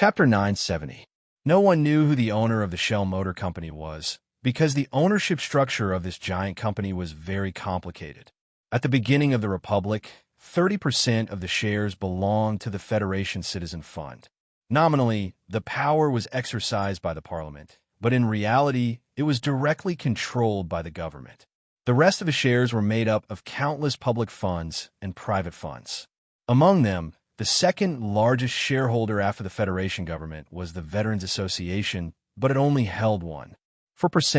Chapter 970. No one knew who the owner of the Shell Motor Company was, because the ownership structure of this giant company was very complicated. At the beginning of the Republic, 30% of the shares belonged to the Federation Citizen Fund. Nominally, the power was exercised by the Parliament, but in reality, it was directly controlled by the government. The rest of the shares were made up of countless public funds and private funds. Among them, the second largest shareholder after the Federation government was the Veterans Association, but it only held 1%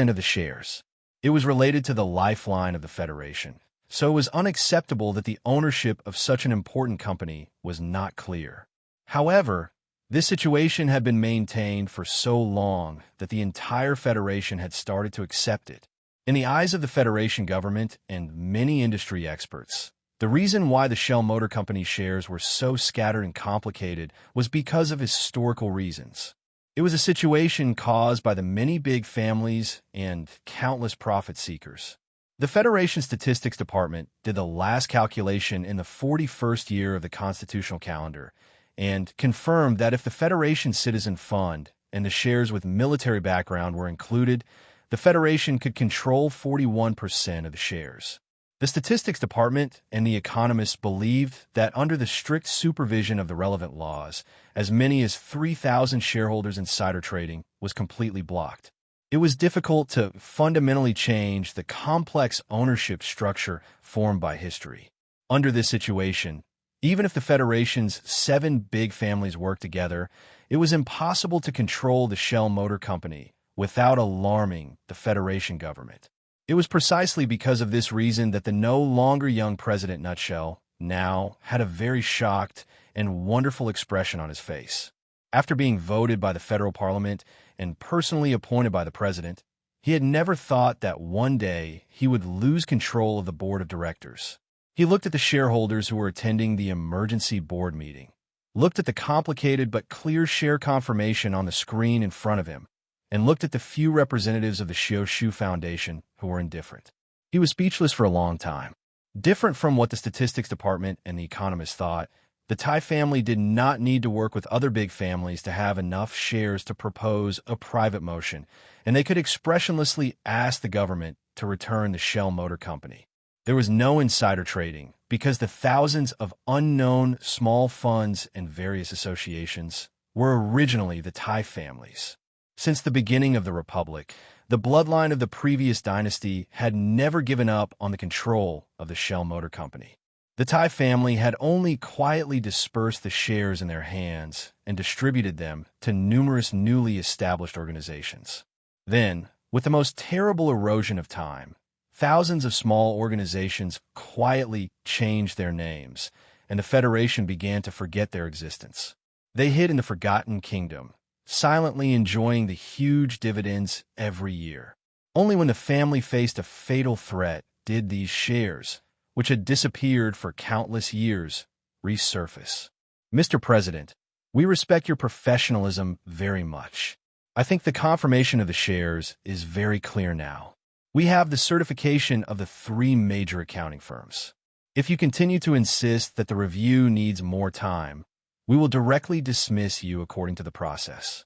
of the shares. It was related to the lifeline of the Federation, so it was unacceptable that the ownership of such an important company was not clear. However, this situation had been maintained for so long that the entire Federation had started to accept it. In the eyes of the Federation government and many industry experts, the reason why the Shell Motor Company shares were so scattered and complicated was because of historical reasons. It was a situation caused by the many big families and countless profit seekers. The Federation Statistics Department did the last calculation in the 41st year of the constitutional calendar and confirmed that if the Federation Citizen Fund and the shares with military background were included, the Federation could control 41% of the shares. The Statistics Department and the economists believed that under the strict supervision of the relevant laws, as many as 3,000 shareholders insider trading was completely blocked. It was difficult to fundamentally change the complex ownership structure formed by history. Under this situation, even if the Federation's 7 big families worked together, it was impossible to control the Shell Motor Company without alarming the Federation government. It was precisely because of this reason that the no longer young President Nutshell now had a very shocked and wonderful expression on his face. After being voted by the federal parliament and personally appointed by the president, he had never thought that one day he would lose control of the board of directors. He looked at the shareholders who were attending the emergency board meeting, looked at the complicated but clear share confirmation on the screen in front of him, and looked at the few representatives of the Shu Foundation who were indifferent. He was speechless for a long time. Different from what the Statistics Department and the economists thought, the Tai family did not need to work with other big families to have enough shares to propose a private motion, and they could expressionlessly ask the government to return the Shell Motor Company. There was no insider trading because the thousands of unknown small funds and various associations were originally the Tai families. Since the beginning of the Republic, the bloodline of the previous dynasty had never given up on the control of the Shell Motor Company. The Tai family had only quietly dispersed the shares in their hands and distributed them to numerous newly established organizations. Then, with the most terrible erosion of time, thousands of small organizations quietly changed their names, and the Federation began to forget their existence. They hid in the Forgotten Kingdom, silently enjoying the huge dividends every year. Only when the family faced a fatal threat did these shares, which had disappeared for countless years, resurface. Mr. President, we respect your professionalism very much. I think the confirmation of the shares is very clear now. We have the certification of the 3 major accounting firms. If you continue to insist that the review needs more time, we will directly dismiss you according to the process.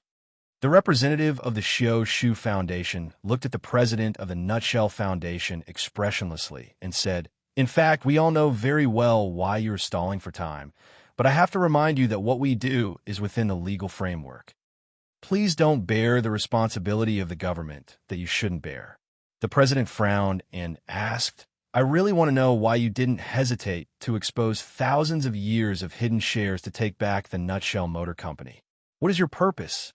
The representative of the Shu Foundation looked at the president of the Nutshell Foundation expressionlessly and said, "In fact, we all know very well why you're stalling for time, but I have to remind you that what we do is within the legal framework. Please don't bear the responsibility of the government that you shouldn't bear." The president frowned and asked, "I really want to know why you didn't hesitate to expose thousands of years of hidden shares to take back the Nutshell Motor Company. What is your purpose?"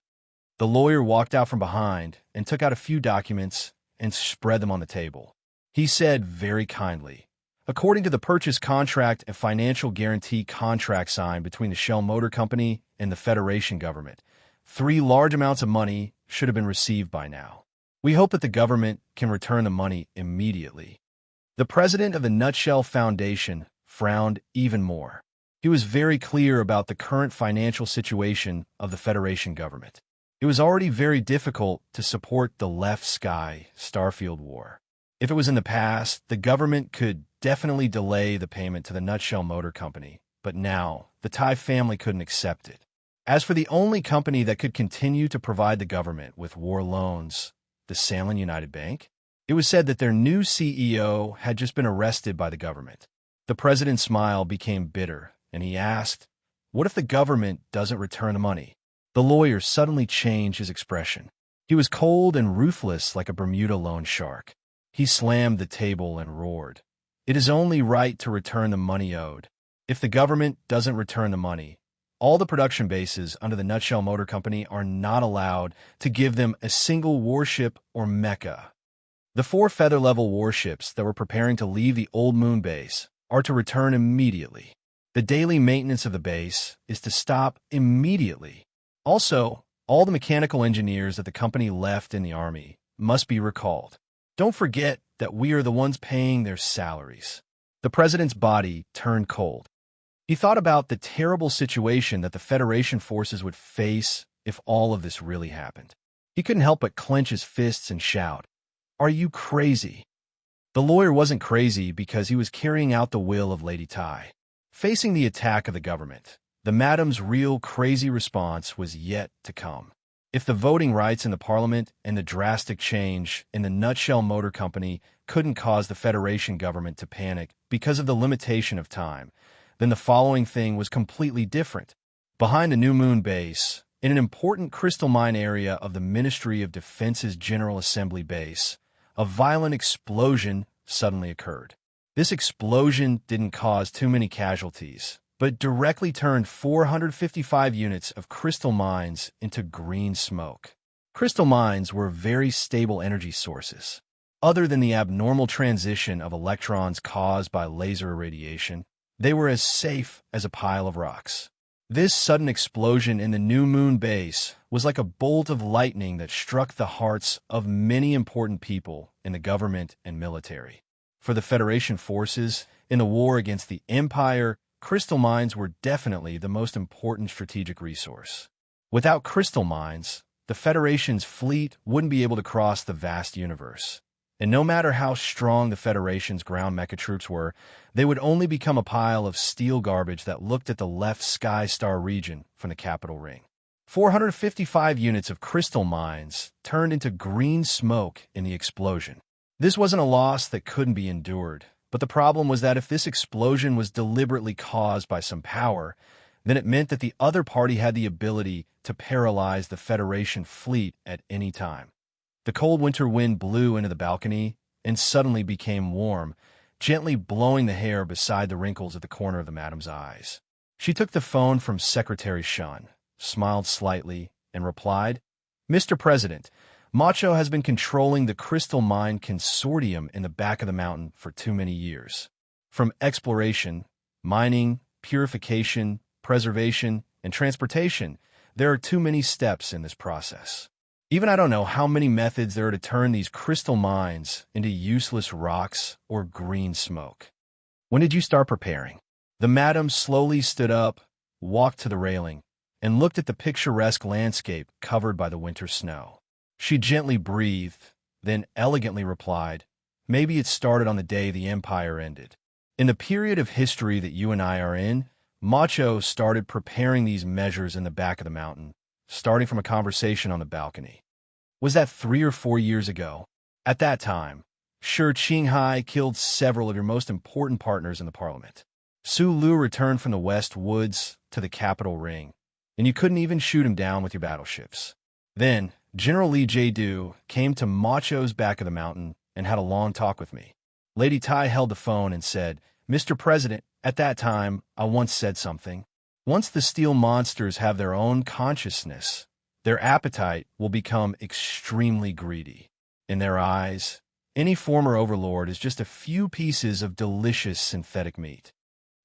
The lawyer walked out from behind and took out a few documents and spread them on the table. He said very kindly, "According to the purchase contract and financial guarantee contract signed between the Shell Motor Company and the Federation government, 3 large amounts of money should have been received by now. We hope that the government can return the money immediately." The president of the Nutshell Foundation frowned even more. He was very clear about the current financial situation of the Federation government. It was already very difficult to support the Left Sky Starfield War. If it was in the past, the government could definitely delay the payment to the Nutshell Motor Company, but now the Tai family couldn't accept it. As for the only company that could continue to provide the government with war loans, the Salin United Bank, it was said that their new CEO had just been arrested by the government. The president's smile became bitter, and he asked, "What if the government doesn't return the money?" The lawyer suddenly changed his expression. He was cold and ruthless like a Bermuda loan shark. He slammed the table and roared, "It is only right to return the money owed. If the government doesn't return the money, all the production bases under the Nutshell Motor Company are not allowed to give them a single warship or mecha. The 4 feather-level warships that were preparing to leave the Old Moon base are to return immediately. The daily maintenance of the base is to stop immediately. Also, all the mechanical engineers that the company left in the Army must be recalled. Don't forget that we are the ones paying their salaries." The president's body turned cold. He thought about the terrible situation that the Federation forces would face if all of this really happened. He couldn't help but clench his fists and shout, "Are you crazy?" The lawyer wasn't crazy because he was carrying out the will of Lady Tai. Facing the attack of the government, the madam's real crazy response was yet to come. If the voting rights in the parliament and the drastic change in the Nutshell Motor Company couldn't cause the Federation government to panic because of the limitation of time, then the following thing was completely different. Behind the New Moon base, in an important crystal mine area of the Ministry of Defense's General Assembly base, a violent explosion suddenly occurred. This explosion didn't cause too many casualties, but directly turned 455 units of crystal mines into green smoke. Crystal mines were very stable energy sources. Other than the abnormal transition of electrons caused by laser irradiation, they were as safe as a pile of rocks. This sudden explosion in the New Moon base was like a bolt of lightning that struck the hearts of many important people in the government and military. For the Federation forces, in the war against the Empire, crystal mines were definitely the most important strategic resource. Without crystal mines, the Federation's fleet wouldn't be able to cross the vast universe. And no matter how strong the Federation's ground mecha troops were, they would only become a pile of steel garbage that looked at the left Sky Star region from the capital ring. 455 units of crystal mines turned into green smoke in the explosion. This wasn't a loss that couldn't be endured, but the problem was that if this explosion was deliberately caused by some power, then it meant that the other party had the ability to paralyze the Federation fleet at any time. The cold winter wind blew into the balcony and suddenly became warm, gently blowing the hair beside the wrinkles at the corner of the madam's eyes. She took the phone from Secretary Shun, smiled slightly, and replied, "Mr. President, Macho has been controlling the crystal mine consortium in the back of the mountain for too many years. From exploration, mining, purification, preservation, and transportation, there are too many steps in this process. Even I don't know how many methods there are to turn these crystal mines into useless rocks or green smoke. When did you start preparing?" The madam slowly stood up, walked to the railing, and looked at the picturesque landscape covered by the winter snow. She gently breathed, then elegantly replied, "Maybe it started on the day the Empire ended. In the period of history that you and I are in, Macho started preparing these measures in the back of the mountain, starting from a conversation on the balcony. Was that 3 or 4 years ago? At that time, Shi Qinghai killed several of your most important partners in the parliament. Su Lu returned from the West Woods to the capital ring, and you couldn't even shoot him down with your battleships. Then, General Li Jiedu came to Macho's back of the mountain and had a long talk with me. Lady Tai held the phone and said, 'Mr. President, at that time, I once said something. Once the steel monsters have their own consciousness, their appetite will become extremely greedy. In their eyes, any former overlord is just a few pieces of delicious synthetic meat.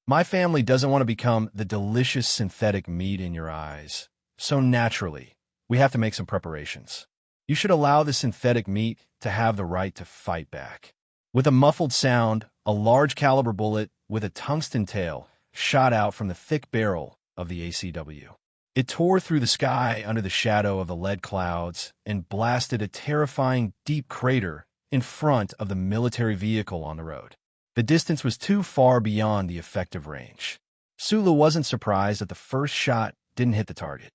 My family doesn't want to become the delicious synthetic meat in your eyes, so naturally, we have to make some preparations. You should allow the synthetic meat to have the right to fight back.' With a muffled sound, a large caliber bullet with a tungsten tail shot out from the thick barrel of the ACW. It tore through the sky under the shadow of the lead clouds and blasted a terrifying deep crater in front of the military vehicle on the road. The distance was too far beyond the effective range. Sulu wasn't surprised that the first shot didn't hit the target.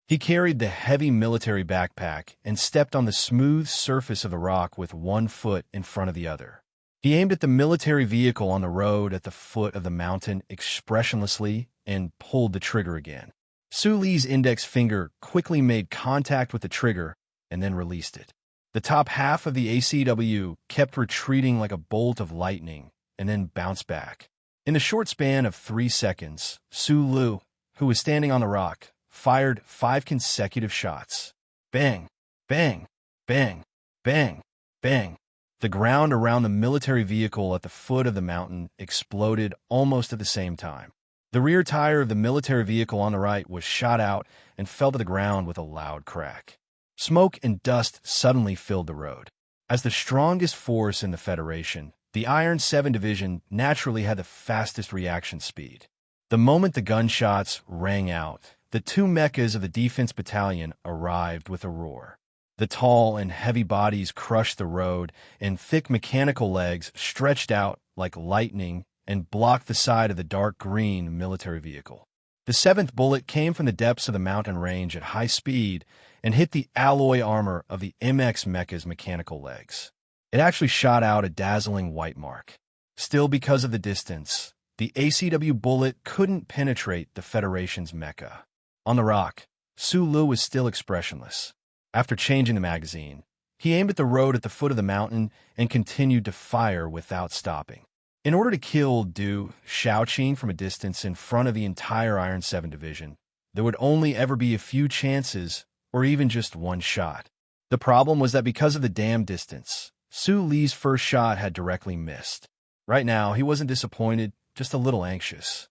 He carried the heavy military backpack and stepped on the smooth surface of the rock with one foot in front of the other. He aimed at the military vehicle on the road at the foot of the mountain expressionlessly and pulled the trigger again. Su Li's index finger quickly made contact with the trigger and then released it. The top half of the ACW kept retreating like a bolt of lightning and then bounced back. In the short span of 3 seconds, Su Li, who was standing on the rock, fired 5 consecutive shots. Bang, bang, bang, bang, bang. The ground around the military vehicle at the foot of the mountain exploded almost at the same time. The rear tire of the military vehicle on the right was shot out and fell to the ground with a loud crack. Smoke and dust suddenly filled the road. As the strongest force in the Federation, the Iron 7 Division naturally had the fastest reaction speed. The moment the gunshots rang out, the 2 mechas of the Defense Battalion arrived with a roar. The tall and heavy bodies crushed the road, and thick mechanical legs stretched out like lightning and blocked the side of the dark green military vehicle. The 7th bullet came from the depths of the mountain range at high speed and hit the alloy armor of the MX mecha's mechanical legs. It actually shot out a dazzling white mark. Still, because of the distance, the ACW bullet couldn't penetrate the Federation's mecha. On the rock, Su Li was still expressionless. After changing the magazine, he aimed at the road at the foot of the mountain and continued to fire without stopping. In order to kill Du Shaoqing from a distance in front of the entire Iron 7 Division, there would only ever be a few chances or even just one shot. The problem was that because of the damn distance, Su Li's first shot had directly missed. Right now, he wasn't disappointed, just a little anxious.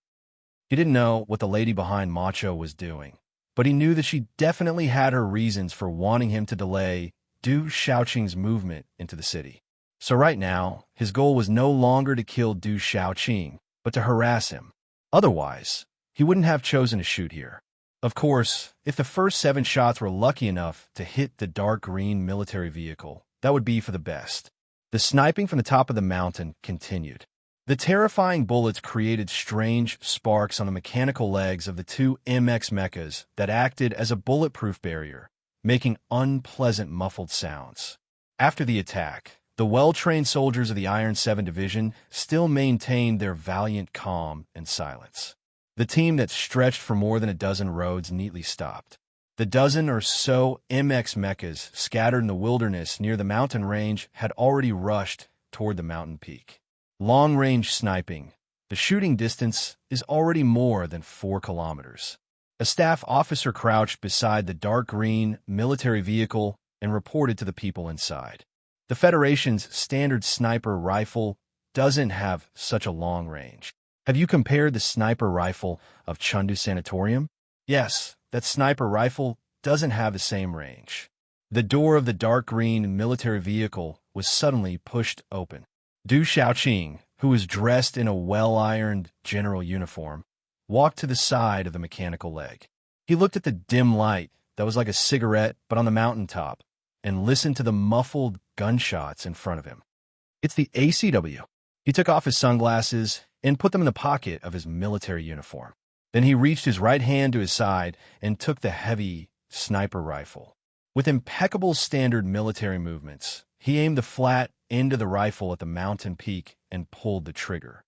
He didn't know what the lady behind Macho was doing, but he knew that she definitely had her reasons for wanting him to delay Du Shaoqing's movement into the city. So right now, his goal was no longer to kill Du Shaoqing, but to harass him. Otherwise, he wouldn't have chosen to shoot here. Of course, if the first 7 shots were lucky enough to hit the dark green military vehicle, that would be for the best. The sniping from the top of the mountain continued. The terrifying bullets created strange sparks on the mechanical legs of the 2 MX mechas that acted as a bulletproof barrier, making unpleasant muffled sounds. After the attack, the well-trained soldiers of the Iron 7 Division still maintained their valiant calm and silence. The team that stretched for more than a dozen roads neatly stopped. The dozen or so MX mechas scattered in the wilderness near the mountain range had already rushed toward the mountain peak. Long-range sniping. The shooting distance is already more than 4 kilometers. A staff officer crouched beside the dark green military vehicle and reported to the people inside. The Federation's standard sniper rifle doesn't have such a long range. Have you compared the sniper rifle of Chengdu Sanatorium? Yes, that sniper rifle doesn't have the same range. The door of the dark green military vehicle was suddenly pushed open. Du Shaoqing, who was dressed in a well-ironed general uniform, walked to the side of the mechanical leg. He looked at the dim light that was like a cigarette but on the mountaintop and listened to the muffled gunshots in front of him. It's the ACW. He took off his sunglasses and put them in the pocket of his military uniform. Then he reached his right hand to his side and took the heavy sniper rifle. With impeccable standard military movements, he aimed the flat end of the rifle at the mountain peak and pulled the trigger.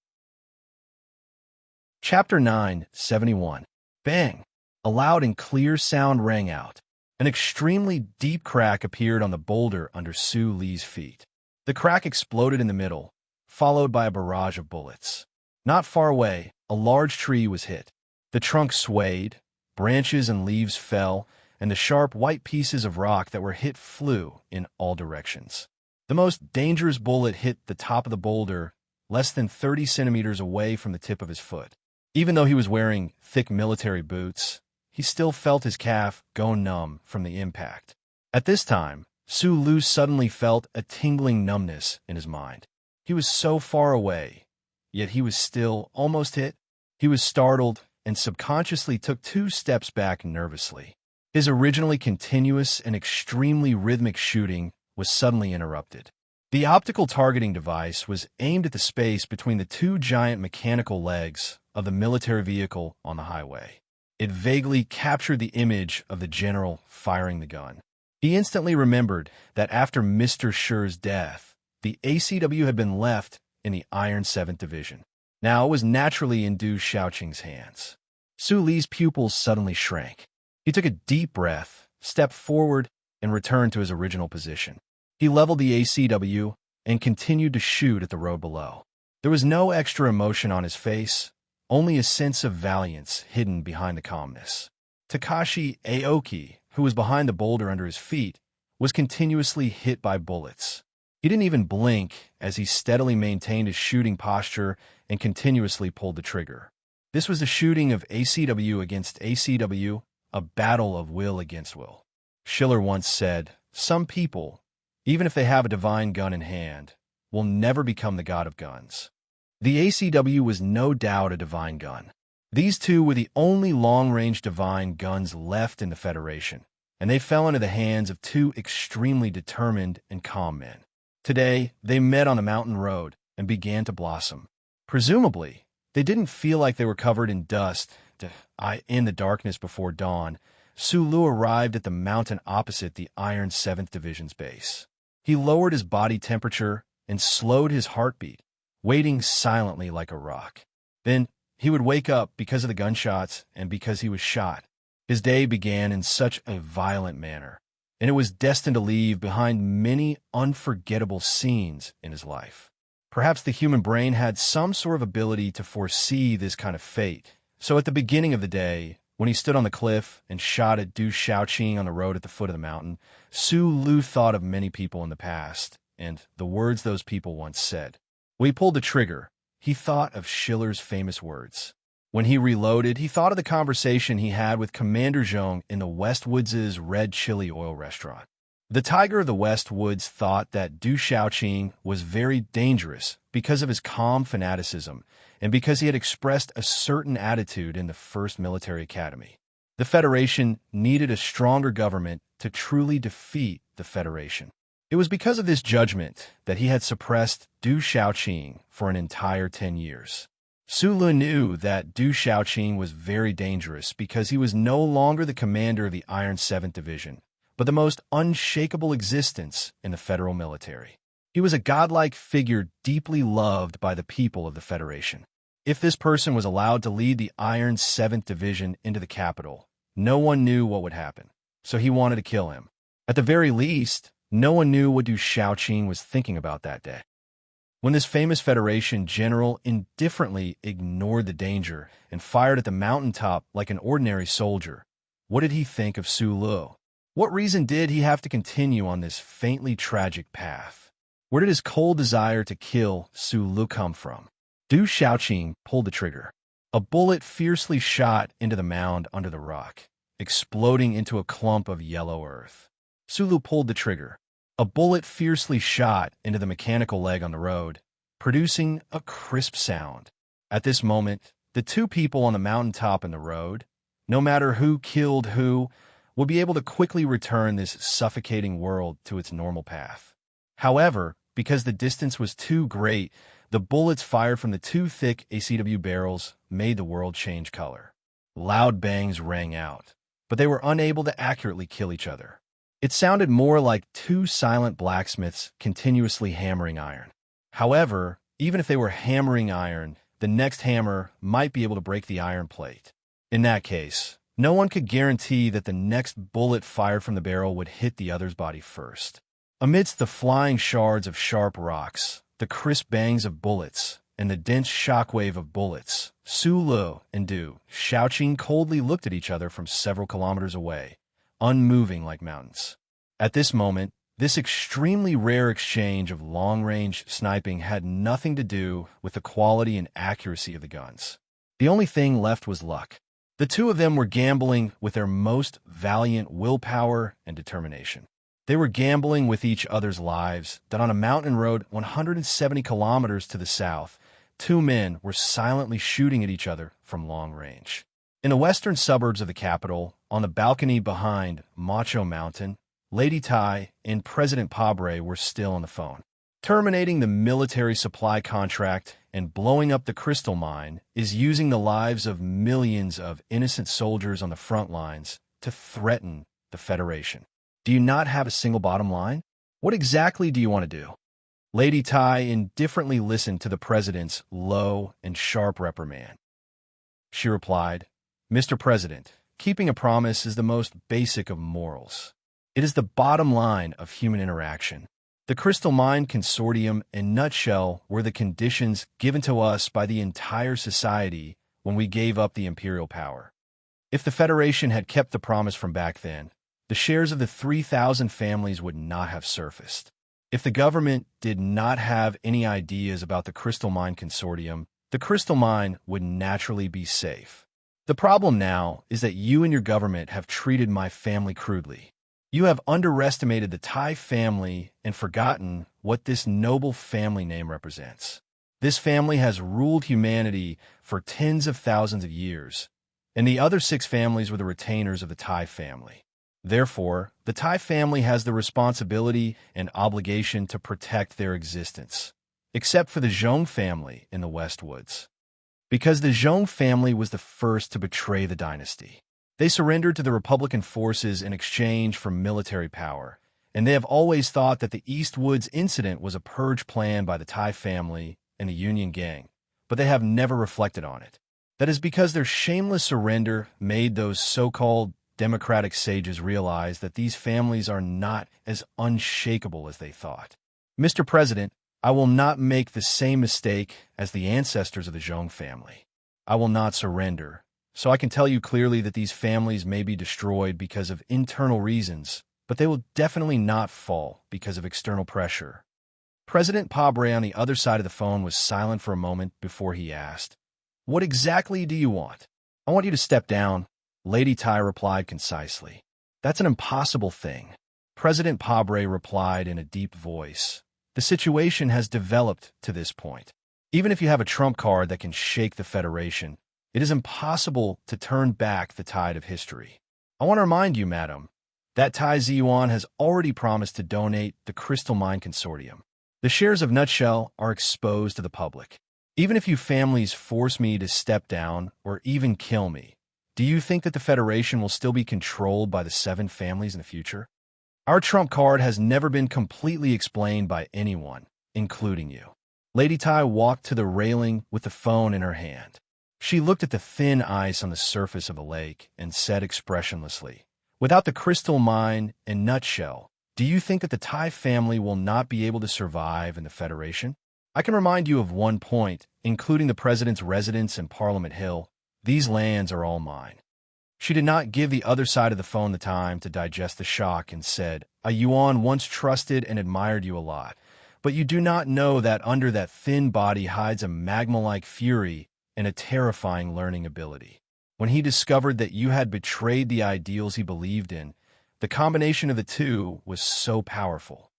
Chapter 971. Bang! A loud and clear sound rang out. An extremely deep crack appeared on the boulder under Su Li's feet. The crack exploded in the middle, followed by a barrage of bullets. Not far away, a large tree was hit. The trunk swayed, branches and leaves fell, and the sharp white pieces of rock that were hit flew in all directions. The most dangerous bullet hit the top of the boulder, less than 30 centimeters away from the tip of his foot. Even though he was wearing thick military boots, he still felt his calf go numb from the impact. At this time, Su Li suddenly felt a tingling numbness in his mind. He was so far away, yet he was still almost hit. He was startled and subconsciously took 2 steps back nervously. His originally continuous and extremely rhythmic shooting was suddenly interrupted. The optical targeting device was aimed at the space between the 2 giant mechanical legs of the military vehicle on the highway. It vaguely captured the image of the general firing the gun. He instantly remembered that after Mr. Schur's death, the ACW had been left in the Iron 7th Division. Now it was naturally in Du Xiaoqing's hands. Su Li's pupils suddenly shrank. He took a deep breath, stepped forward, and returned to his original position. He leveled the ACW and continued to shoot at the road below. There was no extra emotion on his face, only a sense of valiance hidden behind the calmness. Takashi Aoki, who was behind the boulder under his feet, was continuously hit by bullets. He didn't even blink as he steadily maintained his shooting posture and continuously pulled the trigger. This was the shooting of ACW against ACW, a battle of will against will. Schiller once said, "Some people, even if they have a divine gun in hand, will never become the god of guns." The ACW was no doubt a divine gun. These two were the only long-range divine guns left in the Federation, and they fell into the hands of two extremely determined and calm men. Today, they met on the mountain road and began to blossom. Presumably, they didn't feel like they were covered in dust in the darkness before dawn. Su Lu arrived at the mountain opposite the Iron 7th Division's base. He lowered his body temperature and slowed his heartbeat, waiting silently like a rock. Then, he would wake up because of the gunshots and because he was shot. His day began in such a violent manner, and it was destined to leave behind many unforgettable scenes in his life. Perhaps the human brain had some sort of ability to foresee this kind of fate. So at the beginning of the day, when he stood on the cliff and shot at Du Xiaoqing on the road at the foot of the mountain, Su Lu thought of many people in the past and the words those people once said. When he pulled the trigger, he thought of Schiller's famous words. When he reloaded, he thought of the conversation he had with Commander Zhong in the West Woods' Red Chili Oil restaurant. The Tiger of the West Woods thought that Du Xiaoqing was very dangerous because of his calm fanaticism and because he had expressed a certain attitude in the First Military Academy. The Federation needed a stronger government to truly defeat the Federation. It was because of this judgment that he had suppressed Du Xiaoqing for an entire 10 years. Su Lu knew that Du Xiaoqing was very dangerous because he was no longer the commander of the Iron 7th Division, but the most unshakable existence in the federal military. He was a godlike figure deeply loved by the people of the Federation. If this person was allowed to lead the Iron 7th Division into the capital, no one knew what would happen, so he wanted to kill him. At the very least, no one knew what Du Xiaoqing was thinking about that day. When this famous Federation general indifferently ignored the danger and fired at the mountaintop like an ordinary soldier, what did he think of Su Lu? What reason did he have to continue on this faintly tragic path? Where did his cold desire to kill Su Lu come from? Du Xiaoqing pulled the trigger. A bullet fiercely shot into the mound under the rock, exploding into a clump of yellow earth. Su Lu pulled the trigger. A bullet fiercely shot into the mechanical leg on the road, producing a crisp sound. At this moment, the two people on the mountaintop and the road, no matter who killed who, would be able to quickly return this suffocating world to its normal path. However, because the distance was too great, the bullets fired from the two thick ACW barrels made the world change color. Loud bangs rang out, but they were unable to accurately kill each other. It sounded more like two silent blacksmiths continuously hammering iron. However, even if they were hammering iron, the next hammer might be able to break the iron plate. In that case, no one could guarantee that the next bullet fired from the barrel would hit the other's body first. Amidst the flying shards of sharp rocks, the crisp bangs of bullets, and the dense shockwave of bullets, Su Lu and Du Xiaoqing coldly looked at each other from several kilometers away, unmoving like mountains. At this moment, this extremely rare exchange of long-range sniping had nothing to do with the quality and accuracy of the guns. The only thing left was luck. The two of them were gambling with their most valiant willpower and determination. They were gambling with each other's lives that on a mountain road 170 kilometers to the south, two men were silently shooting at each other from long range. In the western suburbs of the capital, on the balcony behind Macho Mountain, Lady Tai and President Pabre were still on the phone. Terminating the military supply contract and blowing up the crystal mine is using the lives of millions of innocent soldiers on the front lines to threaten the Federation. Do you not have a single bottom line? What exactly do you want to do? Lady Tai indifferently listened to the president's low and sharp reprimand. She replied, "Mr. President, keeping a promise is the most basic of morals. It is the bottom line of human interaction. The Crystal Mine Consortium, in nutshell, were the conditions given to us by the entire society when we gave up the imperial power. If the Federation had kept the promise from back then, the shares of the 3,000 families would not have surfaced. If the government did not have any ideas about the Crystal Mine Consortium, the Crystal Mine would naturally be safe. The problem now is that you and your government have treated my family crudely. You have underestimated the Tai family and forgotten what this noble family name represents. This family has ruled humanity for tens of thousands of years, and the other 6 families were the retainers of the Tai family. Therefore, the Tai family has the responsibility and obligation to protect their existence, except for the Zhong family in the Westwoods. Because the Zhong family was the first to betray the dynasty. They surrendered to the Republican forces in exchange for military power, and they have always thought that the Eastwoods incident was a purge plan by the Tai family and the Union gang, but they have never reflected on it. That is because their shameless surrender made those so-called democratic sages realize that these families are not as unshakable as they thought. Mr. President, I will not make the same mistake as the ancestors of the Zhong family. I will not surrender. So I can tell you clearly that these families may be destroyed because of internal reasons, but they will definitely not fall because of external pressure." President Pabre on the other side of the phone was silent for a moment before he asked, "What exactly do you want?" "I want you to step down," Lady Tai replied concisely. "That's an impossible thing." President Pabre replied in a deep voice, "The situation has developed to this point. Even if you have a trump card that can shake the Federation, it is impossible to turn back the tide of history. I want to remind you, madam, that Tai Ziyuan has already promised to donate the Crystal Mine Consortium. The shares of Nutshell are exposed to the public. Even if you families force me to step down or even kill me, do you think that the Federation will still be controlled by the 7 families in the future? Our trump card has never been completely explained by anyone, including you." Lady Tai walked to the railing with the phone in her hand. She looked at the thin ice on the surface of the lake and said expressionlessly, "Without the crystal mine and nutshell, do you think that the Tai family will not be able to survive in the Federation? I can remind you of one point, including the President's residence in Parliament Hill. These lands are all mine." She did not give the other side of the phone the time to digest the shock and said, "A Yuan once trusted and admired you a lot, but you do not know that under that thin body hides a magma-like fury and a terrifying learning ability. When he discovered that you had betrayed the ideals he believed in, the combination of the two was so powerful.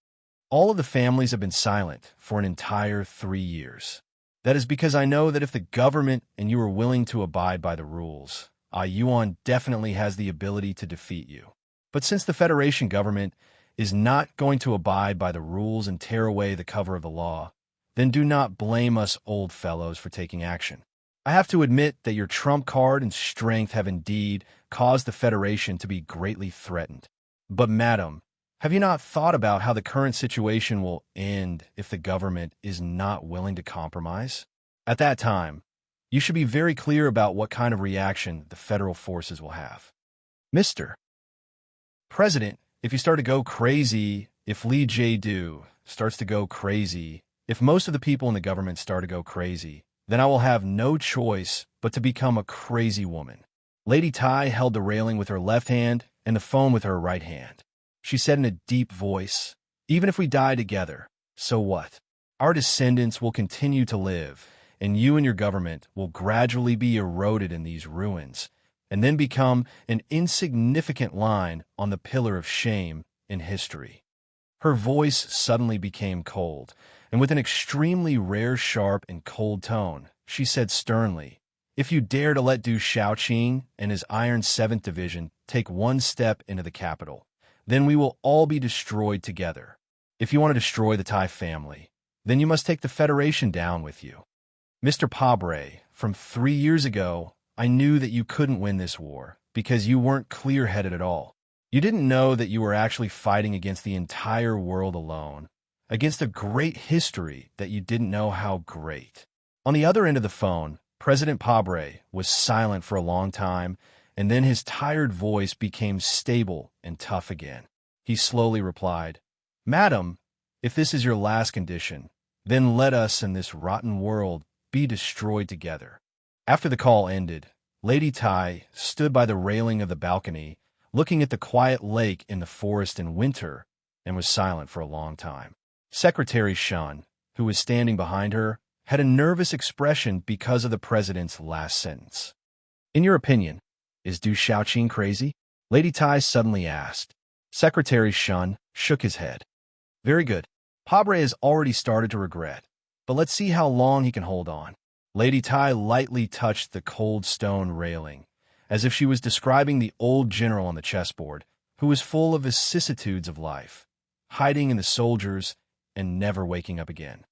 All of the families have been silent for an entire 3 years. That is because I know that if the government and you are willing to abide by the rules, Yuan definitely has the ability to defeat you. But since the Federation government is not going to abide by the rules and tear away the cover of the law, then do not blame us old fellows for taking action. I have to admit that your trump card and strength have indeed caused the Federation to be greatly threatened. But, madam, have you not thought about how the current situation will end if the government is not willing to compromise? At that time, you should be very clear about what kind of reaction the federal forces will have. Mr. President, if you start to go crazy, if Li Jiedu starts to go crazy, if most of the people in the government start to go crazy, then I will have no choice but to become a crazy woman." Lady Tai held the railing with her left hand and the phone with her right hand. She said in a deep voice, "Even if we die together, so what? Our descendants will continue to live, and you and your government will gradually be eroded in these ruins, and then become an insignificant line on the pillar of shame in history." Her voice suddenly became cold, and with an extremely rare, sharp, and cold tone, she said sternly, "If you dare to let Du Shaoqing and his Iron 7th Division take one step into the capital, then we will all be destroyed together. If you want to destroy the Tai family, then you must take the Federation down with you. Mr. Pabre, from 3 years ago, I knew that you couldn't win this war because you weren't clear-headed at all. You didn't know that you were actually fighting against the entire world alone, against a great history that you didn't know how great. On the other end of the phone, President Pabre was silent for a long time, and then his tired voice became stable and tough again. He slowly replied, "Madam, if this is your last condition, then let us and this rotten world be destroyed together." After the call ended, Lady Tai stood by the railing of the balcony, looking at the quiet lake in the forest in winter, and was silent for a long time. Secretary Shun, who was standing behind her, had a nervous expression because of the president's last sentence. "In your opinion, is Du Xiaoqing crazy?" Lady Tai suddenly asked. Secretary Shun shook his head. "Very good. Pabre has already started to regret, but let's see how long he can hold on." Lady Tai lightly touched the cold stone railing, as if she was describing the old general on the chessboard, who was full of vicissitudes of life, hiding in the soldiers and never waking up again.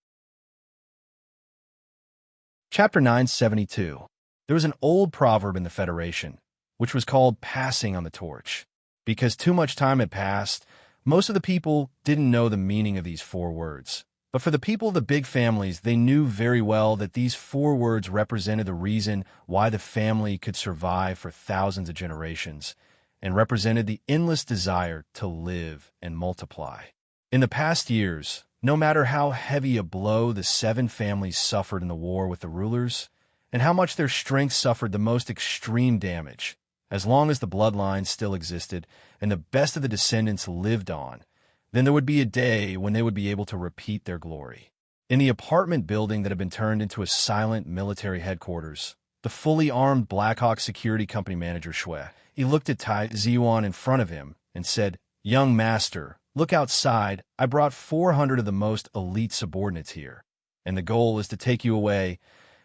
Chapter 972. There was an old proverb in the Federation, which was called passing on the torch. Because too much time had passed, most of the people didn't know the meaning of these 4 words. But for the people of the big families, they knew very well that these 4 words represented the reason why the family could survive for thousands of generations, and represented the endless desire to live and multiply. In the past years, no matter how heavy a blow the 7 families suffered in the war with the rulers, and how much their strength suffered the most extreme damage, as long as the bloodline still existed and the best of the descendants lived on, then there would be a day when they would be able to repeat their glory. In the apartment building that had been turned into a silent military headquarters, the fully armed Blackhawk Security Company manager Shui, he looked at Tai Ziyuan in front of him and said, "Young master, look outside. I brought 400 of the most elite subordinates here, and the goal is to take you away,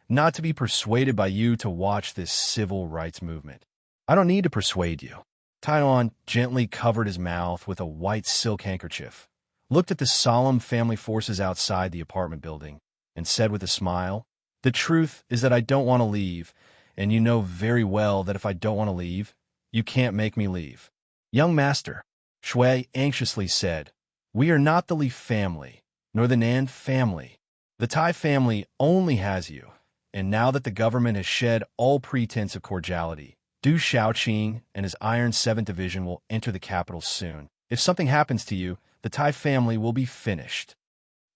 not to be persuaded by you to watch this civil rights movement." "I don't need to persuade you." Taiwan gently covered his mouth with a white silk handkerchief, looked at the solemn family forces outside the apartment building, and said with a smile, "The truth is that I don't want to leave, and you know very well that if I don't want to leave, you can't make me leave." "Young master," Shui anxiously said, "we are not the Li family, nor the Nan family. The Tai family only has you, and now that the government has shed all pretense of cordiality, Du Xiaoqing and his Iron 7th Division will enter the capital soon. If something happens to you, the Tai family will be finished."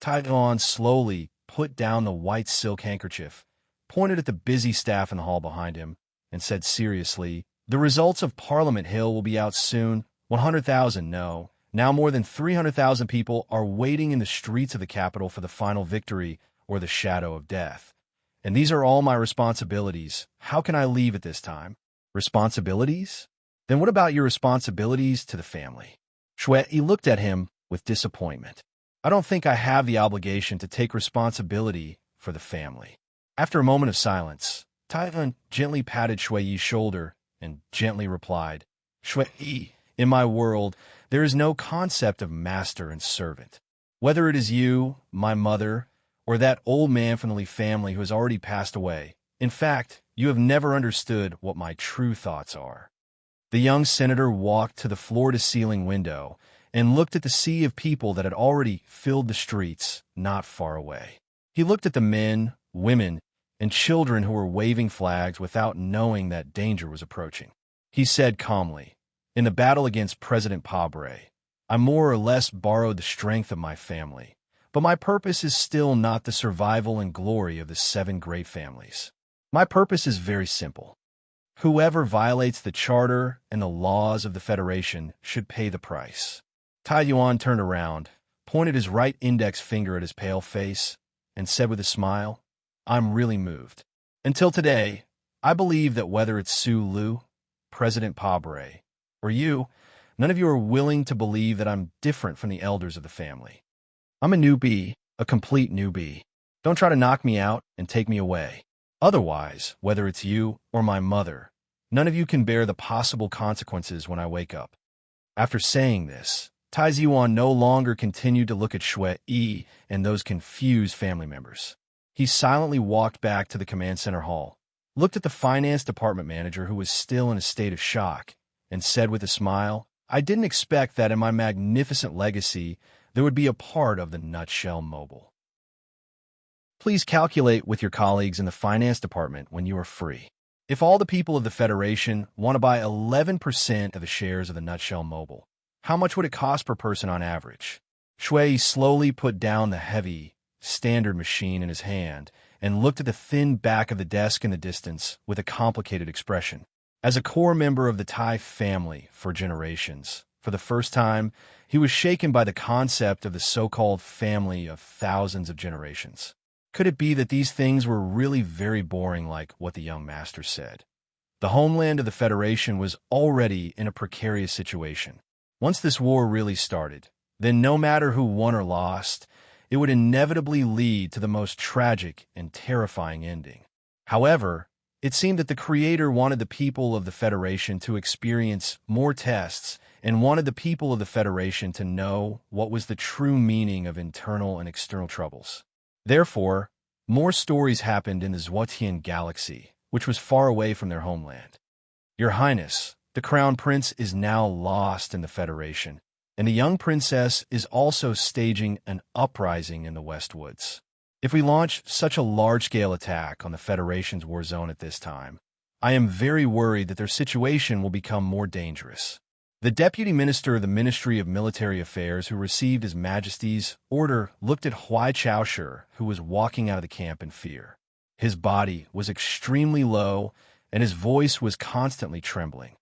Taiwan slowly put down the white silk handkerchief, pointed at the busy staff in the hall behind him, and said seriously, "The results of Parliament Hill will be out soon. 100,000, no. Now more than 300,000 people are waiting in the streets of the capital for the final victory or the shadow of death. And these are all my responsibilities. How can I leave at this time?" "Responsibilities? Then what about your responsibilities to the family?" Shui looked at him with disappointment. "I don't think I have the obligation to take responsibility for the family." After a moment of silence, Taiwan gently patted Shui's shoulder and gently replied, "Shui, in my world, there is no concept of master and servant. Whether it is you, my mother, or that old man from the Li family who has already passed away, in fact, you have never understood what my true thoughts are." The young senator walked to the floor-to-ceiling window and looked at the sea of people that had already filled the streets not far away. He looked at the men, women, and children who were waving flags without knowing that danger was approaching. He said calmly, "In the battle against President Pabre, I more or less borrowed the strength of my family, but my purpose is still not the survival and glory of the 7 great families. My purpose is very simple. Whoever violates the charter and the laws of the Federation should pay the price." Tai Yuan turned around, pointed his right index finger at his pale face, and said with a smile, "I'm really moved. Until today, I believe that whether it's Su Lu, President Pabre, or you, none of you are willing to believe that I'm different from the elders of the family. I'm a newbie, a complete newbie. Don't try to knock me out and take me away. Otherwise, whether it's you or my mother, none of you can bear the possible consequences when I wake up." After saying this, Tai Ziwan no longer continued to look at Shui and those confused family members. He silently walked back to the command center hall, looked at the finance department manager who was still in a state of shock, and said with a smile, "I didn't expect that in my magnificent legacy there would be a part of the Nutshell Mobile. Please calculate with your colleagues in the finance department when you are free. If all the people of the Federation want to buy 11% of the shares of the Nutshell Mobile, how much would it cost per person on average?" Shui slowly put down the heavy, standard machine in his hand and looked at the thin back of the desk in the distance with a complicated expression. As a core member of the Tai family for generations, for the first time, he was shaken by the concept of the so-called family of thousands of generations. Could it be that these things were really very boring, like what the young master said? The homeland of the Federation was already in a precarious situation. Once this war really started, then no matter who won or lost, it would inevitably lead to the most tragic and terrifying ending. However, it seemed that the Creator wanted the people of the Federation to experience more tests and wanted the people of the Federation to know what was the true meaning of internal and external troubles. Therefore, more stories happened in the Zhuotian galaxy, which was far away from their homeland. Your Highness, the Crown Prince is now lost in the Federation, and the young princess is also staging an uprising in the Westwoods. If we launch such a large-scale attack on the Federation's war zone at this time, I am very worried that their situation will become more dangerous. The Deputy Minister of the Ministry of Military Affairs who received His Majesty's order looked at Huai Chaoshi, who was walking out of the camp in fear. His body was extremely low, and his voice was constantly trembling.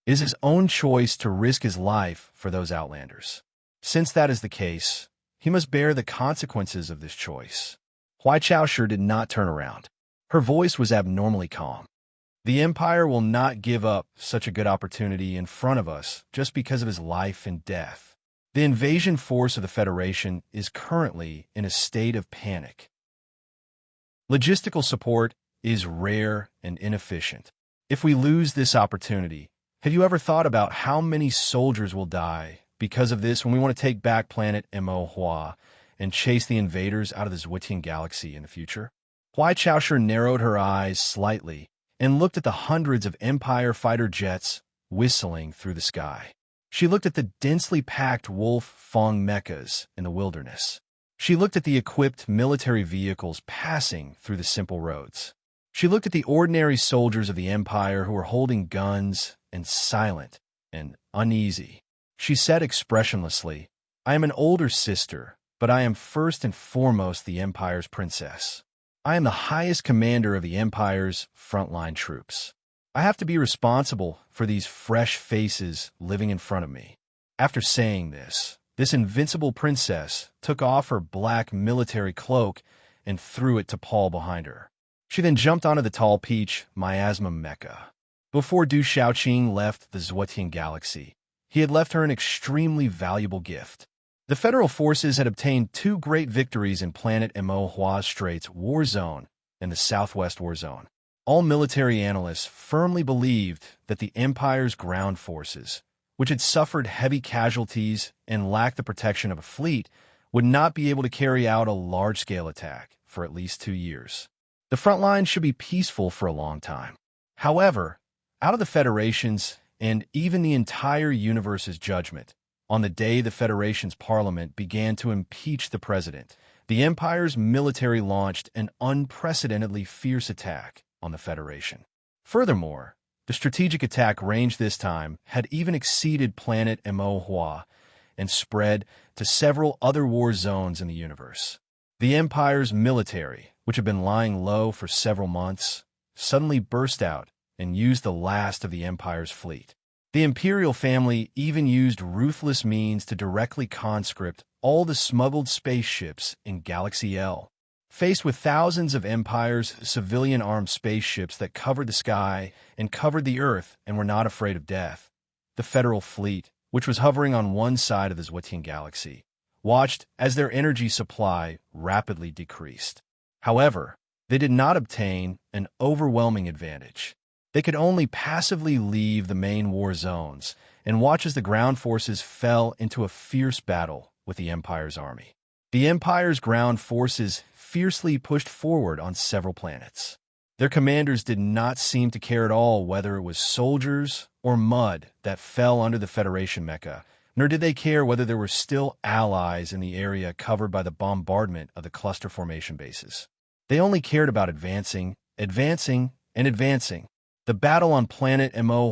It is his own choice to risk his life for those outlanders. Since that is the case, he must bear the consequences of this choice. Huai Chaoshi did not turn around. Her voice was abnormally calm. The Empire will not give up such a good opportunity in front of us just because of his life and death. The invasion force of the Federation is currently in a state of panic. Logistical support is rare and inefficient. If we lose this opportunity, have you ever thought about how many soldiers will die because of this when we want to take back planet Mo and chase the invaders out of the Zhuotian galaxy in the future? Huai Chaoshi narrowed her eyes slightly and looked at the hundreds of Empire fighter jets whistling through the sky. She looked at the densely packed wolf-fang mechas in the wilderness. She looked at the equipped military vehicles passing through the simple roads. She looked at the ordinary soldiers of the Empire who were holding guns and silent and uneasy. She said expressionlessly, "I am an older sister, but I am first and foremost the Empire's princess. I am the highest commander of the Empire's frontline troops. I have to be responsible for these fresh faces living in front of me." After saying this invincible princess took off her black military cloak and threw it to Paul behind her. She then jumped onto the tall peach miasma mecha. Before Du Shaoqing left the Zhuotian galaxy, he had left her an extremely valuable gift. The Federal forces had obtained 2 great victories in planet Mo Strait's war zone and the Southwest war zone. All military analysts firmly believed that the Empire's ground forces, which had suffered heavy casualties and lacked the protection of a fleet, would not be able to carry out a large-scale attack for at least 2 years. The front line should be peaceful for a long time. However, out of the Federation's and even the entire universe's judgment, on the day the Federation's parliament began to impeach the president, the Empire's military launched an unprecedentedly fierce attack on the Federation. Furthermore, the strategic attack range this time had even exceeded planet Mo and spread to several other war zones in the universe. The Empire's military, which had been lying low for several months, suddenly burst out and used the last of the Empire's fleet. The Imperial family even used ruthless means to directly conscript all the smuggled spaceships in Galaxy L. Faced with thousands of Empire's civilian-armed spaceships that covered the sky and covered the Earth and were not afraid of death, the Federal fleet, which was hovering on one side of the Zhuotian galaxy, watched as their energy supply rapidly decreased. However, they did not obtain an overwhelming advantage. They could only passively leave the main war zones and watched as the ground forces fell into a fierce battle with the Empire's army. The Empire's ground forces fiercely pushed forward on several planets. Their commanders did not seem to care at all whether it was soldiers or mud that fell under the Federation mecha, nor did they care whether there were still allies in the area covered by the bombardment of the cluster formation bases. They only cared about advancing, advancing, and advancing. The battle on planet Mo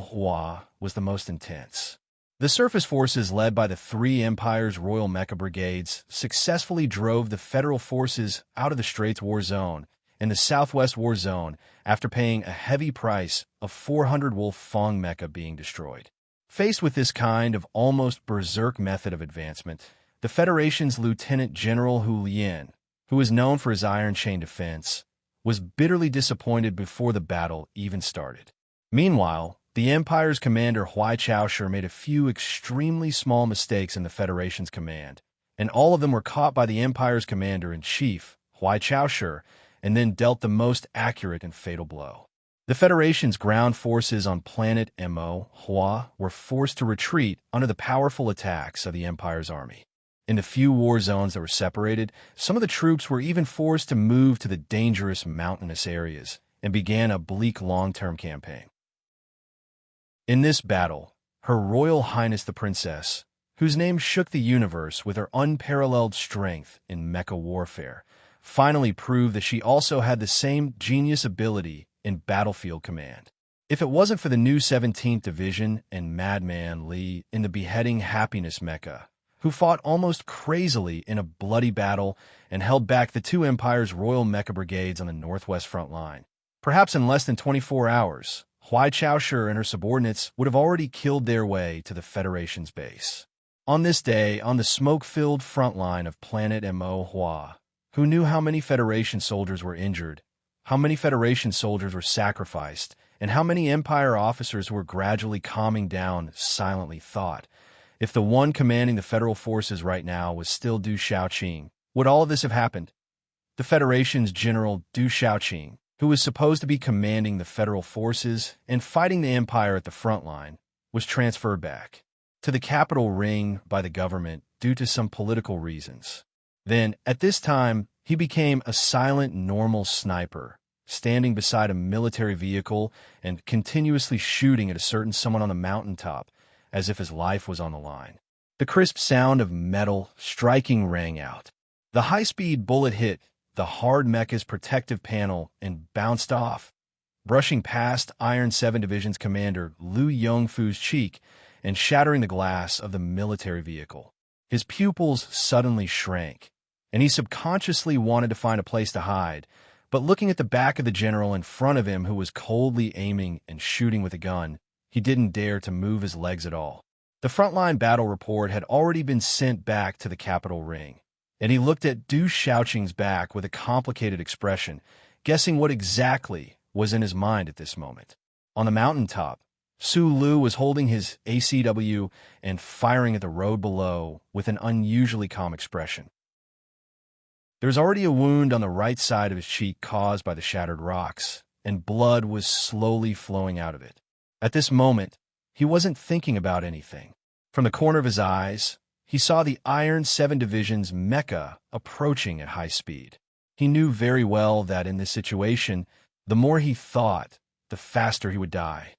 was the most intense. The surface forces led by the three Empire's Royal Mecha Brigades successfully drove the Federal forces out of the Straits War Zone and the Southwest War Zone after paying a heavy price of 400 Wolf Fong mecha being destroyed. Faced with this kind of almost berserk method of advancement, the Federation's Lieutenant General Hu Lian, who is known for his iron chain defense, was bitterly disappointed before the battle even started. Meanwhile, the Empire's commander Huai Chaoshi made a few extremely small mistakes in the Federation's command, and all of them were caught by the Empire's commander-in-chief, Huai Chaoshi, and then dealt the most accurate and fatal blow. The Federation's ground forces on planet Mo were forced to retreat under the powerful attacks of the Empire's army. In the few war zones that were separated, some of the troops were even forced to move to the dangerous mountainous areas and began a bleak long-term campaign. In this battle, Her Royal Highness the Princess, whose name shook the universe with her unparalleled strength in mecha warfare, finally proved that she also had the same genius ability in battlefield command. If it wasn't for the new 17th Division and Madman Li in the Beheading Happiness mecha, who fought almost crazily in a bloody battle and held back the two Empire's Royal Mecha Brigades on the northwest front line, perhaps in less than 24 hours, Huai Chaoshi and her subordinates would have already killed their way to the Federation's base. On this day, on the smoke-filled front line of planet Mo, who knew how many Federation soldiers were injured, how many Federation soldiers were sacrificed, and how many Empire officers were gradually calming down silently thought, if the one commanding the Federal forces right now was still Du Xiaoqing, would all of this have happened? The Federation's General Du Xiaoqing, who was supposed to be commanding the Federal forces and fighting the Empire at the front line, was transferred back to the capital ring by the government due to some political reasons. Then, at this time, he became a silent, normal sniper, standing beside a military vehicle and continuously shooting at a certain someone on the mountaintop, as if his life was on the line. The crisp sound of metal striking rang out. The high-speed bullet hit the hard mecha's protective panel and bounced off, brushing past Iron 7 Division's commander Liu Yongfu's cheek and shattering the glass of the military vehicle. His pupils suddenly shrank, and he subconsciously wanted to find a place to hide, but looking at the back of the general in front of him who was coldly aiming and shooting with a gun, he didn't dare to move his legs at all. The frontline battle report had already been sent back to the capital ring, and he looked at Du Xiaoqing's back with a complicated expression, guessing what exactly was in his mind at this moment. On the mountaintop, Su Lu was holding his ACW and firing at the road below with an unusually calm expression. There was already a wound on the right side of his cheek caused by the shattered rocks, and blood was slowly flowing out of it. At this moment, he wasn't thinking about anything. From the corner of his eyes, he saw the Iron 7 Division's mecha approaching at high speed. He knew very well that in this situation, the more he thought, the faster he would die.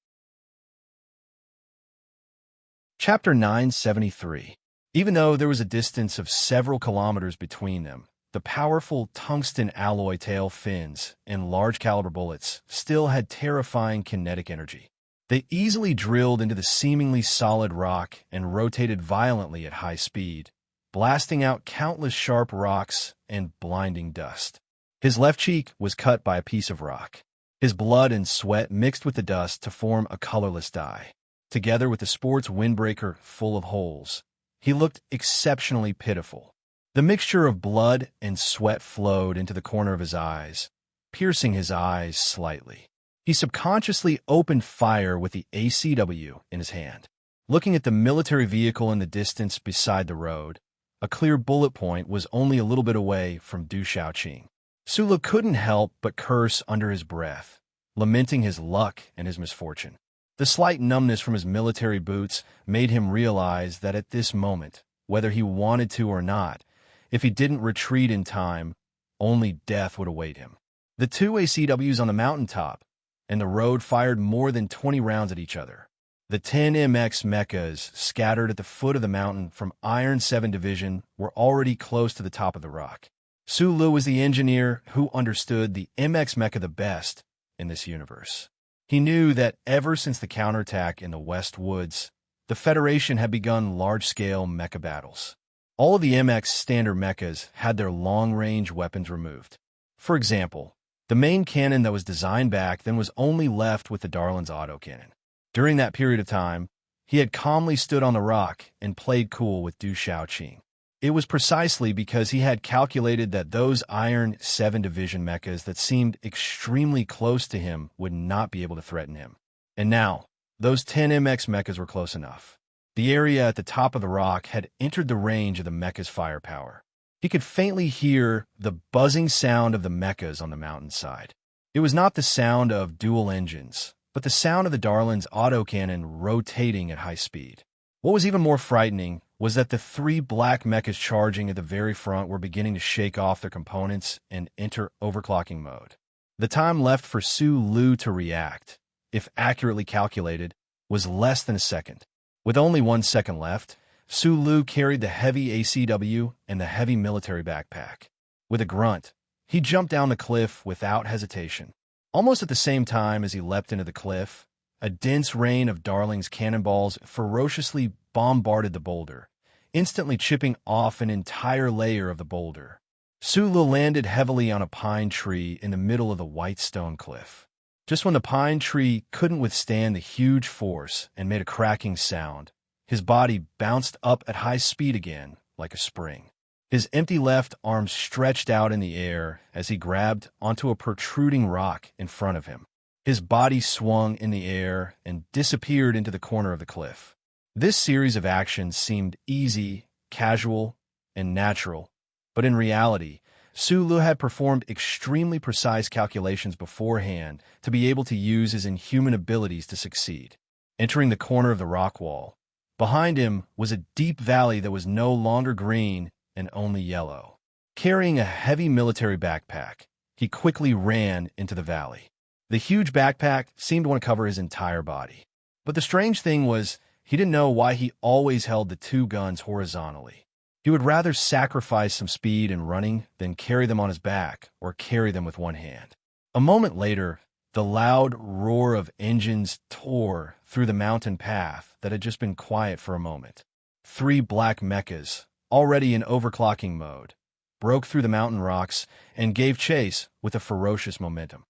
Chapter 973. Even though there was a distance of several kilometers between them, the powerful tungsten alloy tail fins and large-caliber bullets still had terrifying kinetic energy. They easily drilled into the seemingly solid rock and rotated violently at high speed, blasting out countless sharp rocks and blinding dust. His left cheek was cut by a piece of rock. His blood and sweat mixed with the dust to form a colorless dye. Together with the sports windbreaker full of holes, he looked exceptionally pitiful. The mixture of blood and sweat flowed into the corner of his eyes, piercing his eyes slightly. He subconsciously opened fire with the ACW in his hand. Looking at the military vehicle in the distance beside the road, a clear bullet point was only a little bit away from Du Xiaoqing. Sulu couldn't help but curse under his breath, lamenting his luck and his misfortune. The slight numbness from his military boots made him realize that at this moment, whether he wanted to or not, if he didn't retreat in time, only death would await him. The two ACWs on the mountaintop, and the road fired more than 20 rounds at each other. The 10 MX mechas scattered at the foot of the mountain from Iron 7 Division were already close to the top of the rock. Sulu was the engineer who understood the MX mecha the best in this universe. He knew that ever since the counterattack in the West Woods, the Federation had begun large-scale mecha battles. All of the MX standard mechas had their long-range weapons removed. For example, the main cannon that was designed back then was only left with the Darlin's autocannon. During that period of time, he had calmly stood on the rock and played cool with Du Shaoqing. It was precisely because he had calculated that those Iron 7 Division mechas that seemed extremely close to him would not be able to threaten him. And now, those 10 MX mechas were close enough. The area at the top of the rock had entered the range of the mecha's firepower. He could faintly hear the buzzing sound of the mechas on the mountainside. It was not the sound of dual engines, but the sound of the Darlin's autocannon rotating at high speed. What was even more frightening was that the three black mechas charging at the very front were beginning to shake off their components and enter overclocking mode. The time left for Su Lu to react, if accurately calculated, was less than a second. With only 1 second left, Su Lu carried the heavy ACW and the heavy military backpack. With a grunt, he jumped down the cliff without hesitation. Almost at the same time as he leapt into the cliff, a dense rain of Darling's cannonballs ferociously bombarded the boulder, instantly chipping off an entire layer of the boulder. Sulu landed heavily on a pine tree in the middle of the white stone cliff. Just when the pine tree couldn't withstand the huge force and made a cracking sound, his body bounced up at high speed again, like a spring. His empty left arm stretched out in the air as he grabbed onto a protruding rock in front of him. His body swung in the air and disappeared into the corner of the cliff. This series of actions seemed easy, casual, and natural, but in reality, Sulu had performed extremely precise calculations beforehand to be able to use his inhuman abilities to succeed. Entering the corner of the rock wall, behind him was a deep valley that was no longer green and only yellow. Carrying a heavy military backpack, he quickly ran into the valley. The huge backpack seemed to want to cover his entire body. But the strange thing was, he didn't know why he always held the two guns horizontally. He would rather sacrifice some speed in running than carry them on his back or carry them with one hand. A moment later, the loud roar of engines tore through the mountain path that had just been quiet for a moment. 3 black mechas, already in overclocking mode, broke through the mountain rocks and gave chase with a ferocious momentum.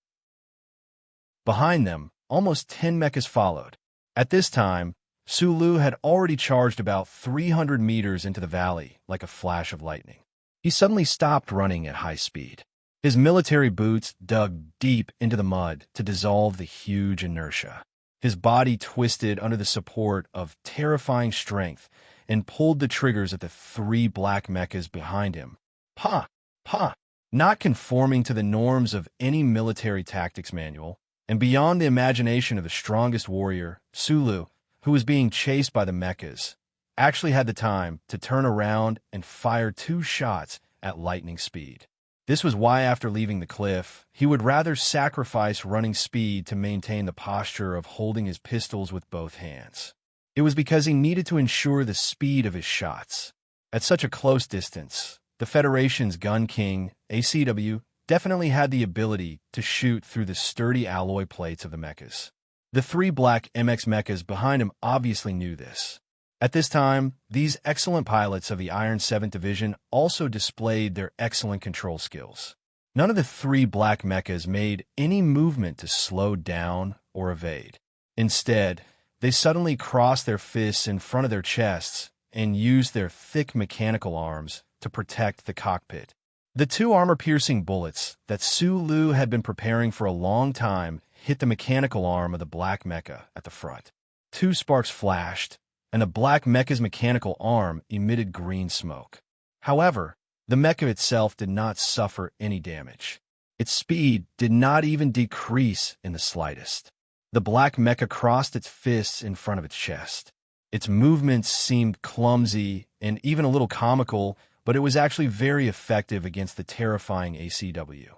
Behind them, almost 10 mechas followed. At this time, Sulu had already charged about 300 meters into the valley like a flash of lightning. He suddenly stopped running at high speed. His military boots dug deep into the mud to dissolve the huge inertia. His body twisted under the support of terrifying strength and pulled the triggers at the 3 black mechas behind him. Pa! Pa! Not conforming to the norms of any military tactics manual, and beyond the imagination of the strongest warrior, Sulu, who was being chased by the mechas, actually had the time to turn around and fire 2 shots at lightning speed. This was why after leaving the cliff, he would rather sacrifice running speed to maintain the posture of holding his pistols with both hands. It was because he needed to ensure the speed of his shots. At such a close distance, the Federation's Gun King, ACW, definitely had the ability to shoot through the sturdy alloy plates of the mechas. The 3 black MX mechas behind him obviously knew this. At this time, these excellent pilots of the Iron 7th Division also displayed their excellent control skills. None of the 3 black mechas made any movement to slow down or evade. Instead, they suddenly crossed their fists in front of their chests and used their thick mechanical arms to protect the cockpit. The 2 armor-piercing bullets that Sulu had been preparing for a long time hit the mechanical arm of the black mecha at the front. 2 sparks flashed, and the black mecha's mechanical arm emitted green smoke. However, the mecha itself did not suffer any damage. Its speed did not even decrease in the slightest. The black mecha crossed its fists in front of its chest. Its movements seemed clumsy and even a little comical, but it was actually very effective against the terrifying ACW.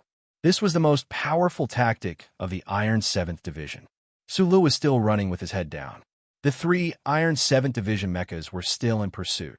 This was the most powerful tactic of the Iron 7th Division. Sulu was still running with his head down. The 3 Iron 7th Division mechas were still in pursuit.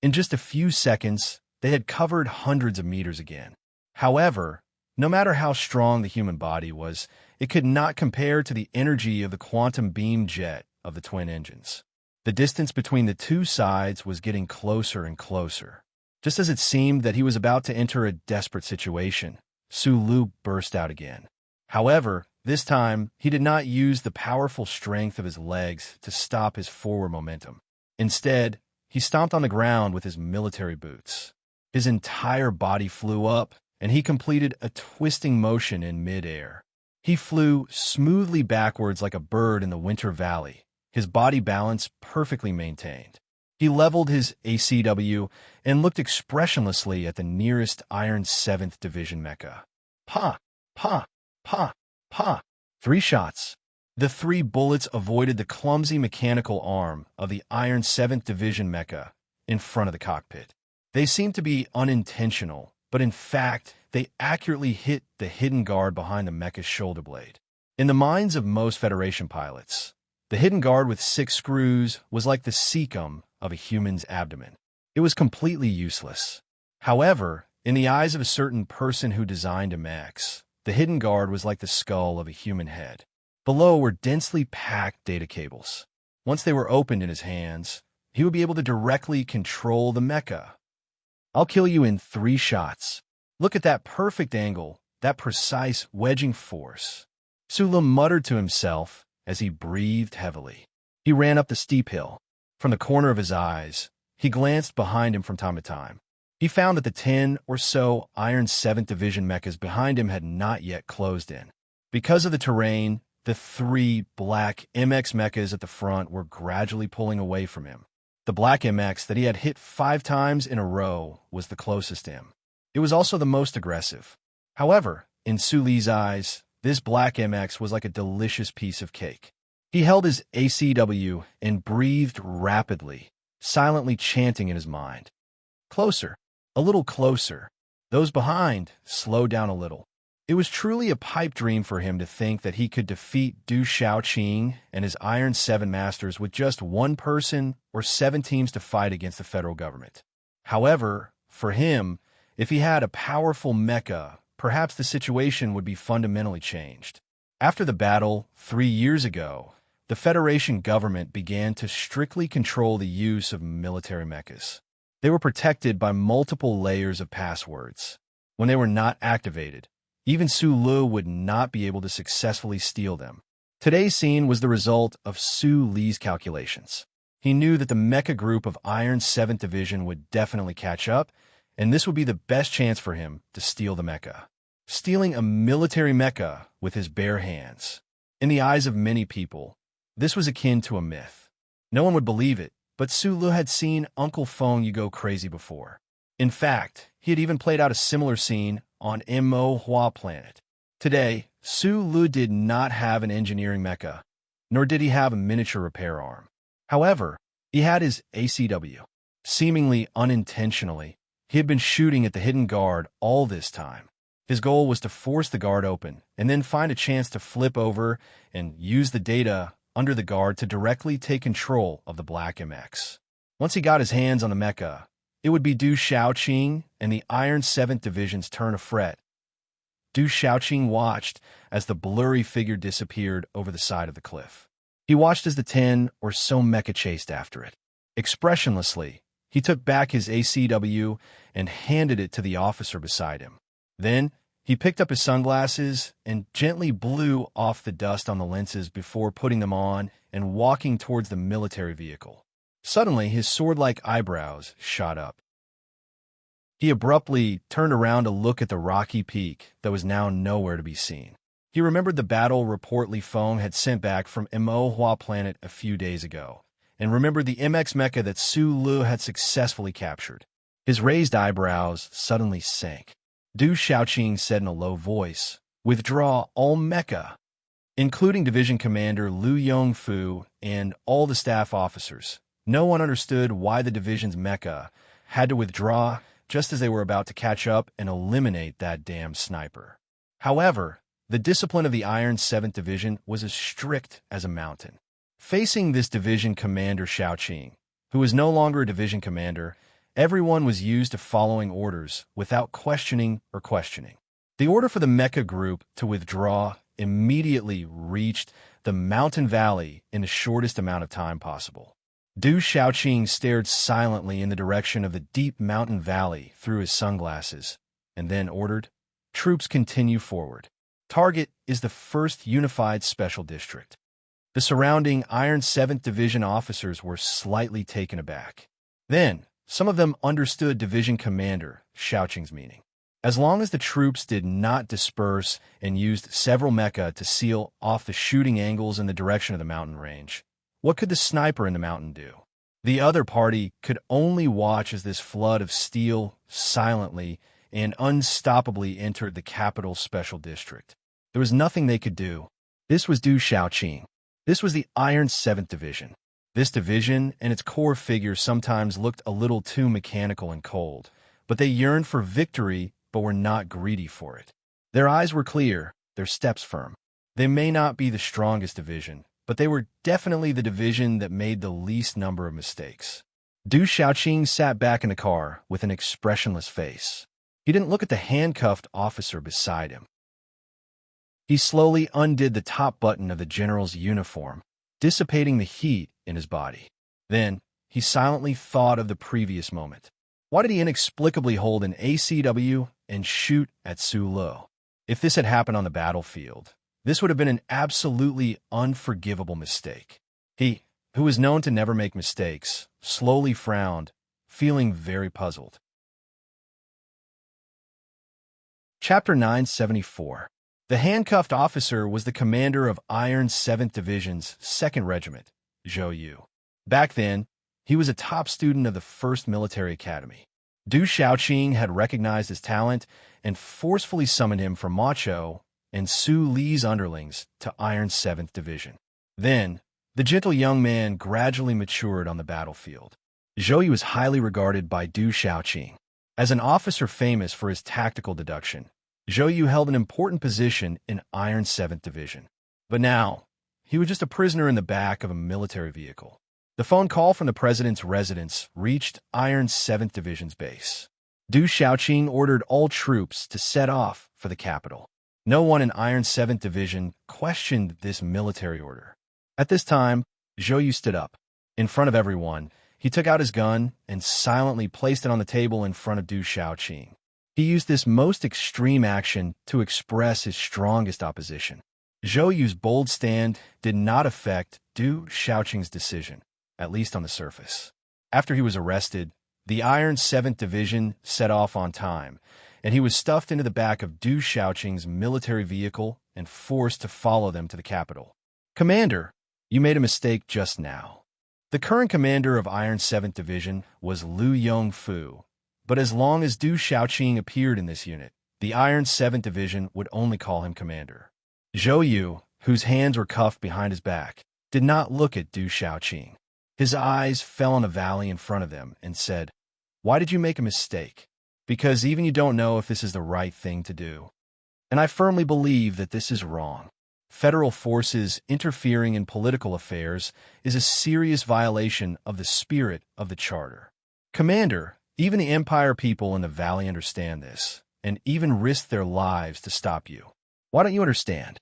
In just a few seconds, they had covered hundreds of meters again. However, no matter how strong the human body was, it could not compare to the energy of the quantum beam jet of the twin engines. The distance between the two sides was getting closer and closer. Just as it seemed that he was about to enter a desperate situation, Sulu burst out again. However, this time, he did not use the powerful strength of his legs to stop his forward momentum. Instead, he stomped on the ground with his military boots. His entire body flew up, and he completed a twisting motion in mid-air. He flew smoothly backwards like a bird in the winter valley, his body balance perfectly maintained. He leveled his ACW and looked expressionlessly at the nearest Iron 7th Division mecha. Pa! Pa! Pa! Pa! 3 shots. The 3 bullets avoided the clumsy mechanical arm of the Iron 7th Division mecha in front of the cockpit. They seemed to be unintentional, but in fact, they accurately hit the hidden guard behind the mecha's shoulder blade. In the minds of most Federation pilots, the hidden guard with 6 screws was like the cecum of a human's abdomen. It was completely useless. However, in the eyes of a certain person who designed mechs, the hidden guard was like the skull of a human head. Below were densely packed data cables. Once they were opened in his hands, he would be able to directly control the mecha. I'll kill you in 3 shots. Look at that perfect angle, that precise wedging force. Sulu muttered to himself as he breathed heavily. He ran up the steep hill. From the corner of his eyes, he glanced behind him from time to time. He found that the 10 or so Iron 7th Division mechas behind him had not yet closed in. Because of the terrain, the 3 black MX mechas at the front were gradually pulling away from him. The black MX that he had hit 5 times in a row was the closest to him. It was also the most aggressive. However, in Suli's eyes, this black MX was like a delicious piece of cake. He held his ACW and breathed rapidly, silently chanting in his mind. Closer, a little closer. Those behind slowed down a little. It was truly a pipe dream for him to think that he could defeat Du Shaoqing and his Iron 7 Masters with just 1 person or 7 teams to fight against the federal government. However, for him, if he had a powerful mecha, perhaps the situation would be fundamentally changed. After the battle 3 years ago, the Federation government began to strictly control the use of military mechas. They were protected by multiple layers of passwords. When they were not activated, even Sulu would not be able to successfully steal them. Today's scene was the result of Su Li's calculations. He knew that the mecha group of Iron 7th Division would definitely catch up, and this would be the best chance for him to steal the mecha. Stealing a military mecha with his bare hands. In the eyes of many people, this was akin to a myth. No one would believe it, but Sulu had seen Uncle Feng You Go Crazy before. In fact, he had even played out a similar scene on Mo planet. Today, Sulu did not have an engineering mecha, nor did he have a miniature repair arm. However, he had his ACW. Seemingly unintentionally, he had been shooting at the hidden guard all this time. His goal was to force the guard open and then find a chance to flip over and use the data under the guard to directly take control of the Black MX. Once he got his hands on the mecha, it would be Du Shaoqing and the Iron 7th Division's turn to fret. Du Shaoqing watched as the blurry figure disappeared over the side of the cliff. He watched as the 10 or so mecha chased after it. Expressionlessly, he took back his ACW and handed it to the officer beside him. Then, he picked up his sunglasses and gently blew off the dust on the lenses before putting them on and walking towards the military vehicle. Suddenly, his sword-like eyebrows shot up. He abruptly turned around to look at the rocky peak that was now nowhere to be seen. He remembered the battle report Li Feng had sent back from Mo planet a few days ago, and remembered the MX mecha that Su Lu had successfully captured. His raised eyebrows suddenly sank. Du Shaoqing said in a low voice, "Withdraw all mecha." including Division Commander Liu Yongfu and all the staff officers. No one understood why the division's mecha had to withdraw just as they were about to catch up and eliminate that damn sniper. However, the discipline of the Iron 7th Division was as strict as a mountain. Facing this division commander Xiaoqing, who was no longer a division commander, everyone was used to following orders without questioning or questioning. The order for the mecha group to withdraw immediately reached the mountain valley in the shortest amount of time possible. Du Xiaoqing stared silently in the direction of the deep mountain valley through his sunglasses, and then ordered, "Troops continue forward. Target is the 1st Unified Special District." The surrounding Iron 7th Division officers were slightly taken aback. Then, some of them understood Division Commander Xiaoqing's meaning. As long as the troops did not disperse and used several mecha to seal off the shooting angles in the direction of the mountain range, what could the sniper in the mountain do? The other party could only watch as this flood of steel silently and unstoppably entered the capital special district. There was nothing they could do. This was Du Xiaoqing. This was the Iron 7th Division. This division and its core figures sometimes looked a little too mechanical and cold, but they yearned for victory but were not greedy for it. Their eyes were clear, their steps firm. They may not be the strongest division, but they were definitely the division that made the least number of mistakes. Du Xiaoqing sat back in the car with an expressionless face. He didn't look at the handcuffed officer beside him. He slowly undid the top button of the general's uniform, dissipating the heat in his body. Then, he silently thought of the previous moment. Why did he inexplicably hold an ACW and shoot at Su Lo? If this had happened on the battlefield, this would have been an absolutely unforgivable mistake. He, who was known to never make mistakes, slowly frowned, feeling very puzzled. Chapter 974. The handcuffed officer was the commander of Iron 7th Division's 2nd Regiment, Zhou Yu. Back then, he was a top student of the 1st Military Academy. Du Xiaoqing had recognized his talent and forcefully summoned him from Macho and Su Li's underlings to Iron 7th Division. Then, the gentle young man gradually matured on the battlefield. Zhou Yu was highly regarded by Du Xiaoqing. As an officer famous for his tactical deduction, Zhou Yu held an important position in Iron 7th Division. But now, he was just a prisoner in the back of a military vehicle. The phone call from the president's residence reached Iron 7th Division's base. Du Xiaoqing ordered all troops to set off for the capital. No one in Iron 7th Division questioned this military order. At this time, Zhou Yu stood up. In front of everyone, he took out his gun and silently placed it on the table in front of Du Xiaoqing. He used this most extreme action to express his strongest opposition. Zhou Yu's bold stand did not affect Du Xiaoqing's decision, at least on the surface. After he was arrested, the Iron 7th Division set off on time, and he was stuffed into the back of Du Xiaoqing's military vehicle and forced to follow them to the capital. "Commander, you made a mistake just now." The current commander of Iron 7th Division was Liu Yongfu, but as long as Du Xiaoqing appeared in this unit, the Iron 7th Division would only call him commander. Zhou Yu, whose hands were cuffed behind his back, did not look at Du Xiaoqing. His eyes fell on the valley in front of them and said, "Why did you make a mistake?" "Because even you don't know if this is the right thing to do. And I firmly believe that this is wrong. Federal forces interfering in political affairs is a serious violation of the spirit of the Charter. Commander, even the Empire people in the valley understand this, and even risk their lives to stop you. Why don't you understand?"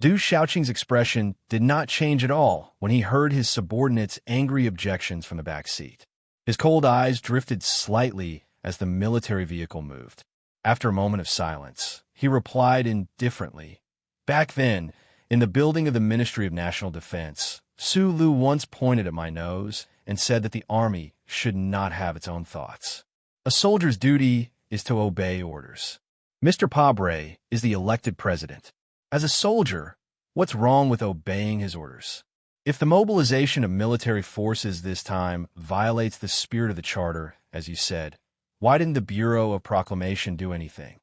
Du Xiaoqing's expression did not change at all when he heard his subordinates' angry objections from the back seat. His cold eyes drifted slightly as the military vehicle moved. After a moment of silence, he replied indifferently, "Back then, in the building of the Ministry of National Defense, Su Lu once pointed at my nose and said that the army should not have its own thoughts. A soldier's duty is to obey orders. Mr. Pabre is the elected president. As a soldier, what's wrong with obeying his orders? If the mobilization of military forces this time violates the spirit of the Charter, as you said, why didn't the Bureau of Proclamation do anything?"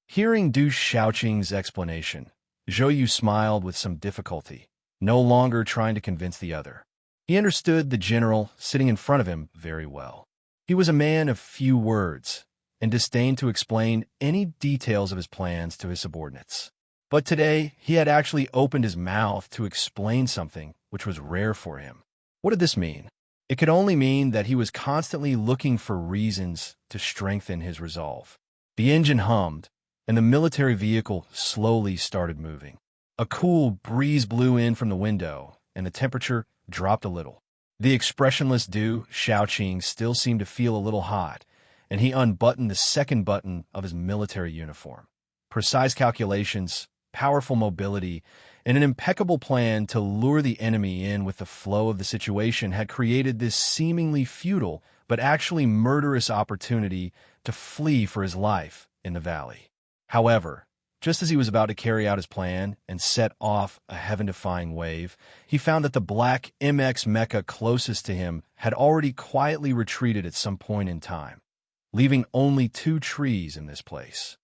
Hearing Du Xiaoqing's explanation, Zhou Yu smiled with some difficulty, no longer trying to convince the other. He understood the general sitting in front of him very well. He was a man of few words, and disdained to explain any details of his plans to his subordinates. But today, he had actually opened his mouth to explain something which was rare for him. What did this mean? It could only mean that he was constantly looking for reasons to strengthen his resolve. The engine hummed, and the military vehicle slowly started moving. A cool breeze blew in from the window, and the temperature dropped a little. The expressionless Du Shaoqing still seemed to feel a little hot, and he unbuttoned the second button of his military uniform. Precise calculations, powerful mobility, and an impeccable plan to lure the enemy in with the flow of the situation had created this seemingly futile but actually murderous opportunity to flee for his life in the valley. However, just as he was about to carry out his plan and set off a heaven-defying wave, he found that the black MX mecha closest to him had already quietly retreated at some point in time, leaving only 2 trees in this place.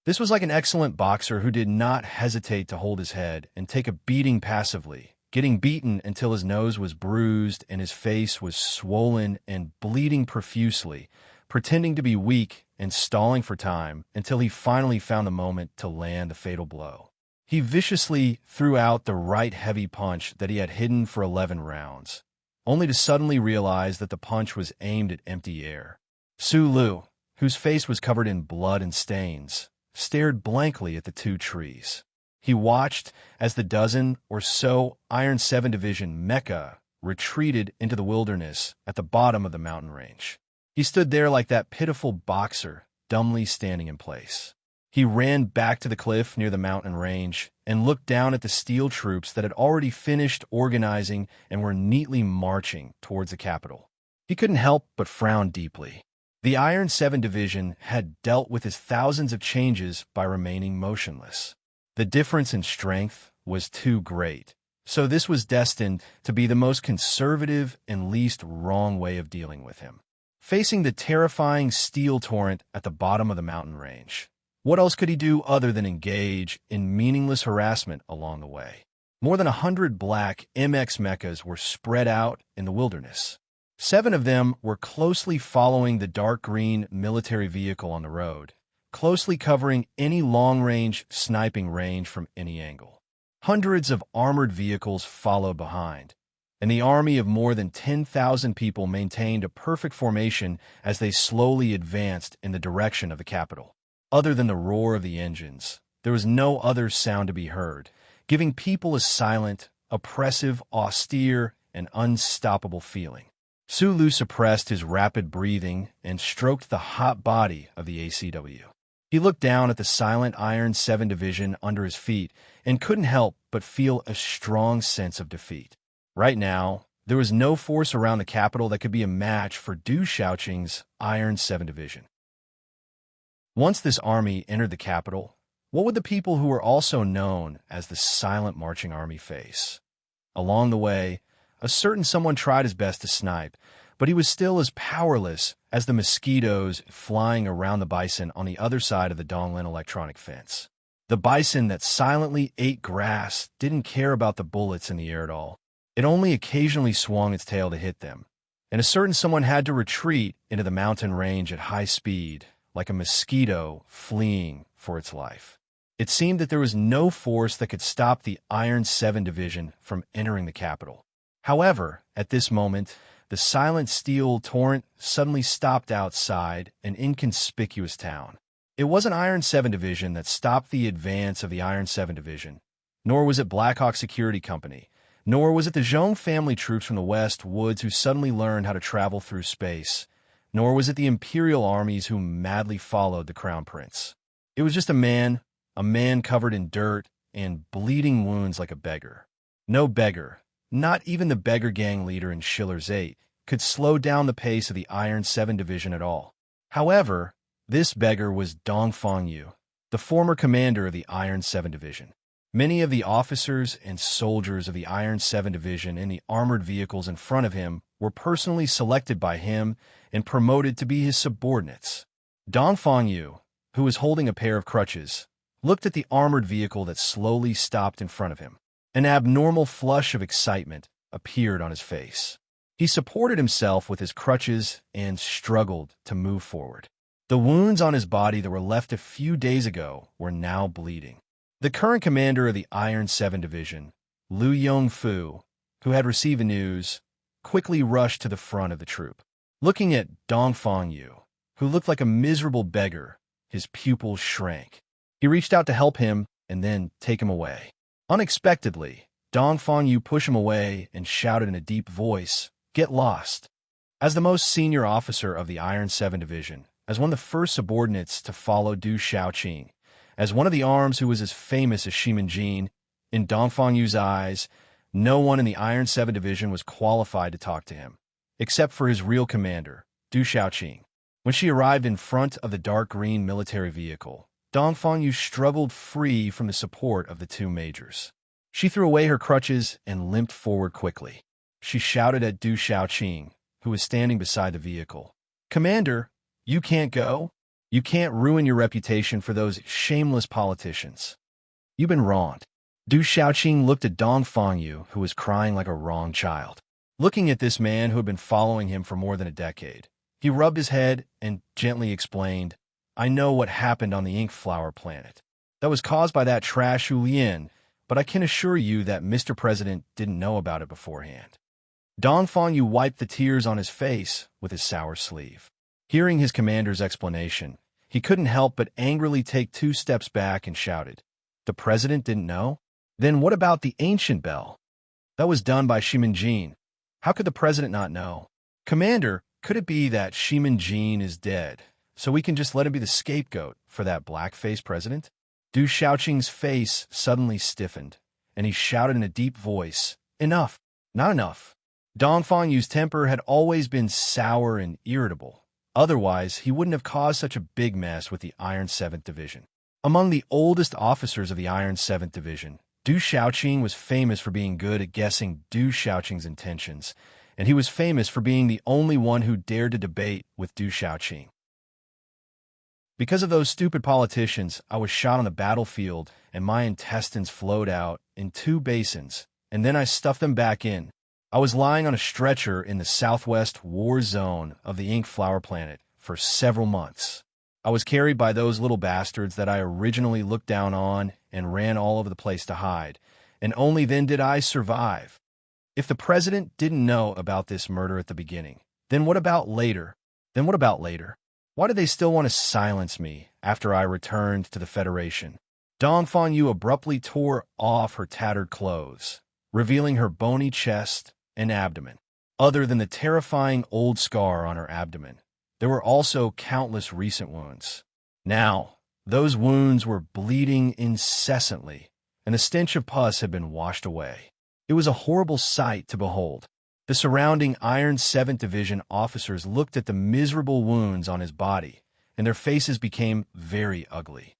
This was like an excellent boxer who did not hesitate to hold his head and take a beating passively, getting beaten until his nose was bruised and his face was swollen and bleeding profusely, pretending to be weak and stalling for time until he finally found the moment to land the fatal blow. He viciously threw out the right heavy punch that he had hidden for 11 rounds, only to suddenly realize that the punch was aimed at empty air. Su Lu, whose face was covered in blood and stains, stared blankly at the 2 trees. He watched as the dozen or so Iron 7 Division mecha retreated into the wilderness at the bottom of the mountain range. He stood there like that pitiful boxer, dumbly standing in place. He ran back to the cliff near the mountain range and looked down at the steel troops that had already finished organizing and were neatly marching towards the capital. He couldn't help but frown deeply. The Iron 7 Division had dealt with his thousands of changes by remaining motionless. The difference in strength was too great, so this was destined to be the most conservative and least wrong way of dealing with him. Facing the terrifying steel torrent at the bottom of the mountain range, what else could he do other than engage in meaningless harassment along the way? More than 100 black MX mechas were spread out in the wilderness. 7 of them were closely following the dark green military vehicle on the road, closely covering any long-range sniping range from any angle. Hundreds of armored vehicles followed behind, and the army of more than 10,000 people maintained a perfect formation as they slowly advanced in the direction of the capital. Other than the roar of the engines, there was no other sound to be heard, giving people a silent, oppressive, austere, and unstoppable feeling. Su Lu suppressed his rapid breathing and stroked the hot body of the ACW. He looked down at the silent Iron 7 Division under his feet and couldn't help but feel a strong sense of defeat. Right now, there was no force around the capital that could be a match for Du Shaoqing's Iron 7 Division. Once this army entered the capital, what would the people who were also known as the Silent Marching Army face? Along the way, a certain someone tried his best to snipe, but he was still as powerless as the mosquitoes flying around the bison on the other side of the Donglin electronic fence. The bison that silently ate grass didn't care about the bullets in the air at all. It only occasionally swung its tail to hit them, and a certain someone had to retreat into the mountain range at high speed, like a mosquito fleeing for its life. It seemed that there was no force that could stop the Iron 7 Division from entering the capital. However, at this moment, the silent steel torrent suddenly stopped outside an inconspicuous town. It wasn't Iron 7 Division that stopped the advance of the Iron 7 Division, nor was it Blackhawk Security Company, nor was it the Zhong family troops from the West Woods who suddenly learned how to travel through space, nor was it the Imperial armies who madly followed the Crown Prince. It was just a man covered in dirt and bleeding wounds like a beggar. No beggar, not even the beggar gang leader in Schiller's 8, could slow down the pace of the Iron 7 Division at all. However, this beggar was Dongfang Yu, the former commander of the Iron 7 Division. Many of the officers and soldiers of the Iron 7 Division in the armored vehicles in front of him were personally selected by him and promoted to be his subordinates. Dongfang Yu, who was holding a pair of crutches, looked at the armored vehicle that slowly stopped in front of him. An abnormal flush of excitement appeared on his face. He supported himself with his crutches and struggled to move forward. The wounds on his body that were left a few days ago were now bleeding. The current commander of the Iron 7 Division, Liu Yongfu, who had received the news, quickly rushed to the front of the troop. Looking at Dongfang Yu, who looked like a miserable beggar, his pupils shrank. He reached out to help him and then take him away. Unexpectedly, Dongfang Yu pushed him away and shouted in a deep voice, "Get lost." As the most senior officer of the Iron 7 Division, as one of the first subordinates to follow Du Xiaoqing, as one of the arms who was as famous as Shimanjin, in Dongfang Yu's eyes, no one in the Iron 7 Division was qualified to talk to him, except for his real commander, Du Xiaoqing. When she arrived in front of the dark green military vehicle, Dongfang Yu struggled free from the support of the two majors. She threw away her crutches and limped forward quickly. She shouted at Du Xiaoqing, who was standing beside the vehicle. "Commander, you can't go? You can't ruin your reputation for those shameless politicians. You've been wronged." Du Xiaoqing looked at Dongfang Yu, who was crying like a wronged child. Looking at this man who had been following him for more than a decade, he rubbed his head and gently explained, "I know what happened on the ink flower planet. That was caused by that trash Hulian, but I can assure you that Mr. President didn't know about it beforehand." Dongfang Yu wiped the tears on his face with his sour sleeve. Hearing his commander's explanation, he couldn't help but angrily take 2 steps back and shouted, "The president didn't know? Then what about the ancient bell? That was done by Shimanjin. How could the president not know? Commander, could it be that Shimanjin is dead, so we can just let him be the scapegoat for that black-faced president?" Du Xiaoqing's face suddenly stiffened, and he shouted in a deep voice, "Enough! Not enough!" Dongfang Yu's temper had always been sour and irritable. Otherwise, he wouldn't have caused such a big mess with the Iron 7th Division. Among the oldest officers of the Iron 7th Division, Du Xiaoqing was famous for being good at guessing Du Xiaoqing's intentions, and he was famous for being the only one who dared to debate with Du Xiaoqing. Because of those stupid politicians, I was shot on the battlefield, and my intestines flowed out in 2 basins, and then I stuffed them back in. I was lying on a stretcher in the southwest war zone of the ink flower planet for several months. I was carried by those little bastards that I originally looked down on and ran all over the place to hide, and only then did I survive. If the president didn't know about this murder at the beginning, then what about later? Why did they still want to silence me after I returned to the Federation? Dongfang Yu abruptly tore off her tattered clothes, revealing her bony chest and abdomen. Other than the terrifying old scar on her abdomen, there were also countless recent wounds. Now, those wounds were bleeding incessantly, and the stench of pus had been washed away. It was a horrible sight to behold. The surrounding Iron 7th Division officers looked at the miserable wounds on his body, and their faces became very ugly.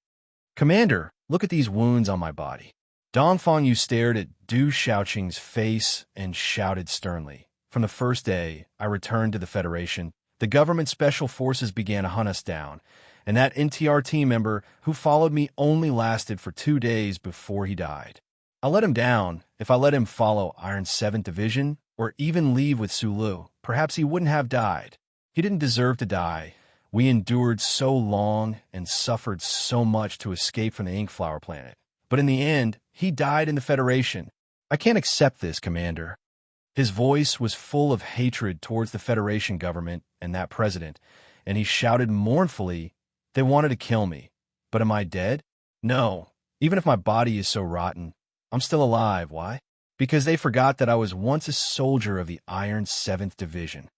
"Commander, look at these wounds on my body." Dongfang Yu stared at Du Xiaoqing's face and shouted sternly, "From the first day I returned to the Federation, the government special forces began to hunt us down, and that NTR team member who followed me only lasted for 2 days before he died. I let him down. If I let him follow Iron 7th Division, or even leave with Sulu, perhaps he wouldn't have died. He didn't deserve to die. We endured so long and suffered so much to escape from the ink flower planet. But in the end, he died in the Federation. I can't accept this, Commander." His voice was full of hatred towards the Federation government and that president, and he shouted mournfully, "They wanted to kill me. But am I dead? No. Even if my body is so rotten, I'm still alive. Why? Because they forgot that I was once a soldier of the Iron 7th Division."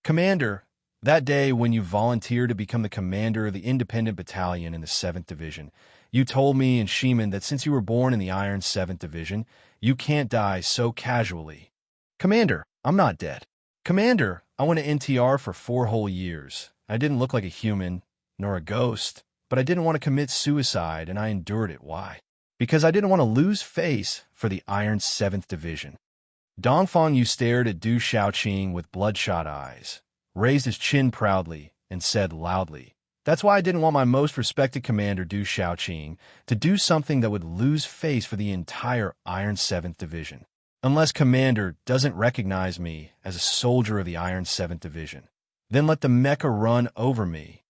"Commander, that day when you volunteered to become the commander of the independent battalion in the 7th Division, you told me and Sheeman that since you were born in the Iron 7th Division, you can't die so casually." "Commander, I'm not dead." "Commander, I went to NTR for 4 whole years. I didn't look like a human, nor a ghost, but I didn't want to commit suicide, and I endured it. Why? Because I didn't want to lose face for the Iron 7th Division." Dongfang Yu stared at Du Xiaoqing with bloodshot eyes, raised his chin proudly, and said loudly, That's why I didn't want my most respected commander, Du Xiaoqing, to do something that would lose face for the entire Iron 7th Division. Unless Commander doesn't recognize me as a soldier of the Iron 7th Division, then let the mecha run over me.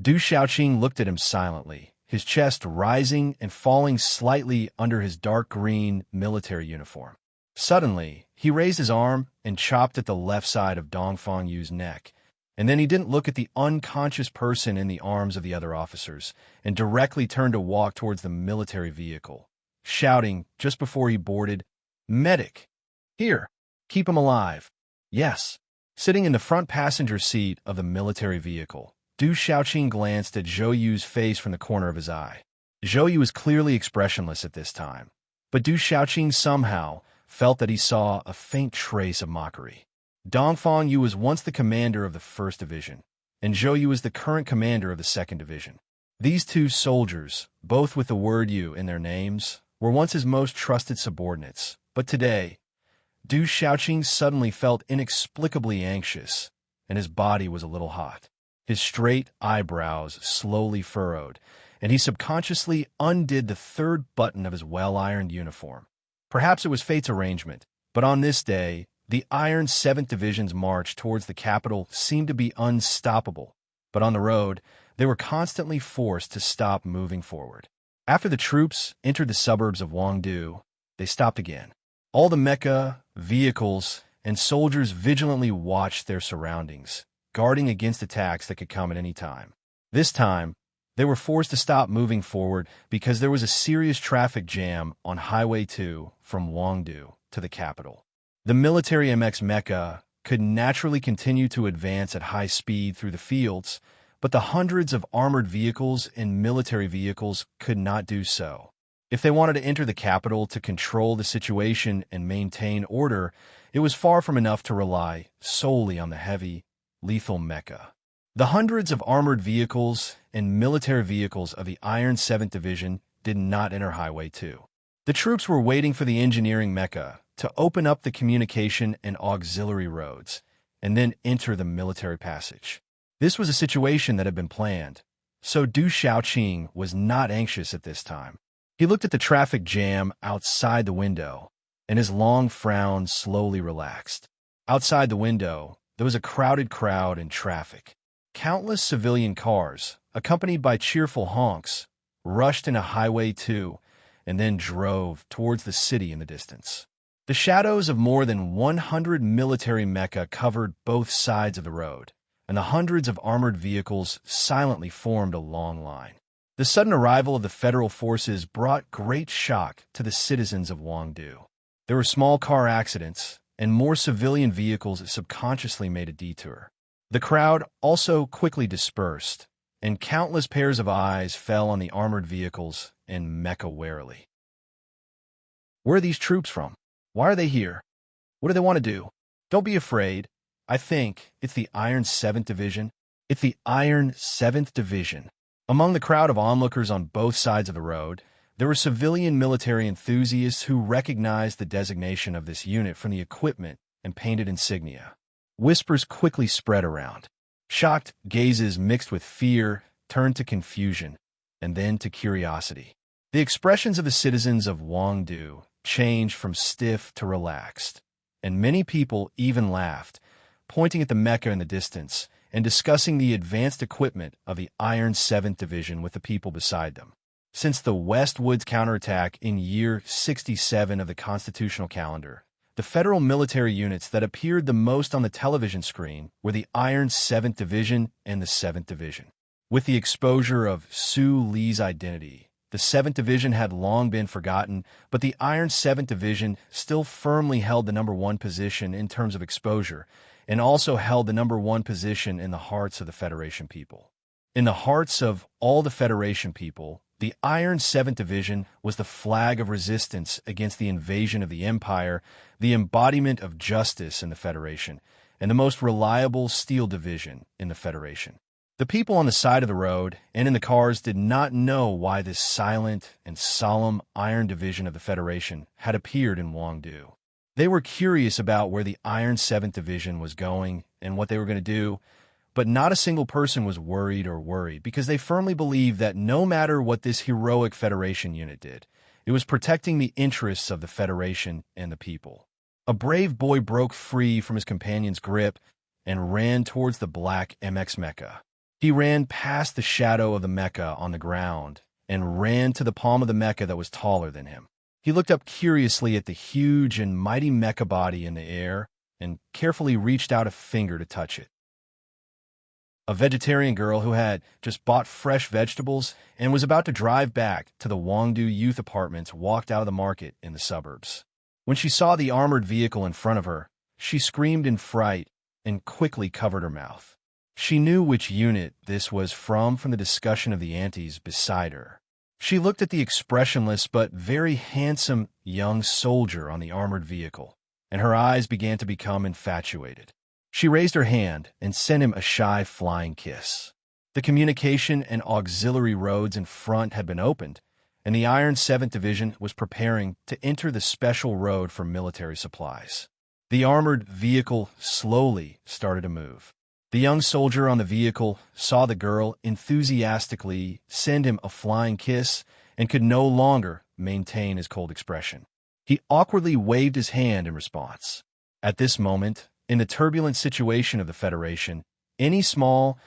Du Xiaoqing looked at him silently, his chest rising and falling slightly under his dark green military uniform. Suddenly, he raised his arm and chopped at the left side of Dongfang Yu's neck, and then he didn't look at the unconscious person in the arms of the other officers, and directly turned to walk towards the military vehicle, shouting just before he boarded, "Medic! Here! Keep him alive!" Yes. Sitting in the front passenger seat of the military vehicle, Du Xiaoqing glanced at Zhou Yu's face from the corner of his eye. Zhou Yu was clearly expressionless at this time, but Du Xiaoqing somehow felt that he saw a faint trace of mockery. Dongfang Yu was once the commander of the 1st Division, and Zhou Yu was the current commander of the 2nd Division. These two soldiers, both with the word Yu in their names, were once his most trusted subordinates, but today, Du Xiaoqing suddenly felt inexplicably anxious, and his body was a little hot. His straight eyebrows slowly furrowed, and he subconsciously undid the 3rd button of his well-ironed uniform. Perhaps it was fate's arrangement, but on this day, the Iron 7th Division's march towards the capital seemed to be unstoppable, but on the road, they were constantly forced to stop moving forward. After the troops entered the suburbs of Wangdu, they stopped again. All the mecha, vehicles, and soldiers vigilantly watched their surroundings, guarding against attacks that could come at any time. This time, they were forced to stop moving forward because there was a serious traffic jam on Highway 2 from Wangdu to the capital. The military MX mecha could naturally continue to advance at high speed through the fields, but the hundreds of armored vehicles and military vehicles could not do so. If they wanted to enter the capital to control the situation and maintain order, it was far from enough to rely solely on the heavy, lethal mecha. The hundreds of armored vehicles and military vehicles of the Iron 7th Division did not enter Highway 2. The troops were waiting for the engineering mecha to open up the communication and auxiliary roads, and then enter the military passage. This was a situation that had been planned, so Du Xiaoqing was not anxious at this time. He looked at the traffic jam outside the window, and his long frown slowly relaxed. Outside the window, there was a crowded crowd in traffic. Countless civilian cars, accompanied by cheerful honks, rushed into Highway 2 and then drove towards the city in the distance. The shadows of more than 100 military mecha covered both sides of the road, and the hundreds of armored vehicles silently formed a long line. The sudden arrival of the federal forces brought great shock to the citizens of Wangdu. There were small car accidents, and more civilian vehicles subconsciously made a detour. The crowd also quickly dispersed, and countless pairs of eyes fell on the armored vehicles and mecha warily. Where are these troops from? Why are they here? What do they want to do? Don't be afraid. I think it's the Iron 7th Division. It's the Iron 7th Division. Among the crowd of onlookers on both sides of the road, there were civilian military enthusiasts who recognized the designation of this unit from the equipment and painted insignia. Whispers quickly spread around. Shocked gazes mixed with fear turned to confusion, and then to curiosity. The expressions of the citizens of Wangdu changed from stiff to relaxed, and many people even laughed, pointing at the mecha in the distance and discussing the advanced equipment of the Iron 7th Division with the people beside them. Since the Westwoods counterattack in year 67 of the constitutional calendar, the federal military units that appeared the most on the television screen were the Iron 7th Division and the 7th Division. With the exposure of Su Li's identity, the 7th Division had long been forgotten, but the Iron 7th Division still firmly held the #1 position in terms of exposure, and also held the #1 position in the hearts of the Federation people. In the hearts of all the Federation people, the Iron 7th Division was the flag of resistance against the invasion of the Empire, the embodiment of justice in the Federation, and the most reliable steel division in the Federation. The people on the side of the road and in the cars did not know why this silent and solemn Iron Division of the Federation had appeared in Wangdu. They were curious about where the Iron 7th Division was going and what they were going to do, But not a single person was worried because they firmly believed that no matter what this heroic Federation unit did, it was protecting the interests of the Federation and the people. A brave boy broke free from his companion's grip and ran towards the black MX mecha. He ran past the shadow of the mecha on the ground and ran to the palm of the mecha that was taller than him. He looked up curiously at the huge and mighty mecha body in the air and carefully reached out a finger to touch it. A vegetarian girl who had just bought fresh vegetables and was about to drive back to the Wangdu youth apartments walked out of the market in the suburbs. When she saw the armored vehicle in front of her, she screamed in fright and quickly covered her mouth. She knew which unit this was from the discussion of the aunties beside her. She looked at the expressionless but very handsome young soldier on the armored vehicle, and her eyes began to become infatuated. She raised her hand and sent him a shy flying kiss. The communication and auxiliary roads in front had been opened, and the Iron 7th Division was preparing to enter the special road for military supplies. The armored vehicle slowly started to move. The young soldier on the vehicle saw the girl enthusiastically send him a flying kiss and could no longer maintain his cold expression. He awkwardly waved his hand in response. At this moment, in the turbulent situation of the Federation, any small,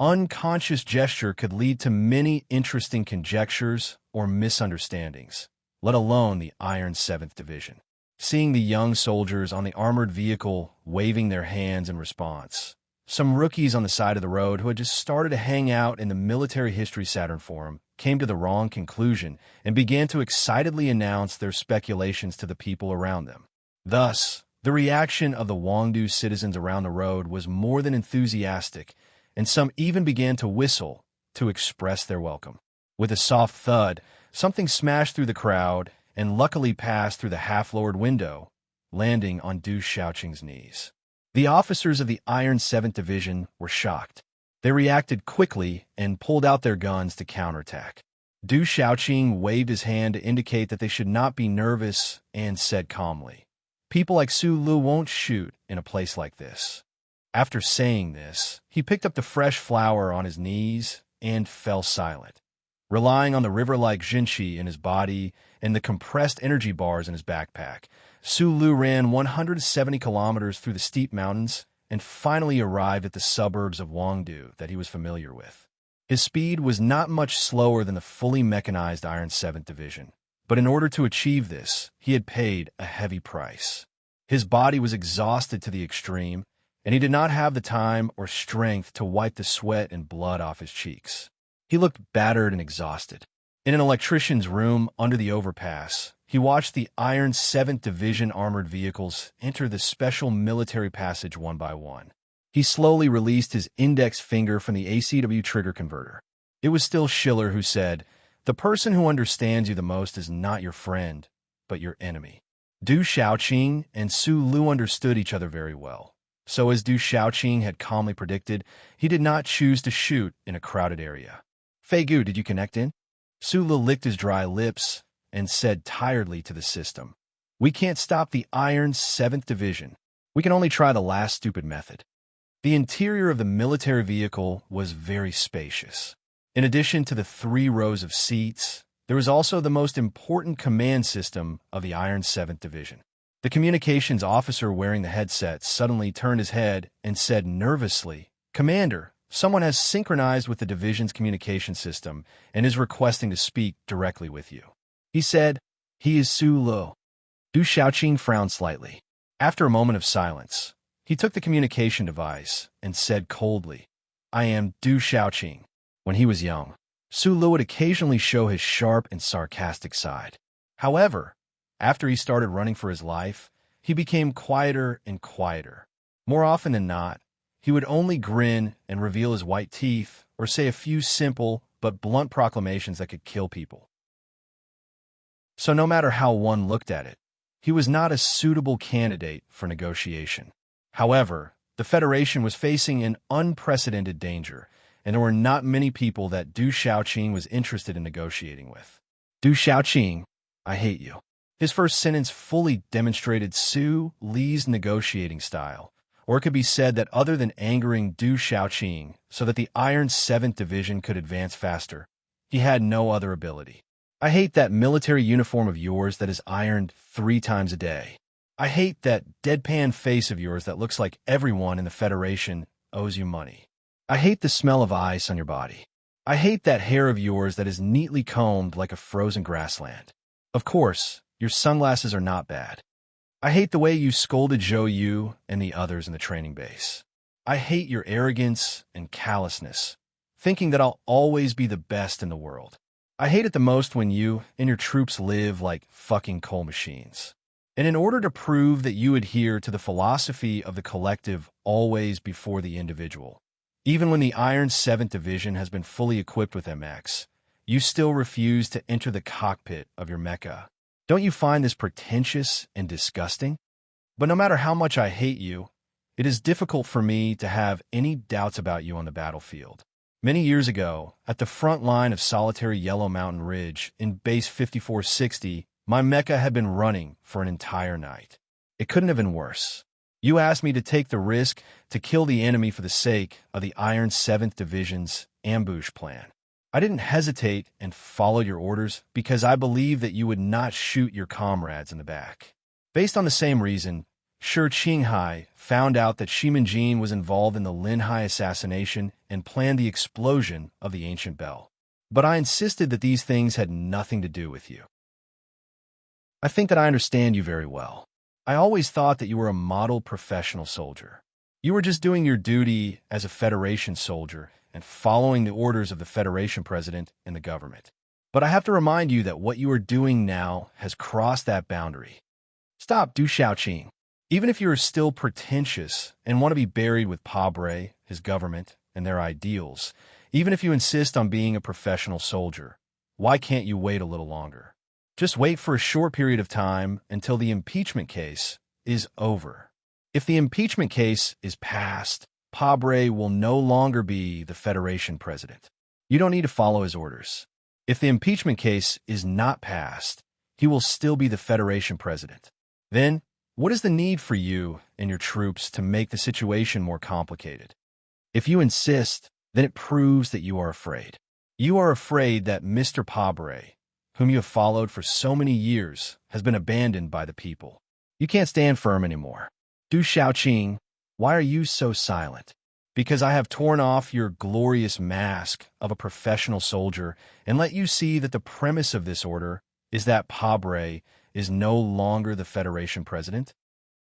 unconscious gesture could lead to many interesting conjectures or misunderstandings, let alone the Iron 7th Division. Seeing the young soldiers on the armored vehicle waving their hands in response, some rookies on the side of the road who had just started to hang out in the Military History Saturn Forum came to the wrong conclusion and began to excitedly announce their speculations to the people around them. Thus, the reaction of the Wangdu citizens around the road was more than enthusiastic, and some even began to whistle to express their welcome. With a soft thud, something smashed through the crowd and luckily passed through the half-lowered window, landing on Du Xiaoqing's knees. The officers of the Iron 7th Division were shocked. They reacted quickly and pulled out their guns to counterattack. Du Xiaoqing waved his hand to indicate that they should not be nervous and said calmly, "People like Su Lu won't shoot in a place like this." After saying this, he picked up the fresh flower on his knees and fell silent. Relying on the river-like Jinshi in his body and the compressed energy bars in his backpack, Su Lu ran 170 kilometers through the steep mountains and finally arrived at the suburbs of Wangdu that he was familiar with. His speed was not much slower than the fully mechanized Iron 7th Division, but in order to achieve this, he had paid a heavy price. His body was exhausted to the extreme, and he did not have the time or strength to wipe the sweat and blood off his cheeks. He looked battered and exhausted. In an electrician's room under the overpass, he watched the Iron 7th Division armored vehicles enter the special military passage one by one. He slowly released his index finger from the ACW trigger converter. It was still Schiller who said, "The person who understands you the most is not your friend, but your enemy." Du Xiaoqing and Su Lu understood each other very well. So as Du Xiaoqing had calmly predicted, he did not choose to shoot in a crowded area. "Fei Gu, did you connect in?" Su Lu licked his dry lips and said tiredly to the system, "We can't stop the Iron 7th Division. We can only try the last stupid method." The interior of the military vehicle was very spacious. In addition to the 3 rows of seats, there was also the most important command system of the Iron 7th Division. The communications officer wearing the headset suddenly turned his head and said nervously, "Commander, someone has synchronized with the division's communication system and is requesting to speak directly with you." He said, "He is Su Lu." Du Xiaoqing frowned slightly. After a moment of silence, he took the communication device and said coldly, "I am Du Xiaoqing." When he was young, Su Lu would occasionally show his sharp and sarcastic side. However, after he started running for his life, he became quieter and quieter. More often than not, he would only grin and reveal his white teeth or say a few simple but blunt proclamations that could kill people. So no matter how one looked at it, he was not a suitable candidate for negotiation. However, the Federation was facing an unprecedented danger, and there were not many people that Du Xiaoqing was interested in negotiating with. "Du Xiaoqing, I hate you." His first sentence fully demonstrated Su Li's negotiating style, Or it could be said that other than angering Du Xiaoqing so that the Iron 7th Division could advance faster, he had no other ability. I hate that military uniform of yours that is ironed 3 times a day. I hate that deadpan face of yours that looks like everyone in the Federation owes you money. I hate the smell of ice on your body. I hate that hair of yours that is neatly combed like a frozen grassland. Of course, your sunglasses are not bad. I hate the way you scolded Zhou Yu and the others in the training base. I hate your arrogance and callousness, thinking that I'll always be the best in the world. I hate it the most when you and your troops live like fucking coal machines. And in order to prove that you adhere to the philosophy of the collective always before the individual, even when the Iron 7th Division has been fully equipped with MX, you still refuse to enter the cockpit of your mecha. Don't you find this pretentious and disgusting? But no matter how much I hate you, it is difficult for me to have any doubts about you on the battlefield. Many years ago, at the front line of solitary Yellow Mountain Ridge in Base 5460, my mecha had been running for an entire night. It couldn't have been worse. You asked me to take the risk to kill the enemy for the sake of the Iron 7th Division's ambush plan. I didn't hesitate and follow your orders because I believed that you would not shoot your comrades in the back. Based on the same reason, Shi Qinghai found out that Shimin Jin was involved in the Lin Hai assassination and planned the explosion of the ancient bell. But I insisted that these things had nothing to do with you. I think that I understand you very well. I always thought that you were a model professional soldier. You were just doing your duty as a Federation soldier and following the orders of the Federation President and the government. But I have to remind you that what you are doing now has crossed that boundary. Stop, Du Xiaoqing. Even if you are still pretentious and want to be buried with Pabre, his government, and their ideals, even if you insist on being a professional soldier, why can't you wait a little longer? Just wait for a short period of time until the impeachment case is over. If the impeachment case is passed, Pabre will no longer be the Federation president. You don't need to follow his orders. If the impeachment case is not passed, he will still be the Federation president. Then, what is the need for you and your troops to make the situation more complicated? If you insist, then it proves that you are afraid. You are afraid that Mr. Pabre, whom you have followed for so many years, has been abandoned by the people. You can't stand firm anymore. Du Xiaoqing, why are you so silent? Because I have torn off your glorious mask of a professional soldier and let you see that the premise of this order is that Pabre is no longer the Federation president?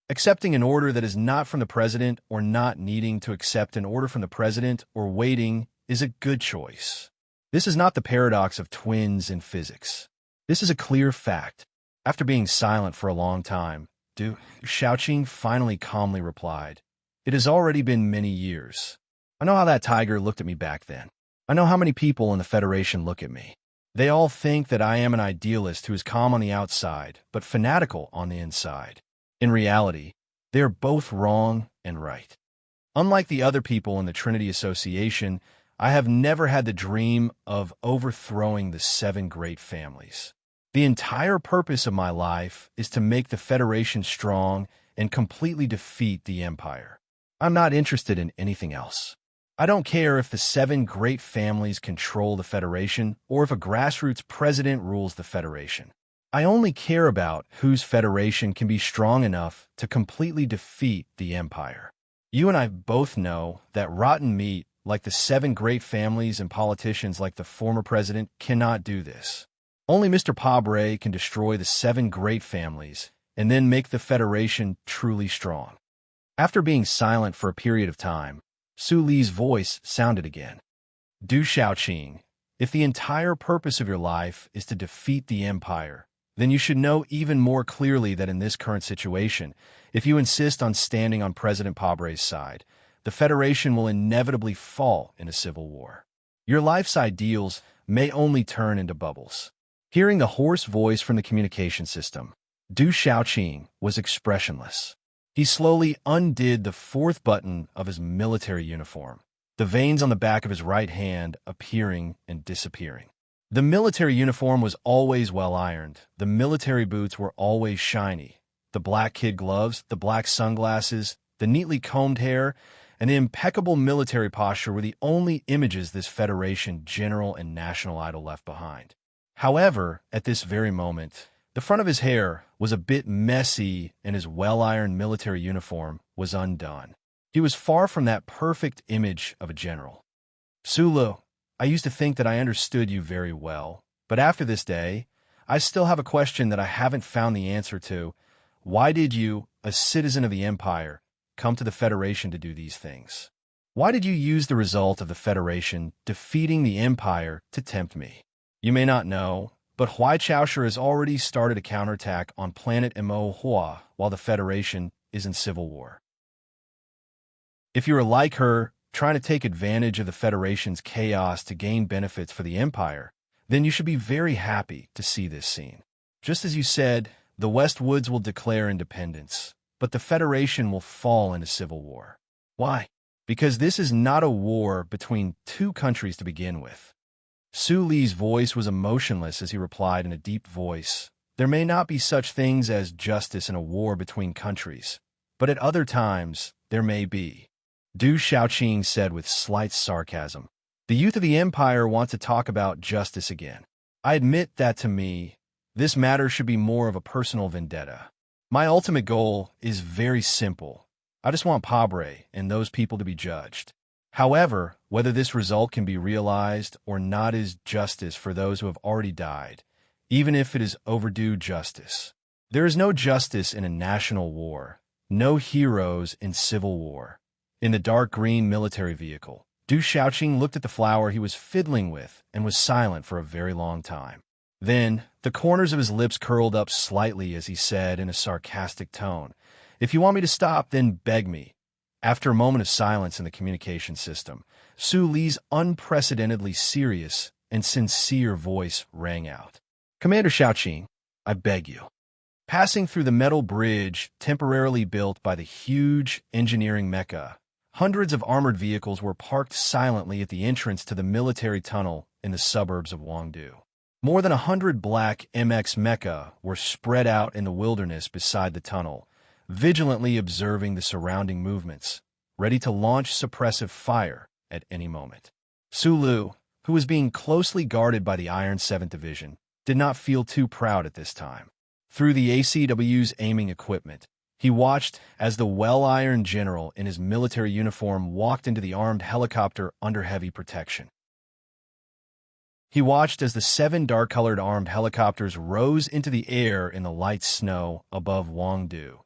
Accepting an order that is not from the president or not needing to accept an order from the president or waiting is a good choice. This is not the paradox of twins in physics. This is a clear fact. After being silent for a long time, Du Xiaoqing finally calmly replied, "It has already been many years. I know how that tiger looked at me back then. I know how many people in the Federation look at me. They all think that I am an idealist who is calm on the outside, but fanatical on the inside. In reality, they are both wrong and right. Unlike the other people in the Trinity Association, I have never had the dream of overthrowing the 7 great families. The entire purpose of my life is to make the Federation strong and completely defeat the Empire. I'm not interested in anything else. I don't care if the 7 great families control the Federation or if a grassroots president rules the Federation. I only care about whose Federation can be strong enough to completely defeat the Empire. You and I both know that rotten meat, like the 7 great families and politicians like the former president, cannot do this. Only Mr. Pabre can destroy the 7 great families and then make the Federation truly strong." After being silent for a period of time, Su Li's voice sounded again. "Du Xiaoqing, if the entire purpose of your life is to defeat the Empire, then you should know even more clearly that in this current situation, if you insist on standing on President Pabre's side, the Federation will inevitably fall in a civil war. Your life's ideals may only turn into bubbles." Hearing the hoarse voice from the communication system, Du Xiaoqing was expressionless. He slowly undid the 4th button of his military uniform, the veins on the back of his right hand appearing and disappearing. The military uniform was always well ironed, the military boots were always shiny, the black kid gloves, the black sunglasses, the neatly combed hair, and the impeccable military posture were the only images this Federation general and national idol left behind. However, at this very moment, the front of his hair was a bit messy and his well-ironed military uniform was undone. He was far from that perfect image of a general. Sulu, I used to think that I understood you very well, but after this day, I still have a question that I haven't found the answer to. Why did you, a citizen of the Empire, come to the Federation to do these things? Why did you use the result of the Federation defeating the Empire to tempt me? You may not know, but Huaichaosher has already started a counterattack on planet Imo while the Federation is in civil war. If you are like her, trying to take advantage of the Federation's chaos to gain benefits for the Empire, then you should be very happy to see this scene. Just as you said, the West Woods will declare independence, but the Federation will fall into civil war. Why? Because this is not a war between two countries to begin with. Su Li's voice was emotionless as he replied in a deep voice. There may not be such things as justice in a war between countries, but at other times, there may be. Du Xiaoqing said with slight sarcasm. The youth of the Empire want to talk about justice again. I admit that to me, this matter should be more of a personal vendetta. My ultimate goal is very simple. I just want Pabre and those people to be judged. However, whether this result can be realized or not is justice for those who have already died, even if it is overdue justice. There is no justice in a national war, no heroes in civil war. In the dark green military vehicle, Du Xiaoqing looked at the flower he was fiddling with and was silent for a very long time. Then, the corners of his lips curled up slightly as he said in a sarcastic tone, "If you want me to stop, then beg me." After a moment of silence in the communication system, Su Li's unprecedentedly serious and sincere voice rang out. "Commander Xiaoqing, I beg you." Passing through the metal bridge temporarily built by the huge engineering mecca, hundreds of armored vehicles were parked silently at the entrance to the military tunnel in the suburbs of Wangdu. More than 100 black MX mecha were spread out in the wilderness beside the tunnel, vigilantly observing the surrounding movements, ready to launch suppressive fire at any moment. Sulu, who was being closely guarded by the Iron 7th Division, did not feel too proud at this time. Through the ACW's aiming equipment, he watched as the well-ironed general in his military uniform walked into the armed helicopter under heavy protection. He watched as the 7 dark-colored armed helicopters rose into the air in the light snow above Wangdu.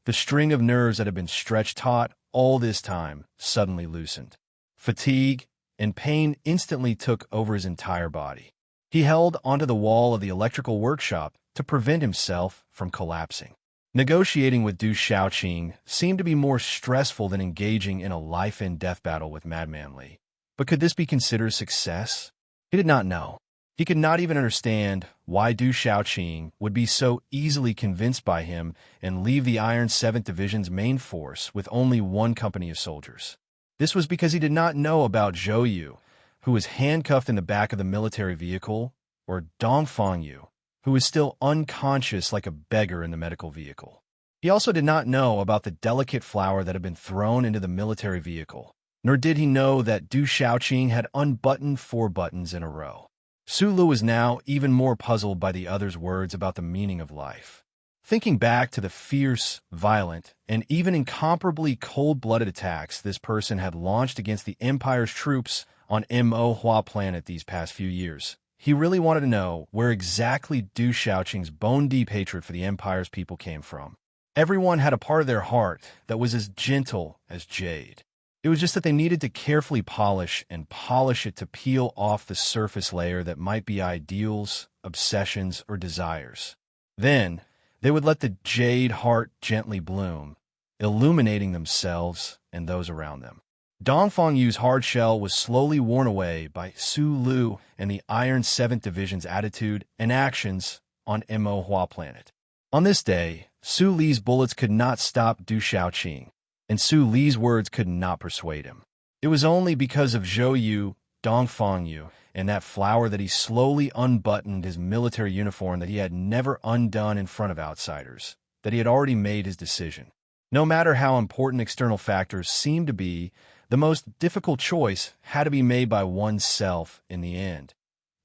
The string of nerves that had been stretched taut all this time suddenly loosened. Fatigue and pain instantly took over his entire body. He held onto the wall of the electrical workshop to prevent himself from collapsing. Negotiating with Du Xiaoqing seemed to be more stressful than engaging in a life-and-death battle with Madman Li. But could this be considered success? He did not know. He could not even understand why Du Xiaoqing would be so easily convinced by him and leave the Iron 7th Division's main force with only one company of soldiers. This was because he did not know about Zhou Yu, who was handcuffed in the back of the military vehicle, or Dongfang Yu, who was still unconscious like a beggar in the medical vehicle. He also did not know about the delicate flower that had been thrown into the military vehicle, nor did he know that Du Xiaoqing had unbuttoned 4 buttons in a row. Sulu was now even more puzzled by the other's words about the meaning of life. Thinking back to the fierce, violent, and even incomparably cold-blooded attacks this person had launched against the Empire's troops on Mo planet these past few years, he really wanted to know where exactly Du Xiaoqing's bone-deep hatred for the Empire's people came from. Everyone had a part of their heart that was as gentle as jade. It was just that they needed to carefully polish it to peel off the surface layer that might be ideals, obsessions, or desires. Then, they would let the jade heart gently bloom, illuminating themselves and those around them. Dongfang Yu's hard shell was slowly worn away by Su Lu and the Iron 7th Division's attitude and actions on Mo planet. On this day, Su Li's bullets could not stop Du Xiaoqing, and Su Li's words could not persuade him. It was only because of Zhou Yu, Dongfang Yu, and that flower that he slowly unbuttoned his military uniform that he had never undone in front of outsiders, that he had already made his decision. No matter how important external factors seemed to be, the most difficult choice had to be made by oneself in the end.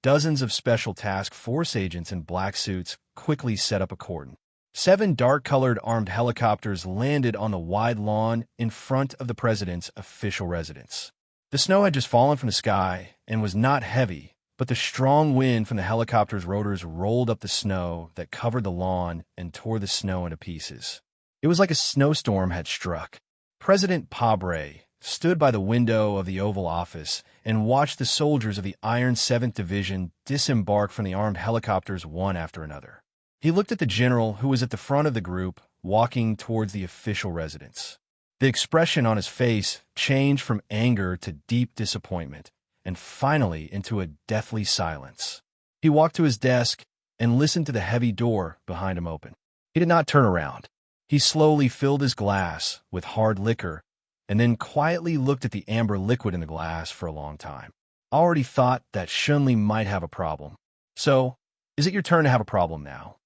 Dozens of Special Task Force agents in black suits quickly set up a cordon. 7 dark-colored armed helicopters landed on the wide lawn in front of the president's official residence. The snow had just fallen from the sky and was not heavy, but the strong wind from the helicopter's rotors rolled up the snow that covered the lawn and tore the snow into pieces. It was like a snowstorm had struck. President Pabre stood by the window of the Oval Office and watched the soldiers of the Iron 7th Division disembark from the armed helicopters one after another. He looked at the general who was at the front of the group, walking towards the official residence. The expression on his face changed from anger to deep disappointment, and finally into a deathly silence. He walked to his desk and listened to the heavy door behind him open. He did not turn around. He slowly filled his glass with hard liquor and then quietly looked at the amber liquid in the glass for a long time. I already thought that Shunli might have a problem. So, is it your turn to have a problem now?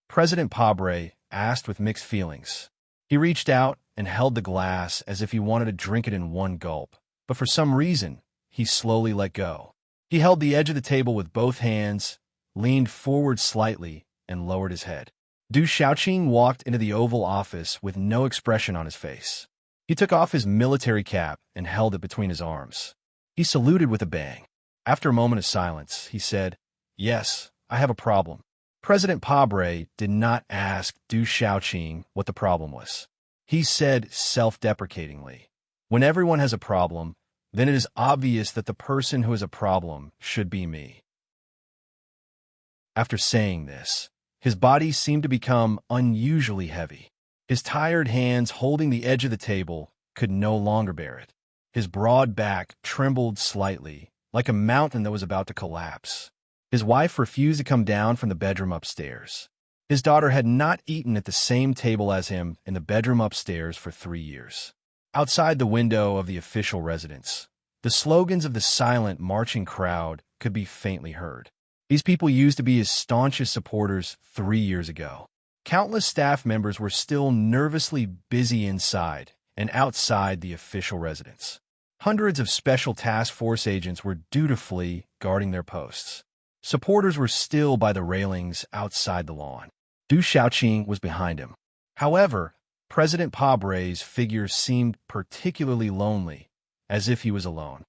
President Pabre asked with mixed feelings. He reached out and held the glass as if he wanted to drink it in one gulp, but for some reason, he slowly let go. He held the edge of the table with both hands, leaned forward slightly, and lowered his head. Du Xiaoqing walked into the Oval Office with no expression on his face. He took off his military cap and held it between his arms. He saluted with a bang. After a moment of silence, he said, "Yes, I have a problem." President Pabre did not ask Du Xiaoqing what the problem was. He said self-deprecatingly, "When everyone has a problem, then it is obvious that the person who has a problem should be me." After saying this, his body seemed to become unusually heavy. His tired hands holding the edge of the table could no longer bear it. His broad back trembled slightly, like a mountain that was about to collapse. His wife refused to come down from the bedroom upstairs. His daughter had not eaten at the same table as him in the bedroom upstairs for 3 years. Outside the window of the official residence, the slogans of the silent marching crowd could be faintly heard. These people used to be his staunchest supporters 3 years ago. Countless staff members were still nervously busy inside and outside the official residence. Hundreds of Special Task Force agents were dutifully guarding their posts. Supporters were still by the railings outside the lawn. Du Xiaoqing was behind him. However, President Pabre's figure seemed particularly lonely, as if he was alone.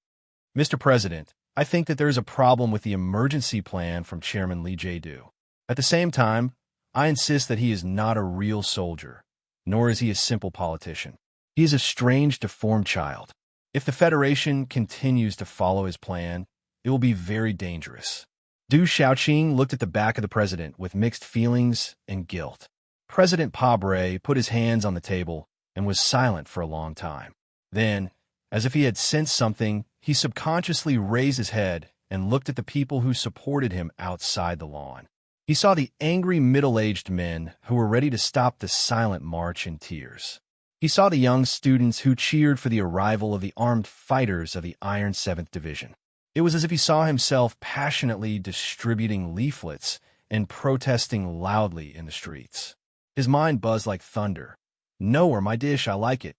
"Mr. President, I think that there is a problem with the emergency plan from Chairman Li Jiedu. At the same time, I insist that he is not a real soldier, nor is he a simple politician. He is a strange, deformed child. If the Federation continues to follow his plan, it will be very dangerous." Du Xiaoqing looked at the back of the president with mixed feelings and guilt. President Pabre put his hands on the table and was silent for a long time. Then, as if he had sensed something, he subconsciously raised his head and looked at the people who supported him outside the lawn. He saw the angry middle-aged men who were ready to stop the silent march in tears. He saw the young students who cheered for the arrival of the armed fighters of the Iron 7th Division. It was as if he saw himself passionately distributing leaflets and protesting loudly in the streets. His mind buzzed like thunder. "No, or my dish, I like it."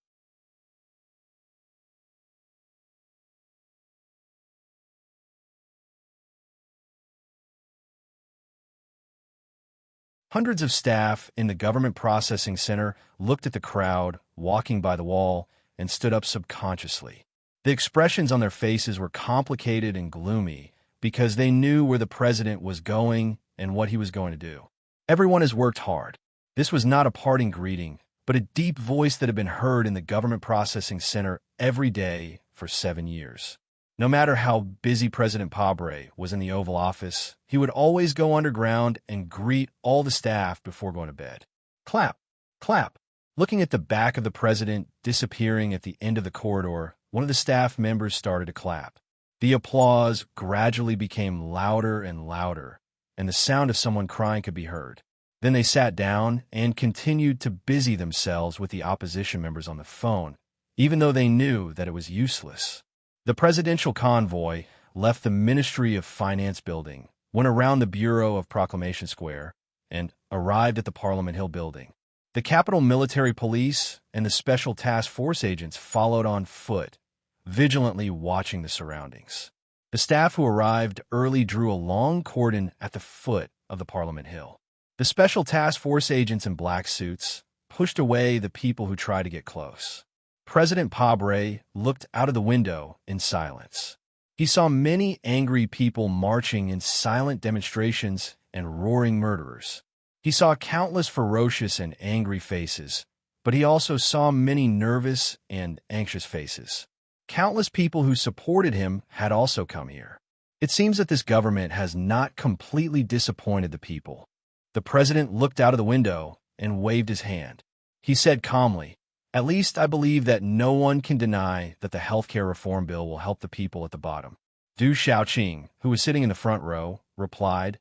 Hundreds of staff in the government processing center looked at the crowd walking by the wall and stood up subconsciously. The expressions on their faces were complicated and gloomy because they knew where the president was going and what he was going to do. "Everyone has worked hard." This was not a parting greeting, but a deep voice that had been heard in the government processing center every day for 7 years. No matter how busy President Pabre was in the Oval Office, he would always go underground and greet all the staff before going to bed. Clap, clap. Looking at the back of the president disappearing at the end of the corridor, one of the staff members started to clap. The applause gradually became louder and louder, and the sound of someone crying could be heard. Then they sat down and continued to busy themselves with the opposition members on the phone, even though they knew that it was useless. The presidential convoy left the Ministry of Finance building, went around the Bureau of Proclamation Square, and arrived at the Parliament Hill building. The Capitol Military Police and the Special Task Force agents followed on foot, vigilantly watching the surroundings. The staff who arrived early drew a long cordon at the foot of the Parliament Hill. The Special Task Force agents in black suits pushed away the people who tried to get close. President Pabre looked out of the window in silence. He saw many angry people marching in silent demonstrations and roaring murderers. He saw countless ferocious and angry faces, but he also saw many nervous and anxious faces. Countless people who supported him had also come here. It seems that this government has not completely disappointed the people. The president looked out of the window and waved his hand. He said calmly, "At least I believe that no one can deny that the healthcare reform bill will help the people at the bottom." Du Xiaoqing, who was sitting in the front row, replied,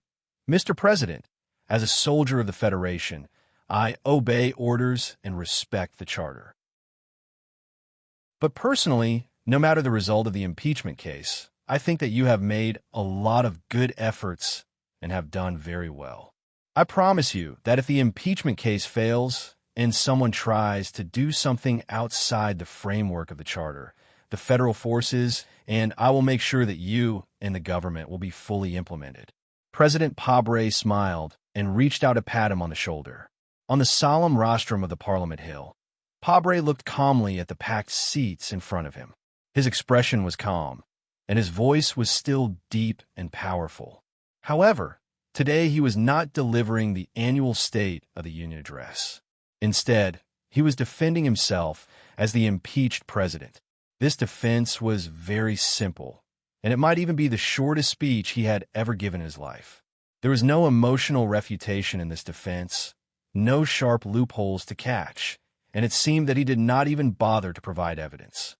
"Mr. President, as a soldier of the Federation, I obey orders and respect the Charter. But personally, no matter the result of the impeachment case, I think that you have made a lot of good efforts and have done very well. I promise you that if the impeachment case fails and someone tries to do something outside the framework of the Charter, the federal forces, and I will make sure that you and the government will be fully implemented." President Pabre smiled and reached out to pat him on the shoulder. On the solemn rostrum of the Parliament Hill, Pabre looked calmly at the packed seats in front of him. His expression was calm, and his voice was still deep and powerful. However, today he was not delivering the annual State of the Union address. Instead, he was defending himself as the impeached president. This defense was very simple, and it might even be the shortest speech he had ever given in his life. There was no emotional refutation in this defense, no sharp loopholes to catch, and it seemed that he did not even bother to provide evidence.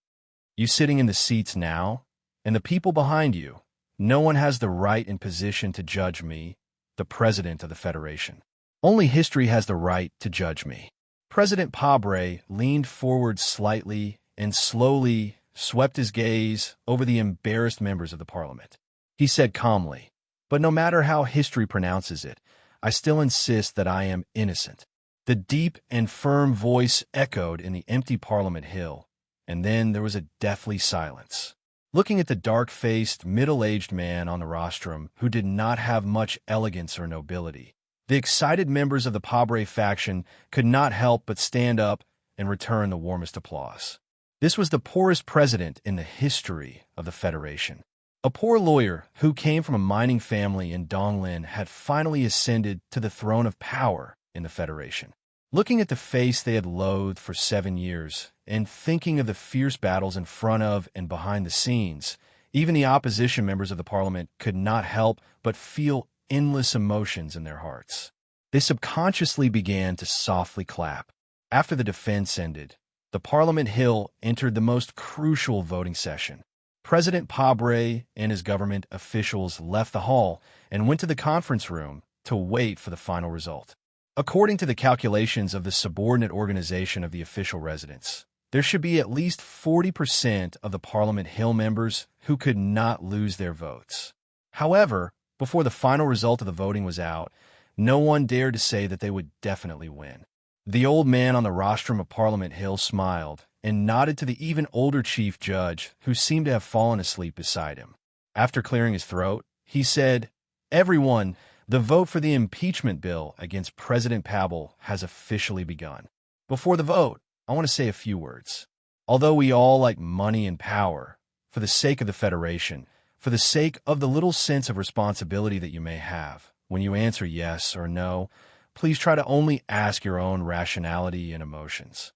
You sitting in the seats now, and the people behind you, no one has the right and position to judge me, the President of the Federation. Only history has the right to judge me. President Pabre leaned forward slightly and slowly swept his gaze over the embarrassed members of the Parliament. He said calmly, "But no matter how history pronounces it, I still insist that I am innocent." The deep and firm voice echoed in the empty Parliament Hill, and then there was a deathly silence. Looking at the dark-faced, middle-aged man on the rostrum who did not have much elegance or nobility, the excited members of the Pabre faction could not help but stand up and return the warmest applause. This was the poorest president in the history of the Federation. A poor lawyer who came from a mining family in Donglin had finally ascended to the throne of power in the Federation. Looking at the face they had loathed for 7 years, and thinking of the fierce battles in front of and behind the scenes, even the opposition members of the Parliament could not help but feel endless emotions in their hearts. They subconsciously began to softly clap. After the defense ended, the Parliament Hill entered the most crucial voting session. President Pabre and his government officials left the hall and went to the conference room to wait for the final result. According to the calculations of the subordinate organization of the official residence, there should be at least 40% of the Parliament Hill members who could not lose their votes. However, before the final result of the voting was out, no one dared to say that they would definitely win. The old man on the rostrum of Parliament Hill smiled and nodded to the even older chief judge, who seemed to have fallen asleep beside him. After clearing his throat, he said, "Everyone, the vote for the impeachment bill against President Pabre has officially begun. Before the vote, I want to say a few words. Although we all like money and power, for the sake of the Federation, for the sake of the little sense of responsibility that you may have, when you answer yes or no, please try to only ask your own rationality and emotions."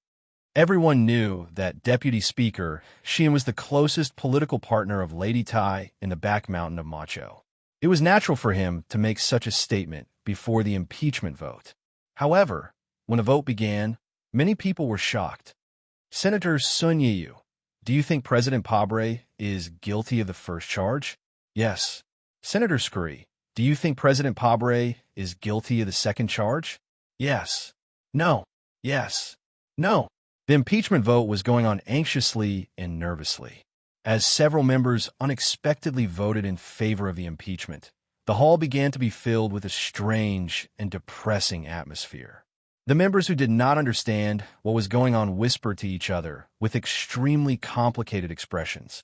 Everyone knew that Deputy Speaker Xian was the closest political partner of Lady Tai in the back mountain of Macho. It was natural for him to make such a statement before the impeachment vote. However, when the vote began, many people were shocked. "Senator Sun Yiyu, do you think President Pabre is guilty of the first charge?" "Yes." "Senator Scurry, do you think President Pabre is guilty of the second charge?" "Yes." "No." "Yes." "No." The impeachment vote was going on anxiously and nervously. As several members unexpectedly voted in favor of the impeachment, the hall began to be filled with a strange and depressing atmosphere. The members who did not understand what was going on whispered to each other with extremely complicated expressions.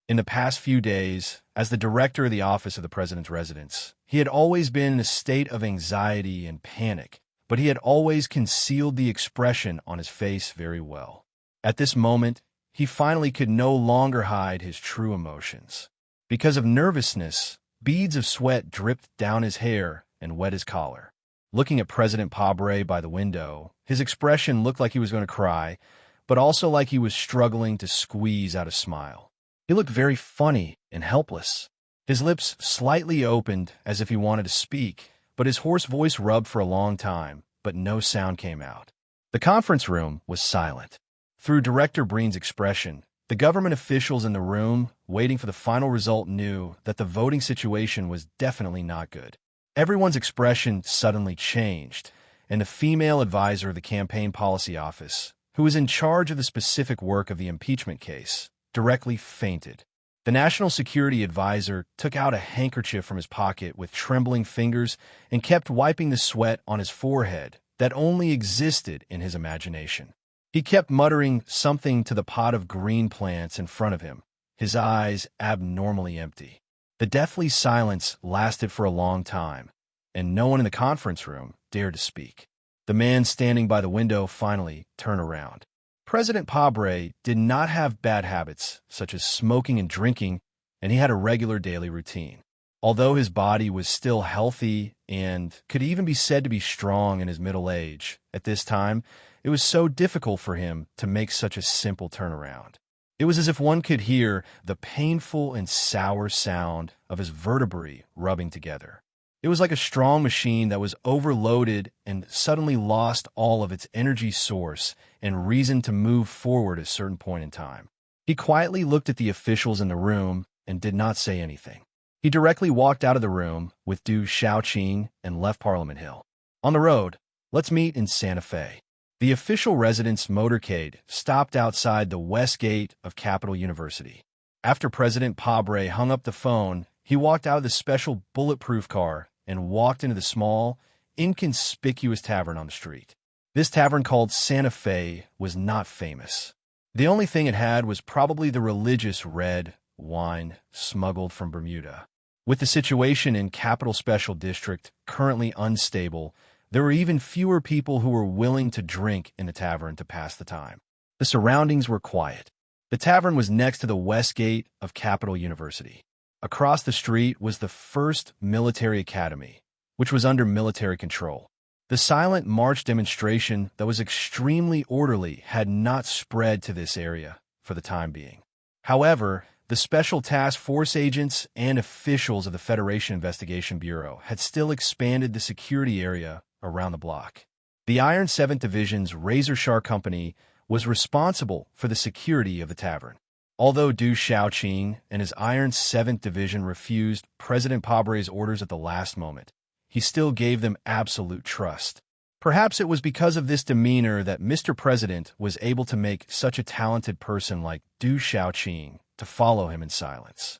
In the past few days, as the director of the Office of the President's Residence, he had always been in a state of anxiety and panic, but he had always concealed the expression on his face very well. At this moment, he finally could no longer hide his true emotions. Because of nervousness, beads of sweat dripped down his hair and wet his collar. Looking at President Pabre by the window, his expression looked like he was going to cry, but also like he was struggling to squeeze out a smile. He looked very funny and helpless. His lips slightly opened as if he wanted to speak, but his hoarse voice rubbed for a long time, but no sound came out. The conference room was silent. Through Director Breen's expression, the government officials in the room, waiting for the final result, knew that the voting situation was definitely not good. Everyone's expression suddenly changed, and the female advisor of the Campaign Policy Office, who was in charge of the specific work of the impeachment case, directly fainted. The National Security Advisor took out a handkerchief from his pocket with trembling fingers and kept wiping the sweat on his forehead that only existed in his imagination. He kept muttering something to the pot of green plants in front of him, his eyes abnormally empty. The deathly silence lasted for a long time, and no one in the conference room dared to speak. The man standing by the window finally turned around. President Pabre did not have bad habits, such as smoking and drinking, and he had a regular daily routine. Although his body was still healthy and could even be said to be strong in his middle age, at this time, it was so difficult for him to make such a simple turnaround. It was as if one could hear the painful and sour sound of his vertebrae rubbing together. It was like a strong machine that was overloaded and suddenly lost all of its energy source and reason to move forward at a certain point in time. He quietly looked at the officials in the room and did not say anything. He directly walked out of the room with Du Xiaoqing and left Parliament Hill. On the road, let's meet in Santa Fe. The official residence motorcade stopped outside the west gate of Capital University. After President Pabre hung up the phone, he walked out of the special bulletproof car and walked into the small, inconspicuous tavern on the street. This tavern, called Santa Fe, was not famous. The only thing it had was probably the religious red wine smuggled from Bermuda. With the situation in Capital Special District currently unstable, there were even fewer people who were willing to drink in the tavern to pass the time. The surroundings were quiet. The tavern was next to the west gate of Capital University. Across the street was the first military academy, which was under military control. The silent march demonstration that was extremely orderly had not spread to this area for the time being. However, the Special Task Force agents and officials of the Federation Investigation Bureau had still expanded the security area around the block. The Iron 7th Division's Razor Shark Company was responsible for the security of the tavern. Although Du Xiaoqing and his Iron 7th Division refused President Pabre's orders at the last moment, he still gave them absolute trust. Perhaps it was because of this demeanor that Mr. President was able to make such a talented person like Du Xiaoqing to follow him in silence.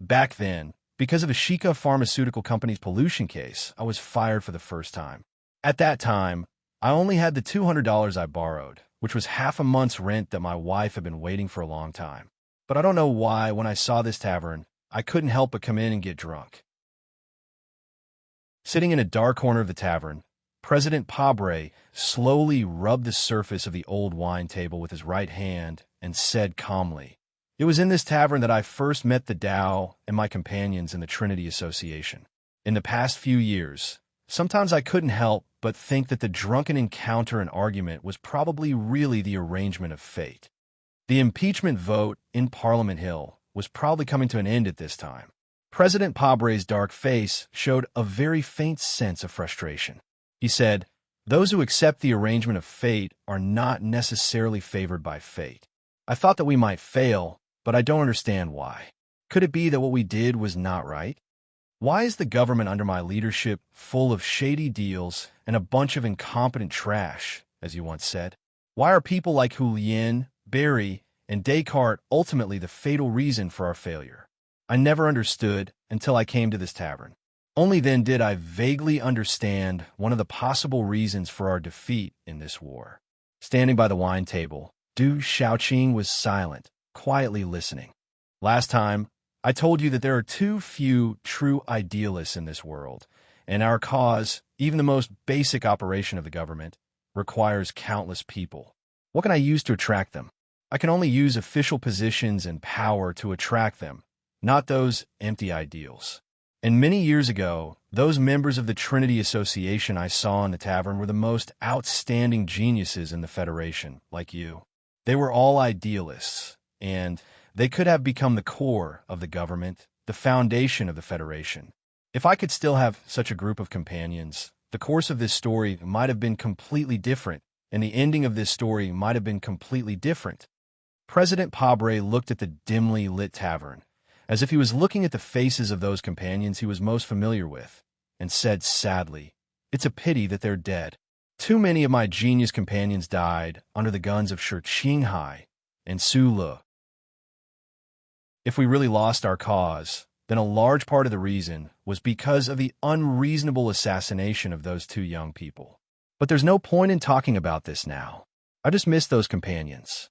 Back then, because of the Shika Pharmaceutical Company's pollution case, I was fired for the first time. At that time, I only had the $200 I borrowed, which was half a month's rent that my wife had been waiting for a long time. But I don't know why, when I saw this tavern, I couldn't help but come in and get drunk. Sitting in a dark corner of the tavern, President Pabre slowly rubbed the surface of the old wine table with his right hand and said calmly, "It was in this tavern that I first met the Tao and my companions in the Trinity Association. In the past few years, sometimes I couldn't help but think that the drunken encounter and argument was probably really the arrangement of fate. The impeachment vote in Parliament Hill was probably coming to an end at this time." President Pabre's dark face showed a very faint sense of frustration. He said, "Those who accept the arrangement of fate are not necessarily favored by fate. I thought that we might fail, but I don't understand why. Could it be that what we did was not right? Why is the government under my leadership full of shady deals and a bunch of incompetent trash, as you once said? Why are people like Julian, Barry, and Descartes ultimately the fatal reason for our failure? I never understood until I came to this tavern. Only then did I vaguely understand one of the possible reasons for our defeat in this war. Standing by the wine table, Du Xiaoqing was silent, quietly listening. Last time, I told you that there are too few true idealists in this world, and our cause, even the most basic operation of the government, requires countless people. What can I use to attract them? I can only use official positions and power to attract them, not those empty ideals. And many years ago, those members of the Trinity Association I saw in the tavern were the most outstanding geniuses in the Federation, like you. They were all idealists, and they could have become the core of the government, the foundation of the Federation. If I could still have such a group of companions, the course of this story might have been completely different, and the ending of this story might have been completely different. President Pabre looked at the dimly lit tavern, as if he was looking at the faces of those companions he was most familiar with, and said sadly, "It's a pity that they're dead. Too many of my genius companions died under the guns of Shi Qinghai and Su Le. If we really lost our cause, then a large part of the reason was because of the unreasonable assassination of those two young people. But there's no point in talking about this now. I just miss those companions."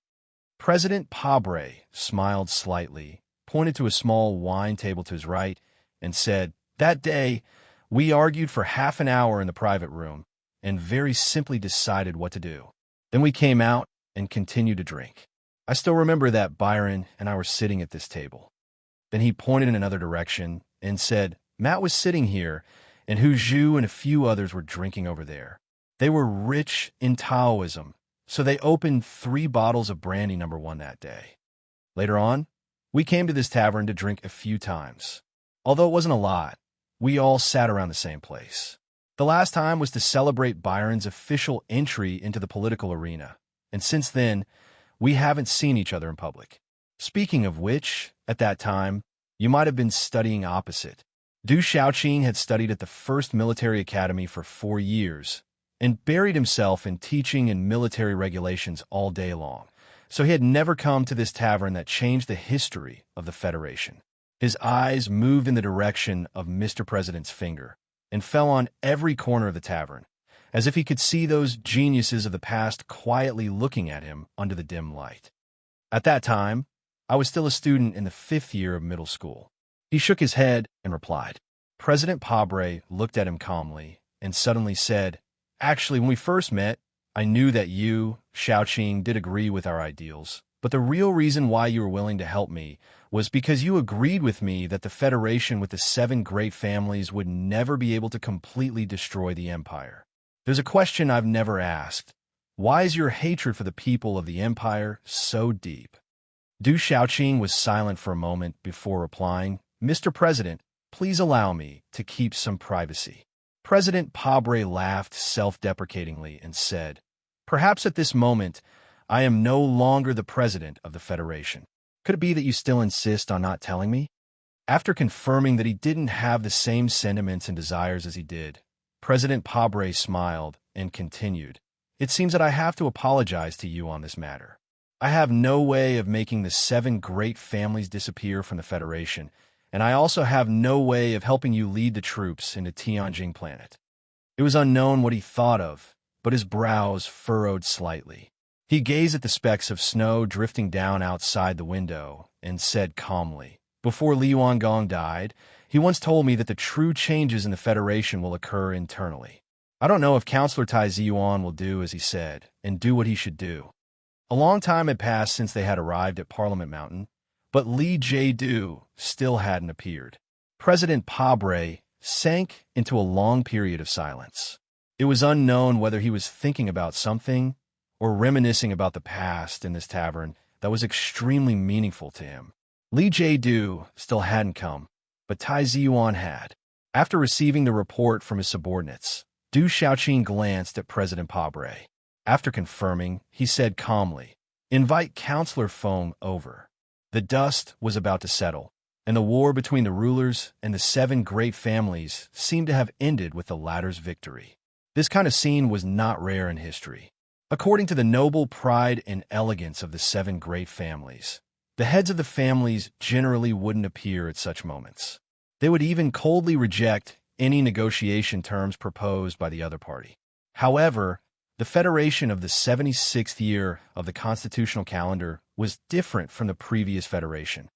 President Pabre smiled slightly, pointed to a small wine table to his right, and said, "That day, we argued for half an hour in the private room and very simply decided what to do. Then we came out and continued to drink. I still remember that Byron and I were sitting at this table." Then he pointed in another direction and said, "Matt was sitting here, and Hu Zhu and a few others were drinking over there. They were rich in Taoism, so they opened 3 bottles of brandy #1 that day. Later on, we came to this tavern to drink a few times. Although it wasn't a lot, we all sat around the same place. The last time was to celebrate Byron's official entry into the political arena, and since then, we haven't seen each other in public. Speaking of which, at that time, you might have been studying opposite. Du Xiaoqing had studied at the First Military Academy for 4 years and buried himself in teaching and military regulations all day long. So he had never come to this tavern that changed the history of the Federation. His eyes moved in the direction of Mr. President's finger and fell on every corner of the tavern, as if he could see those geniuses of the past quietly looking at him under the dim light. At that time, I was still a student in the 5th year of middle school. He shook his head and replied. President Pabre looked at him calmly and suddenly said, "Actually, when we first met, I knew that you, Xiaoqing, did agree with our ideals, but the real reason why you were willing to help me was because you agreed with me that the Federation with the 7 great families would never be able to completely destroy the Empire. There's a question I've never asked. Why is your hatred for the people of the Empire so deep?" Du Xiaoqing was silent for a moment before replying, "Mr. President, please allow me to keep some privacy." President Pabre laughed self-deprecatingly and said, "Perhaps at this moment, I am no longer the president of the Federation. Could it be that you still insist on not telling me?" After confirming that he didn't have the same sentiments and desires as he did, President Pabre smiled and continued, "It seems that I have to apologize to you on this matter. I have no way of making the 7 great families disappear from the Federation, and I also have no way of helping you lead the troops into Tianjin Planet." It was unknown what he thought of, but his brows furrowed slightly. He gazed at the specks of snow drifting down outside the window and said calmly, "Before Li Yuangong died, he once told me that the true changes in the Federation will occur internally. I don't know if Counselor Tai Ziyuan will do as he said and do what he should do." A long time had passed since they had arrived at Parliament Mountain, but Li Jiedu still hadn't appeared. President Pabre sank into a long period of silence. It was unknown whether he was thinking about something or reminiscing about the past in this tavern that was extremely meaningful to him. Li Jiedu still hadn't come, but Tai Ziyuan had. After receiving the report from his subordinates, Du Xiaoqing glanced at President Pabre. After confirming, he said calmly, "Invite Counselor Feng over." The dust was about to settle, and the war between the rulers and the 7 great families seemed to have ended with the latter's victory. This kind of scene was not rare in history. According to the noble pride and elegance of the 7 great families, The heads of the families generally wouldn't appear at such moments. They would even coldly reject any negotiation terms proposed by the other party. However, the Federation of the 76th year of the constitutional calendar was different from the previous Federation.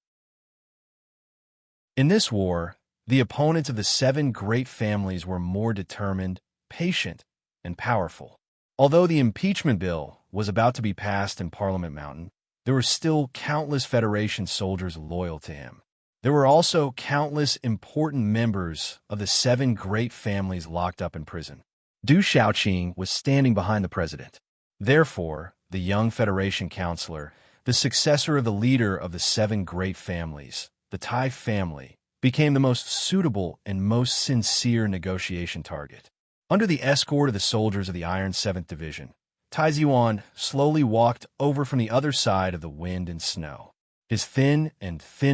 In this war, the opponents of the seven great families were more determined, patient, and powerful. Although the impeachment bill was about to be passed in Parliament Mountain, there were still countless Federation soldiers loyal to him. There were also countless important members of the seven great families locked up in prison. Du Shaoqing was standing behind the president. Therefore, the young Federation counselor, the successor of the leader of the seven great families, the Tai family, became the most suitable and most sincere negotiation target. Under the escort of the soldiers of the Iron 7th Division, Tai Ziuan slowly walked over from the other side of the wind and snow. His thin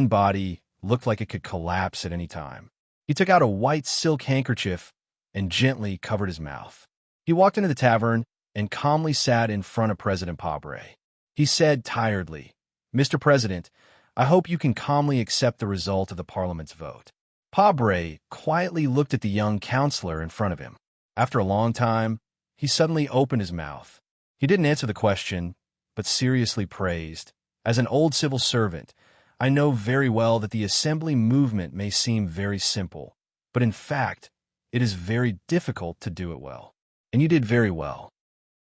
body looked like it could collapse at any time. He took out a white silk handkerchief and gently covered his mouth. He walked into the tavern and calmly sat in front of President Pabre. He said tiredly, "Mr. President, I hope you can calmly accept the result of the Parliament's vote." Pabre quietly looked at the young counselor in front of him. After a long time, he suddenly opened his mouth. He didn't answer the question, but seriously praised, "As an old civil servant, I know very well that the assembly movement may seem very simple, but in fact, it is very difficult to do it well. And you did very well.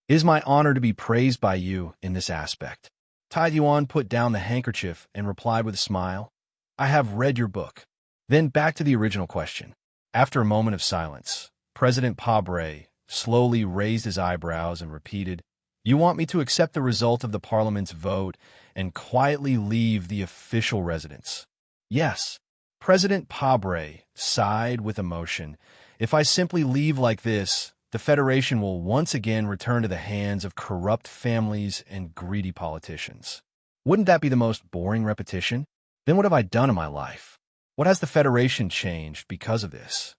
It is my honor to be praised by you in this aspect." Tai Yuan put down the handkerchief and replied with a smile, "I have read your book." Then back to the original question. After a moment of silence, President Pabre slowly raised his eyebrows and repeated, "You want me to accept the result of the Parliament's vote and quietly leave the official residence?" "Yes." President Pabre sighed with emotion. "If I simply leave like this, the Federation will once again return to the hands of corrupt families and greedy politicians. Wouldn't that be the most boring repetition? Then what have I done in my life? What has the Federation changed because of this?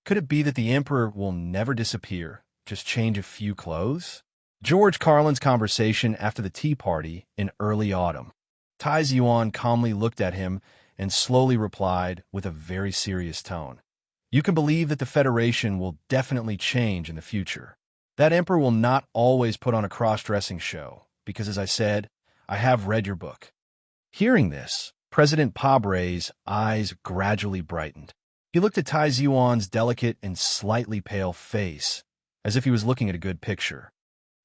Could it be that the Emperor will never disappear, just change a few clothes?" George Carlin's conversation after the tea party in early autumn. Tai Ziuan calmly looked at him and slowly replied with a very serious tone, "You can believe that the Federation will definitely change in the future. That Emperor will not always put on a cross-dressing show, because as I said, I have read your book." Hearing this, President Pabre's eyes gradually brightened. He looked at Tai Ziuan's delicate and slightly pale face, as if he was looking at a good picture.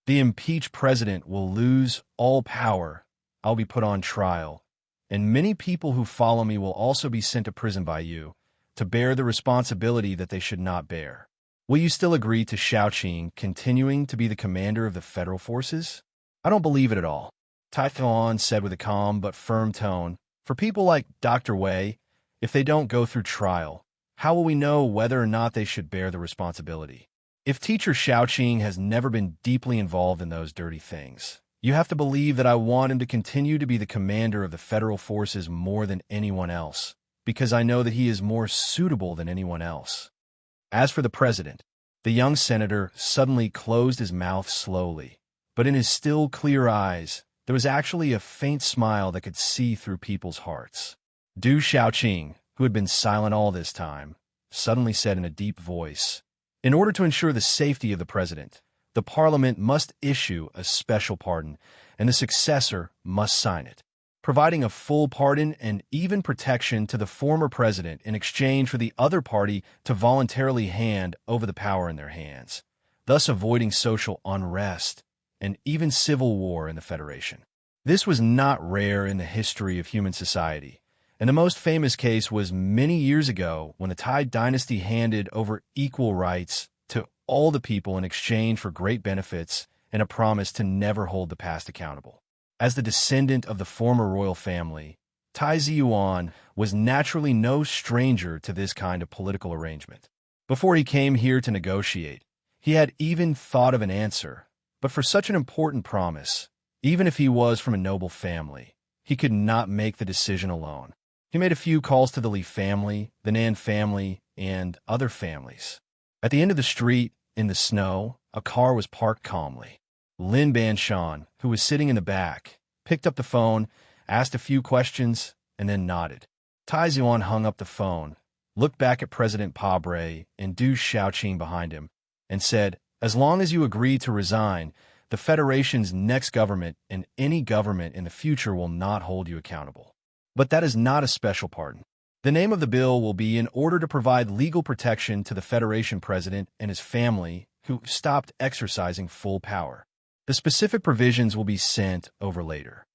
"The impeached president will lose all power. I'll be put on trial, and many people who follow me will also be sent to prison by you, to bear the responsibility that they should not bear. Will you still agree to Shaoqing continuing to be the commander of the federal forces?" "I don't believe it at all," Tai Ziuan said with a calm but firm tone. "For people like Dr. Wei, if they don't go through trial, how will we know whether or not they should bear the responsibility? If teacher Shaoqing has never been deeply involved in those dirty things, you have to believe that I want him to continue to be the commander of the federal forces more than anyone else, because I know that he is more suitable than anyone else." As for the president, the young senator suddenly closed his mouth slowly, but in his still clear eyes, there was actually a faint smile that could see through people's hearts. Du Shaoqing, who had been silent all this time, suddenly said in a deep voice, "In order to ensure the safety of the president, the Parliament must issue a special pardon, and the successor must sign it, providing a full pardon and even protection to the former president in exchange for the other party to voluntarily hand over the power in their hands, thus avoiding social unrest and even civil war in the Federation." This was not rare in the history of human society, and the most famous case was many years ago when the Tai dynasty handed over equal rights to all the people in exchange for great benefits and a promise to never hold the past accountable. As the descendant of the former royal family, Tai Ziyuan was naturally no stranger to this kind of political arrangement. Before he came here to negotiate, he had even thought of an answer, but for such an important promise, even if he was from a noble family, he could not make the decision alone. He made a few calls to the Li family, the Nan family, and other families. At the end of the street, in the snow, a car was parked calmly. Lin Banshan, who was sitting in the back, picked up the phone, asked a few questions, and then nodded. Tai Zuan hung up the phone, looked back at President Pabre and Du Xiaoqing behind him, and said, "As long as you agree to resign, the Federation's next government and any government in the future will not hold you accountable. But that is not a special pardon. The name of the bill will be in order to provide legal protection to the Federation president and his family who stopped exercising full power. The specific provisions will be sent over later."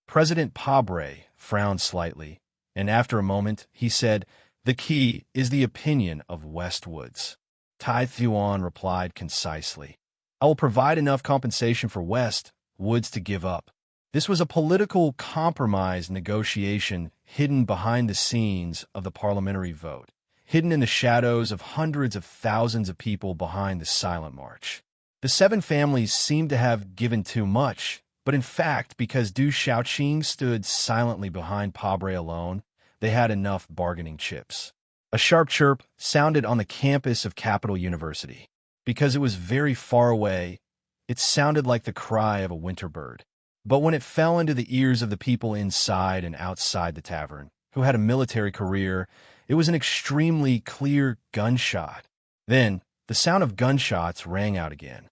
President Pabre frowned slightly, and after a moment, he said, "The key is the opinion of Westwoods." Tai Zuan replied concisely, "I will provide enough compensation for Woods to give up." This was a political compromise negotiation hidden behind the scenes of the parliamentary vote, hidden in the shadows of hundreds of thousands of people behind the silent march. The seven families seemed to have given too much, but in fact, because Du Xiaoqing stood silently behind Pabre alone, they had enough bargaining chips. A sharp chirp sounded on the campus of Capital University. Because it was very far away, it sounded like the cry of a winter bird. But when it fell into the ears of the people inside and outside the tavern, who had a military career, it was an extremely clear gunshot. Then, the sound of gunshots rang out again.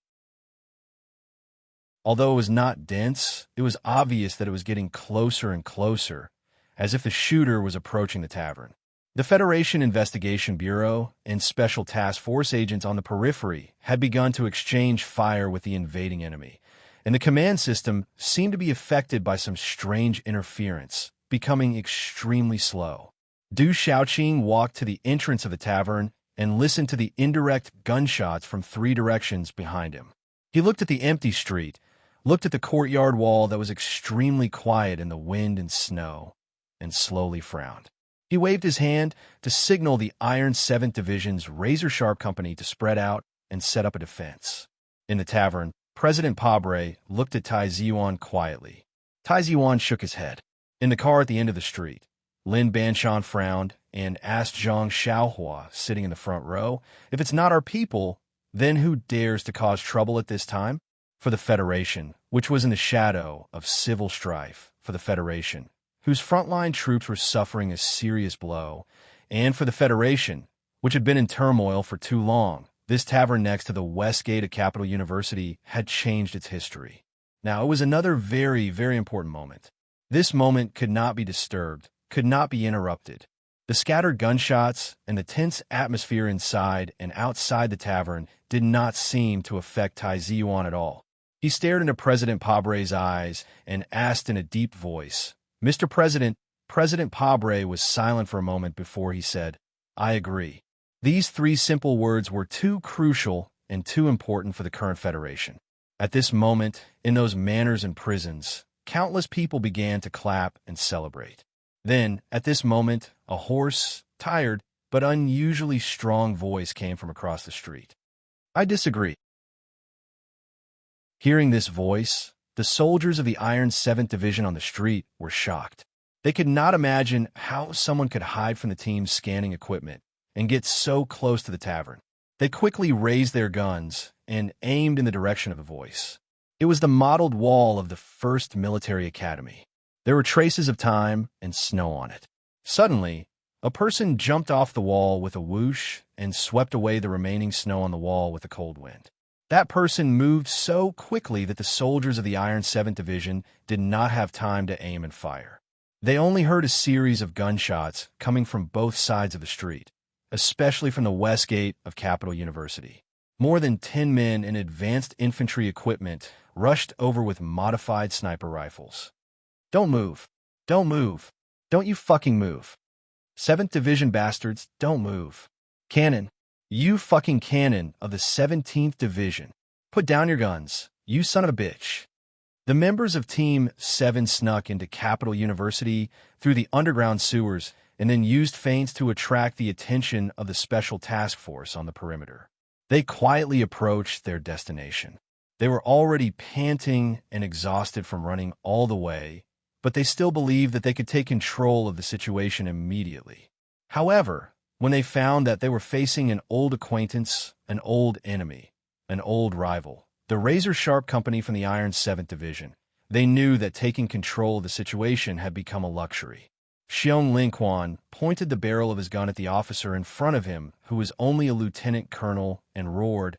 Although it was not dense, it was obvious that it was getting closer and closer, as if the shooter was approaching the tavern. The Federation Investigation Bureau and Special Task Force agents on the periphery had begun to exchange fire with the invading enemy, and the command system seemed to be affected by some strange interference, becoming extremely slow. Du Xiaoqing walked to the entrance of the tavern and listened to the indirect gunshots from 3 directions behind him. He looked at the empty street, looked at the courtyard wall that was extremely quiet in the wind and snow, and slowly frowned. He waved his hand to signal the Iron 7th Division's razor-sharp company to spread out and set up a defense. In the tavern, President Pabre looked at Tai Zuan quietly. Tai Zuan shook his head. In the car at the end of the street, Lin Banshan frowned and asked Zhang Xiaohua, sitting in the front row, "If it's not our people, then who dares to cause trouble at this time?" For the Federation, which was in the shadow of civil strife, for the Federation, whose frontline troops were suffering a serious blow, and for the Federation, which had been in turmoil for too long, this tavern next to the west gate of Capital University had changed its history. Now, it was another very, very important moment. This moment could not be disturbed, could not be interrupted. The scattered gunshots and the tense atmosphere inside and outside the tavern did not seem to affect Tai Zuan at all. He stared into President Pabre's eyes and asked in a deep voice, "Mr. President." President Pabre was silent for a moment before he said, "I agree." These 3 simple words were too crucial and too important for the current Federation. At this moment, in those manors and prisons, countless people began to clap and celebrate. Then, at this moment, a hoarse, tired, but unusually strong voice came from across the street. "I disagree." Hearing this voice, the soldiers of the Iron 7th Division on the street were shocked. They could not imagine how someone could hide from the team's scanning equipment and get so close to the tavern. They quickly raised their guns and aimed in the direction of the voice. It was the modeled wall of the 1st Military Academy. There were traces of time and snow on it. Suddenly, a person jumped off the wall with a whoosh and swept away the remaining snow on the wall with a cold wind. That person moved so quickly that the soldiers of the Iron 7th Division did not have time to aim and fire. They only heard a series of gunshots coming from both sides of the street, especially from the west gate of Capital University. More than 10 men in advanced infantry equipment rushed over with modified sniper rifles. "Don't move. Don't move. Don't you fucking move. 7th Division bastards, don't move. Cannon. You fucking cannon of the 17th Division. Put down your guns, you son of a bitch." The members of Team 7 snuck into Capital University through the underground sewers and then used feints to attract the attention of the Special Task Force on the perimeter. They quietly approached their destination. They were already panting and exhausted from running all the way, but they still believed that they could take control of the situation immediately. However, when they found that they were facing an old acquaintance, an old enemy, an old rival, the razor-sharp company from the Iron 7th Division, They knew that taking control of the situation had become a luxury. Xiong Linquan pointed the barrel of his gun at the officer in front of him, who was only a lieutenant colonel, and roared,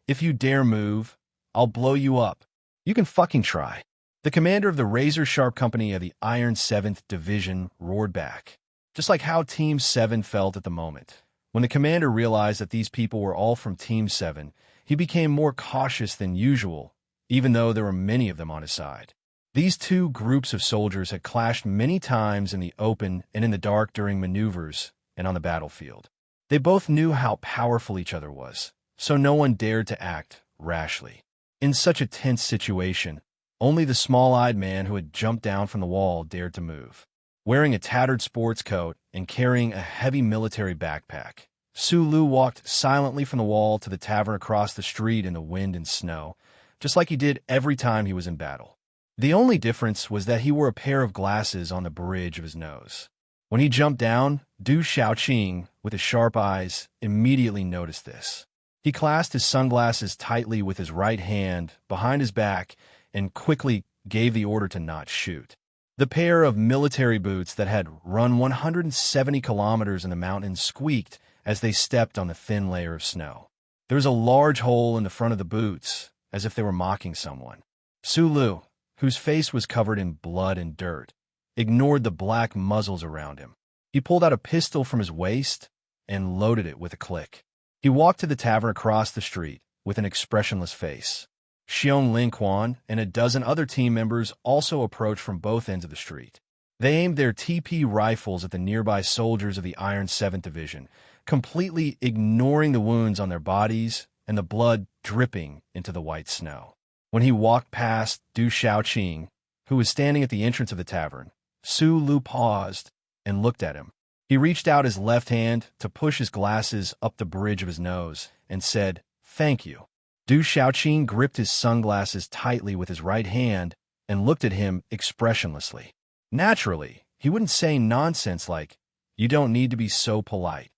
"If you dare move, I'll blow you up. You can fucking try." The commander of the razor-sharp company of the Iron 7th Division roared back, just like how Team 7 felt at the moment. When the commander realized that these people were all from Team 7, he became more cautious than usual, even though there were many of them on his side. These two groups of soldiers had clashed many times in the open and in the dark during maneuvers and on the battlefield. They both knew how powerful each other was, so no one dared to act rashly. In such a tense situation, only the small-eyed man who had jumped down from the wall dared to move. Wearing a tattered sports coat and carrying a heavy military backpack, Su Lu walked silently from the wall to the tavern across the street in the wind and snow, just like he did every time he was in battle. The only difference was that he wore a pair of glasses on the bridge of his nose. When he jumped down, Du Xiaoqing, with his sharp eyes, immediately noticed this. He clasped his sunglasses tightly with his right hand behind his back and quickly gave the order to not shoot. The pair of military boots that had run 170 kilometers in the mountains squeaked as they stepped on the thin layer of snow. There was a large hole in the front of the boots, as if they were mocking someone. Su Lu, whose face was covered in blood and dirt, ignored the black muzzles around him. He pulled out a pistol from his waist and loaded it with a click. He walked to the tavern across the street with an expressionless face. Xiong Linquan and a dozen other team members also approached from both ends of the street. They aimed their TP rifles at the nearby soldiers of the Iron 7th Division, completely ignoring the wounds on their bodies and the blood dripping into the white snow. When he walked past Du Xiaoqing, who was standing at the entrance of the tavern, Su Lu paused and looked at him. He reached out his left hand to push his glasses up the bridge of his nose and said, "Thank you." Du Xiaoqing gripped his sunglasses tightly with his right hand and looked at him expressionlessly. Naturally, he wouldn't say nonsense like, "You don't need to be so polite."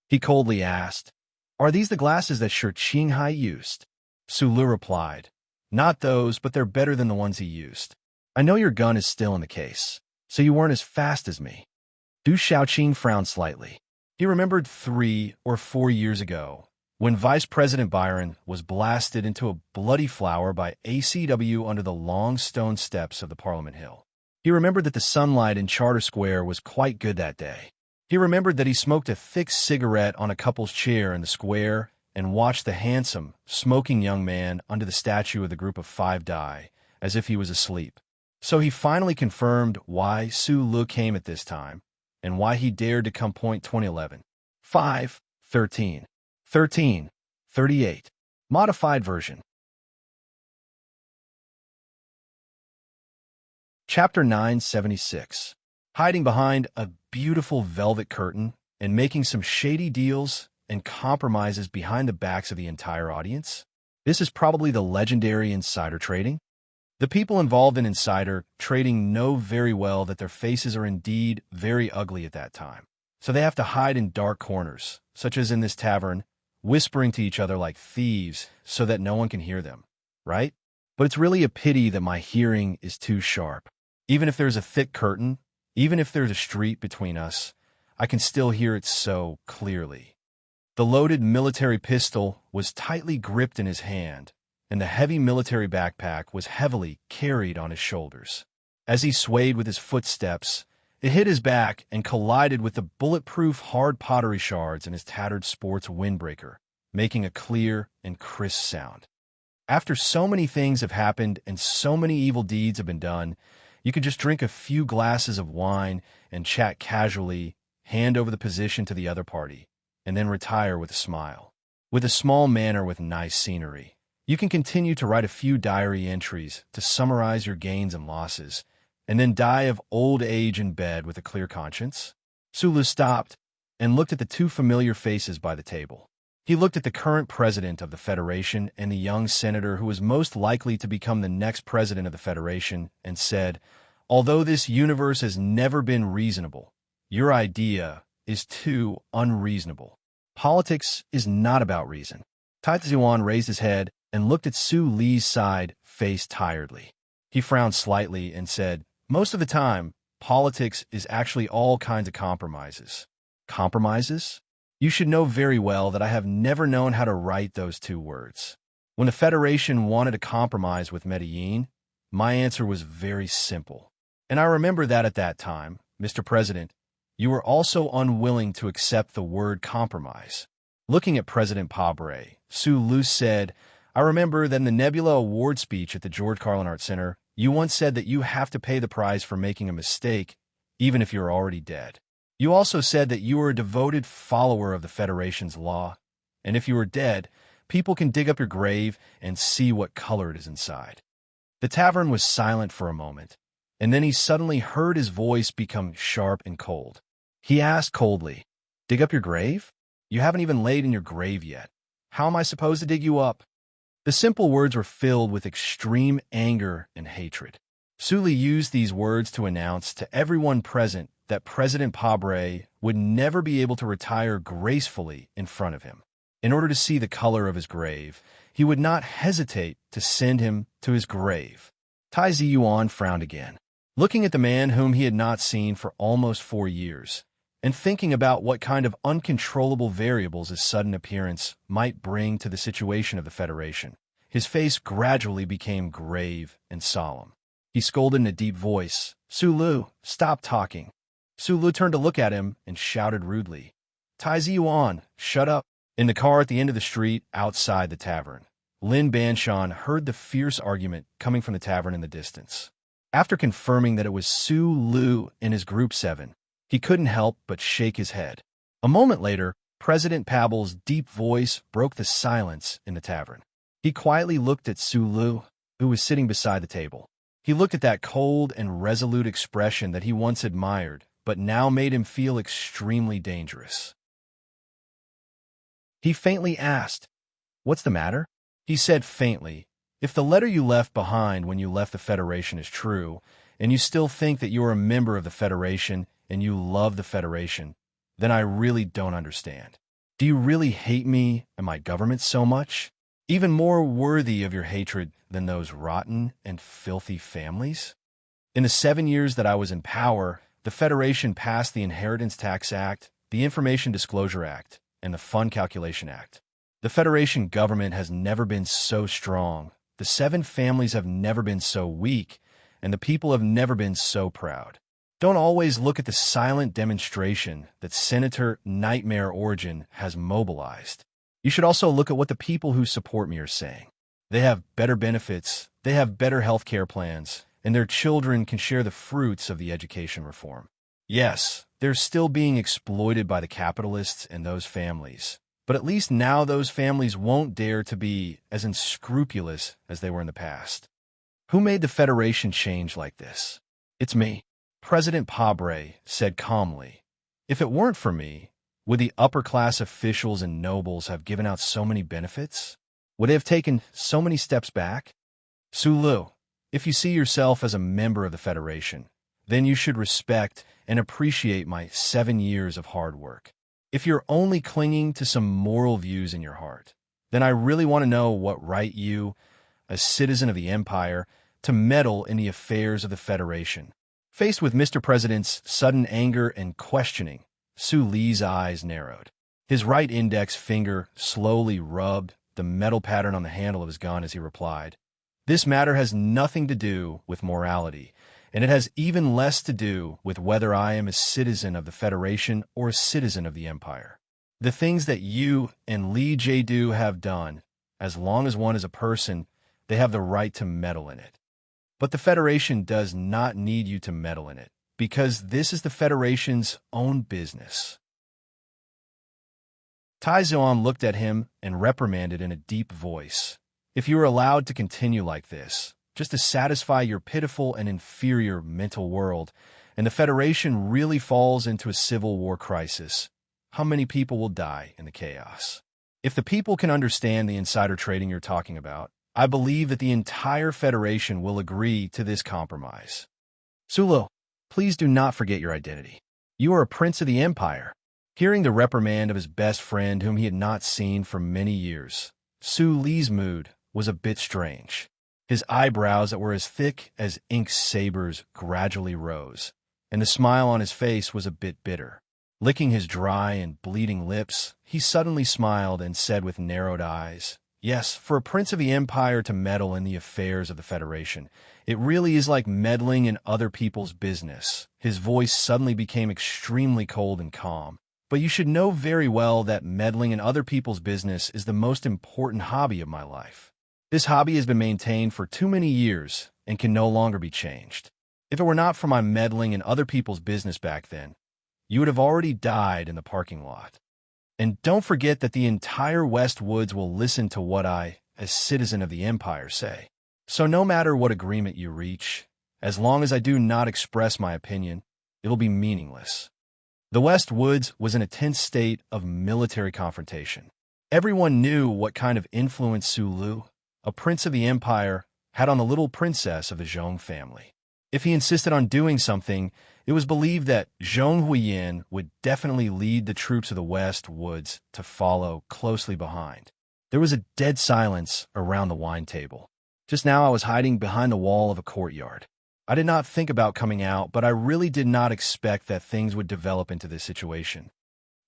He coldly asked, "Are these the glasses that Shi Qinghai used?" Su Lu replied, "Not those, but they're better than the ones he used. I know your gun is still in the case, so you weren't as fast as me." Du Xiaoqing frowned slightly. He remembered 3 or 4 years ago, when Vice President Byron was blasted into a bloody flower by ACW under the long stone steps of the Parliament Hill. He remembered that the sunlight in Charter Square was quite good that day. He remembered that he smoked a thick cigarette on a couple's chair in the square and watched the handsome, smoking young man under the statue of the Group of 5 die, as if he was asleep. So he finally confirmed why Su Lu came at this time, and why he dared to come point 2011. 5, 13. 13, 38. Modified version. Chapter 976. Hiding behind a beautiful velvet curtain and making some shady deals and compromises behind the backs of the entire audience. This is probably the legendary insider trading. The people involved in insider trading know very well that their faces are indeed very ugly at that time. So they have to hide in dark corners, such as in this tavern, whispering to each other like thieves so that no one can hear them, right? But it's really a pity that my hearing is too sharp. Even if there's a thick curtain, even if there's a street between us, I can still hear it so clearly. The loaded military pistol was tightly gripped in his hand, and the heavy military backpack was heavily carried on his shoulders. As he swayed with his footsteps, it hit his back and collided with the bulletproof hard pottery shards in his tattered sports windbreaker, making a clear and crisp sound. After so many things have happened and so many evil deeds have been done, you could just drink a few glasses of wine and chat casually, hand over the position to the other party, and then retire with a smile. With a small manor with nice scenery, you can continue to write a few diary entries to summarize your gains and losses, and then die of old age in bed with a clear conscience. Su Lu stopped and looked at the two familiar faces by the table. He looked at the current president of the Federation and the young senator who was most likely to become the next president of the Federation and said, "Although this universe has never been reasonable, your idea is too unreasonable. Politics is not about reason." Tai Tzuan raised his head and looked at Su Li's side face tiredly. He frowned slightly and said, "Most of the time, politics is actually all kinds of compromises." Compromises? You should know very well that I have never known how to write those two words. When the Federation wanted to compromise with Medellin, my answer was very simple. And I remember that at that time, Mr. President, you were also unwilling to accept the word compromise. Looking at President Pabre, Su Lu said, "I remember that in the Nebula Award speech at the George Carlin Art Center, you once said that you have to pay the price for making a mistake, even if you're already dead. You also said that you were a devoted follower of the Federation's law, and if you were dead, people can dig up your grave and see what color it is inside." The tavern was silent for a moment, and then he suddenly heard his voice become sharp and cold. He asked coldly, "Dig up your grave? You haven't even laid in your grave yet. How am I supposed to dig you up?" The simple words were filled with extreme anger and hatred. Su Li used these words to announce to everyone present that President Pabre would never be able to retire gracefully in front of him. In order to see the color of his grave, he would not hesitate to send him to his grave. Tai Ziyuan frowned again, looking at the man whom he had not seen for almost 4 years, and thinking about what kind of uncontrollable variables his sudden appearance might bring to the situation of the Federation. His face gradually became grave and solemn. He scolded in a deep voice, "Su Lu, stop talking." Su Lu turned to look at him and shouted rudely, "Tai Ziyuan, shut up." In the car at the end of the street outside the tavern, Lin Banshan heard the fierce argument coming from the tavern in the distance. After confirming that it was Su Lu and his Group 7, he couldn't help but shake his head. A moment later, President Pabel's deep voice broke the silence in the tavern. He quietly looked at Su Lu, who was sitting beside the table. He looked at that cold and resolute expression that he once admired, but now made him feel extremely dangerous. He faintly asked, "What's the matter?" He said faintly, "If the letter you left behind when you left the Federation is true, and you still think that you are a member of the Federation and you love the Federation, then I really don't understand. Do you really hate me and my government so much? Even more worthy of your hatred than those rotten and filthy families? In the 7 years that I was in power, the Federation passed the Inheritance Tax Act, the Information Disclosure Act, and the Fund Calculation Act. The Federation government has never been so strong, the 7 families have never been so weak, and the people have never been so proud. Don't always look at the silent demonstration that Senator Nightmare Origin has mobilized. You should also look at what the people who support me are saying. They have better benefits, they have better health care plans, and their children can share the fruits of the education reform. Yes, they're still being exploited by the capitalists and those families, but at least now those families won't dare to be as unscrupulous as they were in the past. Who made the Federation change like this? It's me. President Pabre said calmly. If it weren't for me, would the upper-class officials and nobles have given out so many benefits? Would they have taken so many steps back? Su Lu, if you see yourself as a member of the Federation, then you should respect and appreciate my 7 years of hard work. If you're only clinging to some moral views in your heart, then I really want to know what right you, a citizen of the Empire, to meddle in the affairs of the Federation. Faced with Mr. President's sudden anger and questioning, Su Li's eyes narrowed. His right index finger slowly rubbed the metal pattern on the handle of his gun as he replied, "This matter has nothing to do with morality, and it has even less to do with whether I am a citizen of the Federation or a citizen of the Empire. The things that you and Li Jiedu have done, as long as one is a person, they have the right to meddle in it. But the Federation does not need you to meddle in it, because this is the Federation's own business." Tai Ziyuan looked at him and reprimanded in a deep voice, "If you are allowed to continue like this, just to satisfy your pitiful and inferior mental world, and the Federation really falls into a civil war crisis, how many people will die in the chaos? If the people can understand the insider trading you're talking about, I believe that the entire Federation will agree to this compromise. Su Lu, please do not forget your identity. You are a prince of the Empire." Hearing the reprimand of his best friend whom he had not seen for many years, Su Li's mood was a bit strange. His eyebrows that were as thick as ink sabers gradually rose, and the smile on his face was a bit bitter. Licking his dry and bleeding lips, he suddenly smiled and said with narrowed eyes, "Yes, for a prince of the Empire to meddle in the affairs of the Federation, it really is like meddling in other people's business." His voice suddenly became extremely cold and calm. "But you should know very well that meddling in other people's business is the most important hobby of my life. This hobby has been maintained for too many years and can no longer be changed. If it were not for my meddling in other people's business back then, you would have already died in the parking lot. And don't forget that the entire West Woods will listen to what I, as citizen of the Empire, say. So no matter what agreement you reach, as long as I do not express my opinion, it'll be meaningless." The West Woods was in a tense state of military confrontation. Everyone knew what kind of influence Sulu, a prince of the Empire, had on the little princess of the Zhong family. If he insisted on doing something, it was believed that Zhong Huiyin would definitely lead the troops of the West Woods to follow closely behind. There was a dead silence around the wine table. Just now I was hiding behind the wall of a courtyard. I did not think about coming out, but I really did not expect that things would develop into this situation.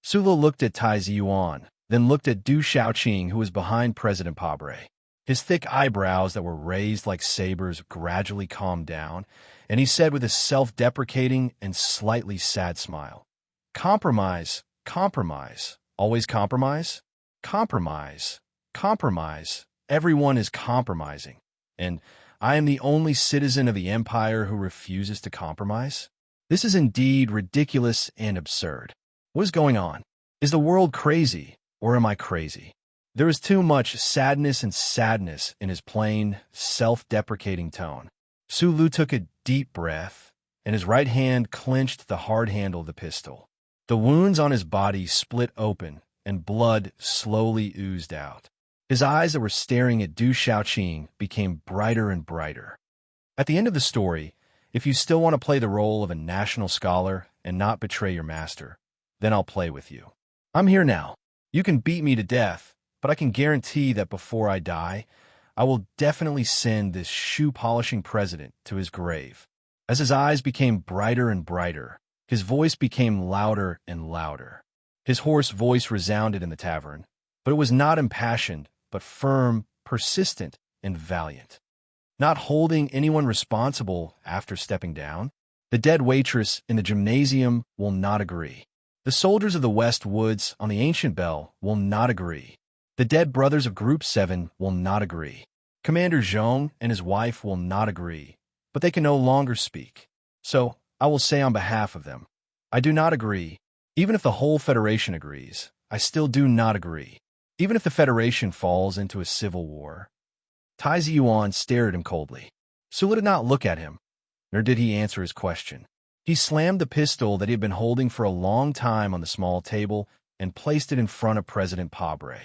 Sulu looked at Tai Ziyuan, then looked at Du Shaoqing, who was behind President Pabre. His thick eyebrows that were raised like sabers gradually calmed down, and he said with a self-deprecating and slightly sad smile, "Compromise, compromise, always compromise? Compromise, compromise, everyone is compromising, and I am the only citizen of the Empire who refuses to compromise? This is indeed ridiculous and absurd. What is going on? Is the world crazy, or am I crazy?" There was too much sadness in his plain, self-deprecating tone. Sulu took a deep breath, and his right hand clenched the hard handle of the pistol. The wounds on his body split open, and blood slowly oozed out. His eyes that were staring at Du Shaoqing became brighter and brighter. At the end of the story, if you still want to play the role of a national scholar and not betray your master, then I'll play with you. I'm here now. You can beat me to death, but I can guarantee that before I die, I will definitely send this shoe-polishing president to his grave. As his eyes became brighter and brighter, his voice became louder and louder. His hoarse voice resounded in the tavern, but it was not impassioned, but firm, persistent, and valiant. Not holding anyone responsible after stepping down, the dead waitress in the gymnasium will not agree. The soldiers of the West Woods on the ancient bell will not agree. The dead brothers of Group 7 will not agree. Commander Zhong and his wife will not agree, but they can no longer speak. So I will say on behalf of them, I do not agree. Even if the whole Federation agrees, I still do not agree. Even if the Federation falls into a civil war. Tai Ziyuan stared at him coldly. Sulu did not look at him, nor did he answer his question. He slammed the pistol that he had been holding for a long time on the small table and placed it in front of President Pabre.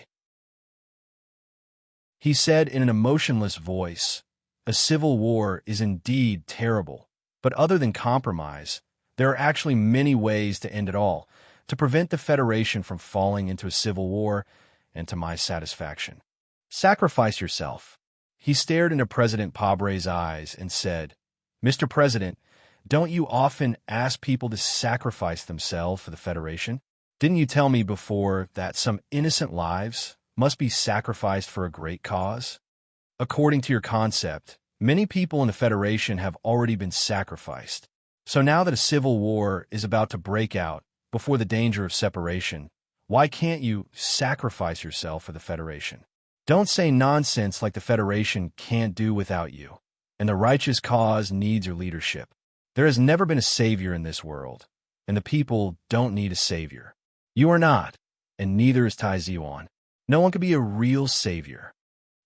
He said in an emotionless voice, "A civil war is indeed terrible, but other than compromise, there are actually many ways to end it all, to prevent the Federation from falling into a civil war, and to my satisfaction. Sacrifice yourself." He stared into President Pabre's eyes and said, "Mr. President, don't you often ask people to sacrifice themselves for the Federation? Didn't you tell me before that some innocent lives must be sacrificed for a great cause? According to your concept, many people in the Federation have already been sacrificed. So now that a civil war is about to break out before the danger of separation, why can't you sacrifice yourself for the Federation? Don't say nonsense like the Federation can't do without you, and the righteous cause needs your leadership. There has never been a savior in this world, and the people don't need a savior. You are not, and neither is Tai Ziyuan. No one can be a real savior."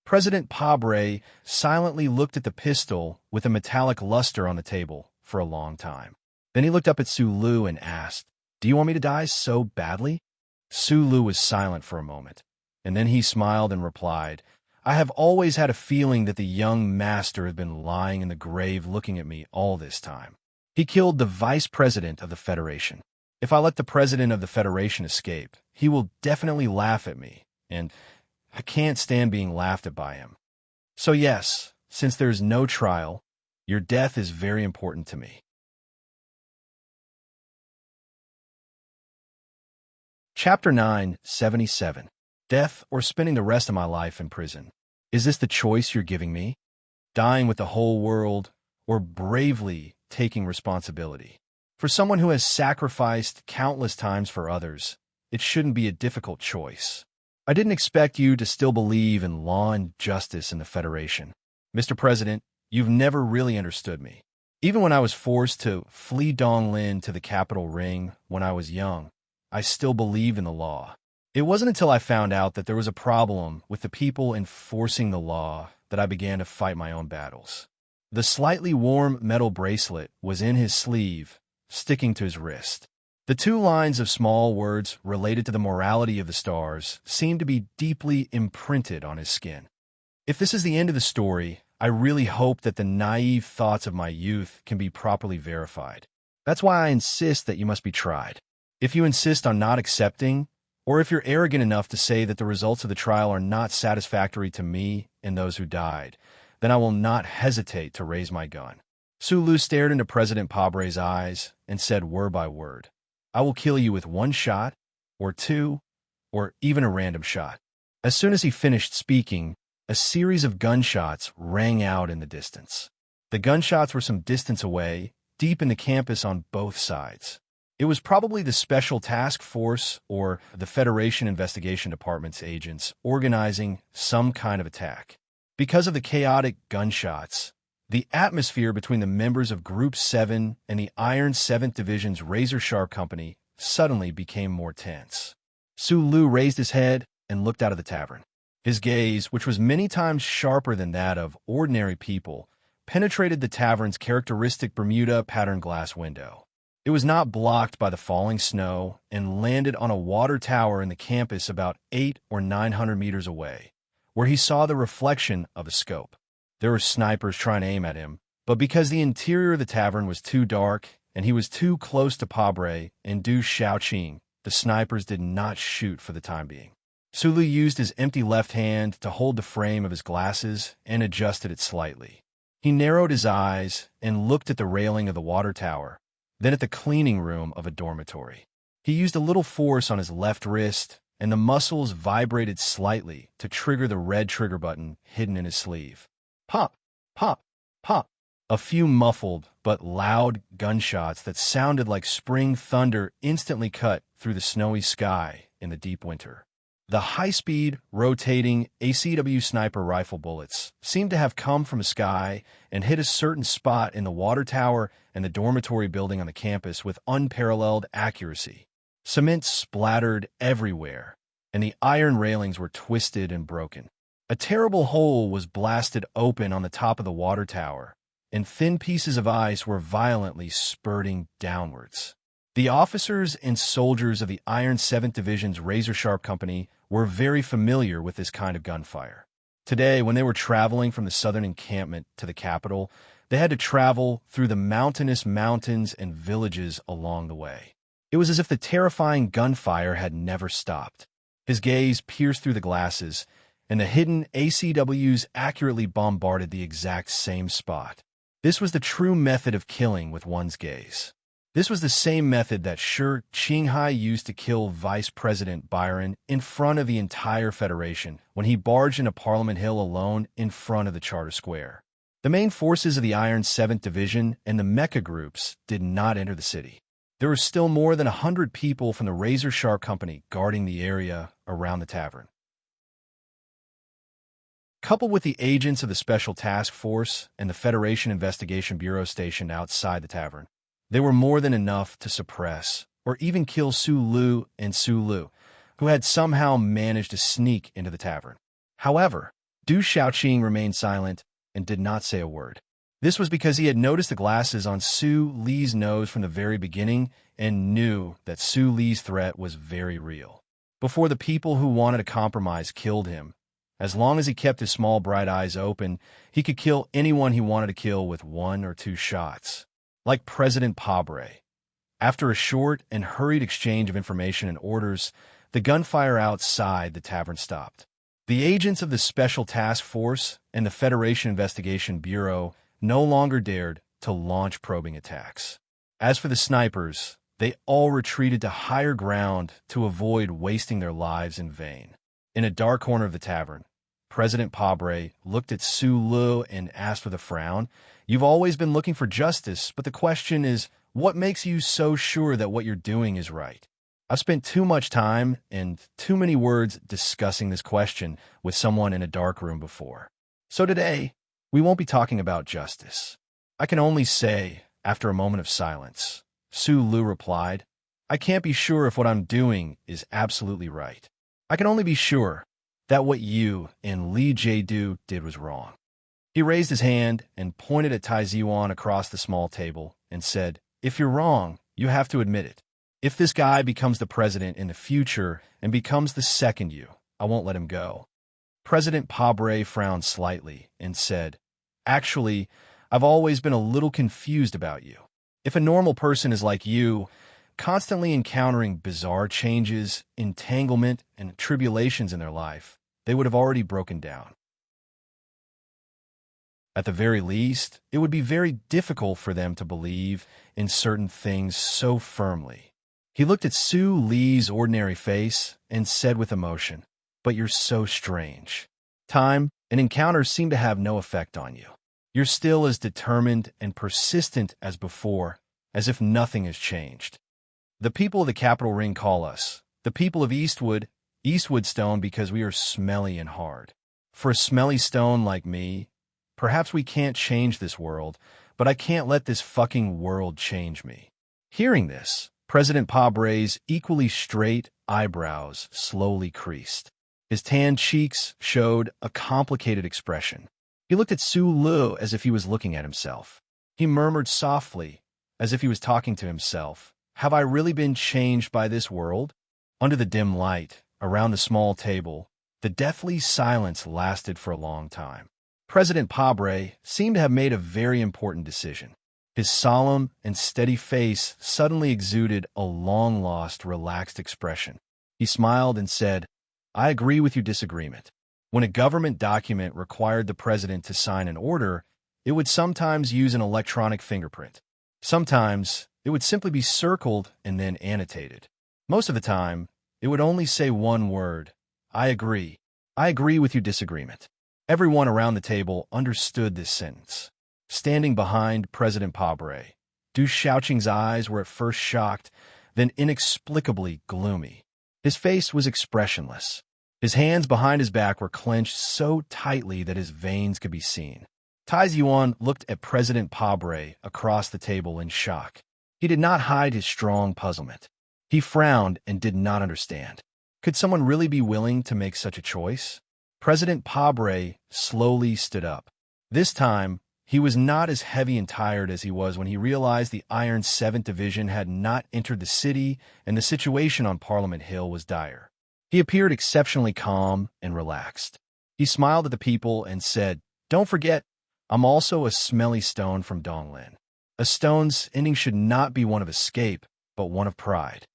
President Pabre silently looked at the pistol with a metallic luster on the table for a long time. Then he looked up at Sulu and asked, "Do you want me to die so badly?" Sulu was silent for a moment, and then he smiled and replied, "I have always had a feeling that the young master had been lying in the grave looking at me all this time. He killed the vice president of the Federation. If I let the president of the Federation escape, he will definitely laugh at me, and I can't stand being laughed at by him. So yes, since there is no trial, your death is very important to me. Chapter 977. Death or spending the rest of my life in prison. Is this the choice you're giving me? Dying with the whole world, or bravely taking responsibility? For someone who has sacrificed countless times for others, it shouldn't be a difficult choice. I didn't expect you to still believe in law and justice in the Federation. Mr. President, you've never really understood me. Even when I was forced to flee Donglin to the capital ring when I was young, I still believed in the law. It wasn't until I found out that there was a problem with the people enforcing the law that I began to fight my own battles. The slightly warm metal bracelet was in his sleeve, sticking to his wrist. The 2 lines of small words related to the morality of the stars seemed to be deeply imprinted on his skin. If this is the end of the story, I really hope that the naive thoughts of my youth can be properly verified. That's why I insist that you must be tried. If you insist on not accepting, or if you're arrogant enough to say that the results of the trial are not satisfactory to me and those who died, then I will not hesitate to raise my gun. Sulu stared into President Pabre's eyes and said word by word, I will kill you with 1 shot, or 2, or even a random shot. As soon as he finished speaking, a series of gunshots rang out in the distance. The gunshots were some distance away, deep in the campus on both sides. It was probably the Special Task Force or the Federation Investigation Department's agents organizing some kind of attack. Because of the chaotic gunshots, the atmosphere between the members of Group 7 and the Iron 7th Division's razor-sharp company suddenly became more tense. Sulu raised his head and looked out of the tavern. His gaze, which was many times sharper than that of ordinary people, penetrated the tavern's characteristic Bermuda pattern glass window. It was not blocked by the falling snow and landed on a water tower in the campus about 800 or 900 meters away, where he saw the reflection of a scope. There were snipers trying to aim at him, but because the interior of the tavern was too dark and he was too close to Pabre and Du Xiaoqing, the snipers did not shoot for the time being. Sulu used his empty left hand to hold the frame of his glasses and adjusted it slightly. He narrowed his eyes and looked at the railing of the water tower, then at the cleaning room of a dormitory. He used a little force on his left wrist, and the muscles vibrated slightly to trigger the red trigger button hidden in his sleeve. Pop, pop, pop. A few muffled but loud gunshots that sounded like spring thunder instantly cut through the snowy sky in the deep winter. The high-speed, rotating ACW sniper rifle bullets seemed to have come from the sky and hit a certain spot in the water tower and the dormitory building on the campus with unparalleled accuracy. Cement splattered everywhere, and the iron railings were twisted and broken. A terrible hole was blasted open on the top of the water tower, and thin pieces of ice were violently spurting downwards. The officers and soldiers of the Iron 7th Division's razor-sharp company were very familiar with this kind of gunfire. Today, when they were traveling from the southern encampment to the capital, they had to travel through the mountainous mountains and villages along the way. It was as if the terrifying gunfire had never stopped. His gaze pierced through the glasses, and the hidden ACWs accurately bombarded the exact same spot. This was the true method of killing with one's gaze. This was the same method that Shi Qinghai used to kill Vice President Byron in front of the entire Federation when he barged into Parliament Hill alone in front of the Charter Square. The main forces of the Iron 7th Division and the mecha groups did not enter the city. There were still more than 100 people from the Razor Sharp Company guarding the area around the tavern. Coupled with the agents of the Special Task Force and the Federation Investigation Bureau stationed outside the tavern, they were more than enough to suppress or even kill Su Lu and Su Lu, who had somehow managed to sneak into the tavern. However, Du Xiaoqing remained silent and did not say a word. This was because he had noticed the glasses on Su Li's nose from the very beginning and knew that Su Li's threat was very real. Before the people who wanted a compromise killed him, as long as he kept his small bright eyes open, he could kill anyone he wanted to kill with 1 or 2 shots. Like President Pabre. After a short and hurried exchange of information and orders, the gunfire outside the tavern stopped. The agents of the Special Task Force and the Federation Investigation Bureau no longer dared to launch probing attacks. As for the snipers, they all retreated to higher ground to avoid wasting their lives in vain. In a dark corner of the tavern, President Pabre looked at Su Lu and asked with a frown, "You've always been looking for justice, but the question is, what makes you so sure that what you're doing is right?" I've spent too much time and too many words discussing this question with someone in a dark room before. So today, we won't be talking about justice. I can only say, after a moment of silence, Su Lu replied, "I can't be sure if what I'm doing is absolutely right. I can only be sure that what you and Li Jiedu did was wrong." He raised his hand and pointed at Tai Ziwan across the small table and said, "If you're wrong, you have to admit it. If this guy becomes the president in the future and becomes the second you, I won't let him go." President Pabre frowned slightly and said, "Actually, I've always been a little confused about you. If a normal person is like you, constantly encountering bizarre changes, entanglement, and tribulations in their life, they would have already broken down. At the very least, it would be very difficult for them to believe in certain things so firmly." He looked at Su Li's ordinary face and said with emotion, "But you're so strange. Time and encounters seem to have no effect on you. You're still as determined and persistent as before, as if nothing has changed. The people of the Capital Ring call us, the people of Eastwood, Eastwood Stone, because we are smelly and hard. For a smelly stone like me, perhaps we can't change this world, but I can't let this fucking world change me." Hearing this, President Pabre's equally straight eyebrows slowly creased. His tanned cheeks showed a complicated expression. He looked at Su Lu as if he was looking at himself. He murmured softly, as if he was talking to himself, "Have I really been changed by this world?" Under the dim light, around the small table, the deathly silence lasted for a long time. President Pabre seemed to have made a very important decision. His solemn and steady face suddenly exuded a long-lost, relaxed expression. He smiled and said, "I agree with your disagreement. When a government document required the president to sign an order, it would sometimes use an electronic fingerprint. Sometimes it would simply be circled and then annotated. Most of the time, it would only say one word, 'I agree. I agree with your disagreement.'" Everyone around the table understood this sentence. Standing behind President Pabre, Du Shaoqing's eyes were at first shocked, then inexplicably gloomy. His face was expressionless. His hands behind his back were clenched so tightly that his veins could be seen. Tai Ziwan looked at President Pabre across the table in shock. He did not hide his strong puzzlement. He frowned and did not understand. Could someone really be willing to make such a choice? President Pabre slowly stood up. This time, he was not as heavy and tired as he was when he realized the Iron 7th Division had not entered the city and the situation on Parliament Hill was dire. He appeared exceptionally calm and relaxed. He smiled at the people and said, "Don't forget, I'm also a smelly stone from Donglin. A stone's ending should not be one of escape, but one of pride."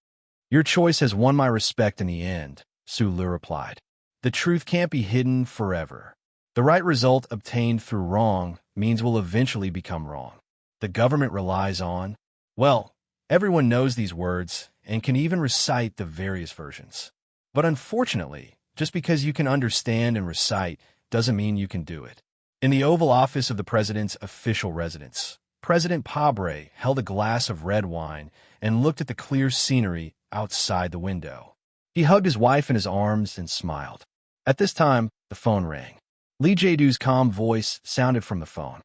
"Your choice has won my respect in the end," Su Lu replied. "The truth can't be hidden forever. The right result obtained through wrong means will eventually become wrong. The government relies on—" Well, everyone knows these words and can even recite the various versions. But unfortunately, just because you can understand and recite doesn't mean you can do it. In the Oval Office of the President's official residence, President Pabre held a glass of red wine and looked at the clear scenery outside the window. He hugged his wife in his arms and smiled. At this time, the phone rang. Li Jiedu's calm voice sounded from the phone.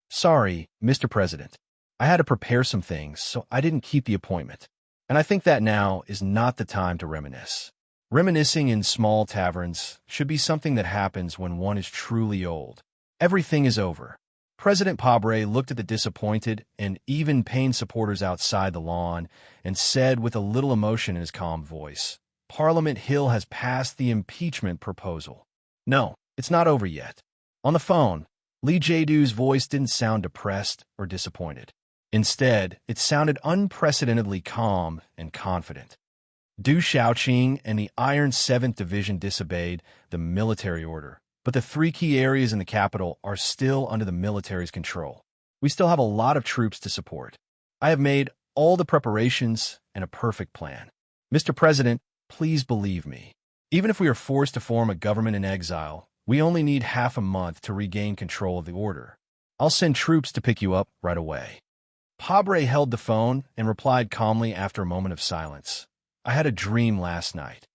"Sorry, Mr. President. I had to prepare some things, so I didn't keep the appointment. And I think that now is not the time to reminisce. Reminiscing in small taverns should be something that happens when one is truly old. Everything is over." President Pabre looked at the disappointed and even pained supporters outside the lawn and said with a little emotion in his calm voice, "Parliament Hill has passed the impeachment proposal. No, it's not over yet." On the phone, Li Jiedu's voice didn't sound depressed or disappointed. Instead, it sounded unprecedentedly calm and confident. Du Shaoqing and the Iron 7th Division disobeyed the military order, but the three key areas in the capital are still under the military's control. We still have a lot of troops to support. I have made all the preparations and a perfect plan. Mr. President, please believe me. Even if we are forced to form a government in exile, we only need half a month to regain control of the order. I'll send troops to pick you up right away. Pabre held the phone and replied calmly after a moment of silence. I had a dream last night.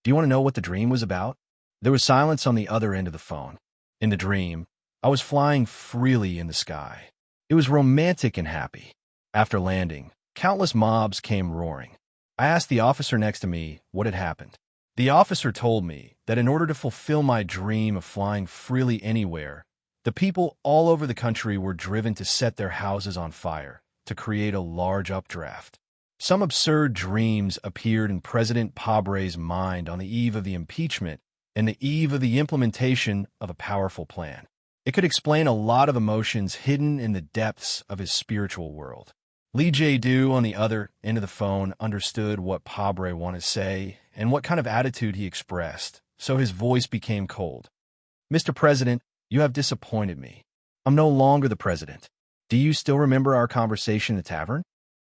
Do you want to know what the dream was about? There was silence on the other end of the phone. In the dream, I was flying freely in the sky. It was romantic and happy. After landing, countless mobs came roaring. I asked the officer next to me what had happened. The officer told me that in order to fulfill my dream of flying freely anywhere, the people all over the country were driven to set their houses on fire to create a large updraft. Some absurd dreams appeared in President Pabre's mind on the eve of the impeachment and the eve of the implementation of a powerful plan. It could explain a lot of emotions hidden in the depths of his spiritual world. Li Jie-du on the other end of the phone understood what Pabre wanted to say and what kind of attitude he expressed, so his voice became cold. Mr. President, you have disappointed me. I'm no longer the president. Do you still remember our conversation in the tavern?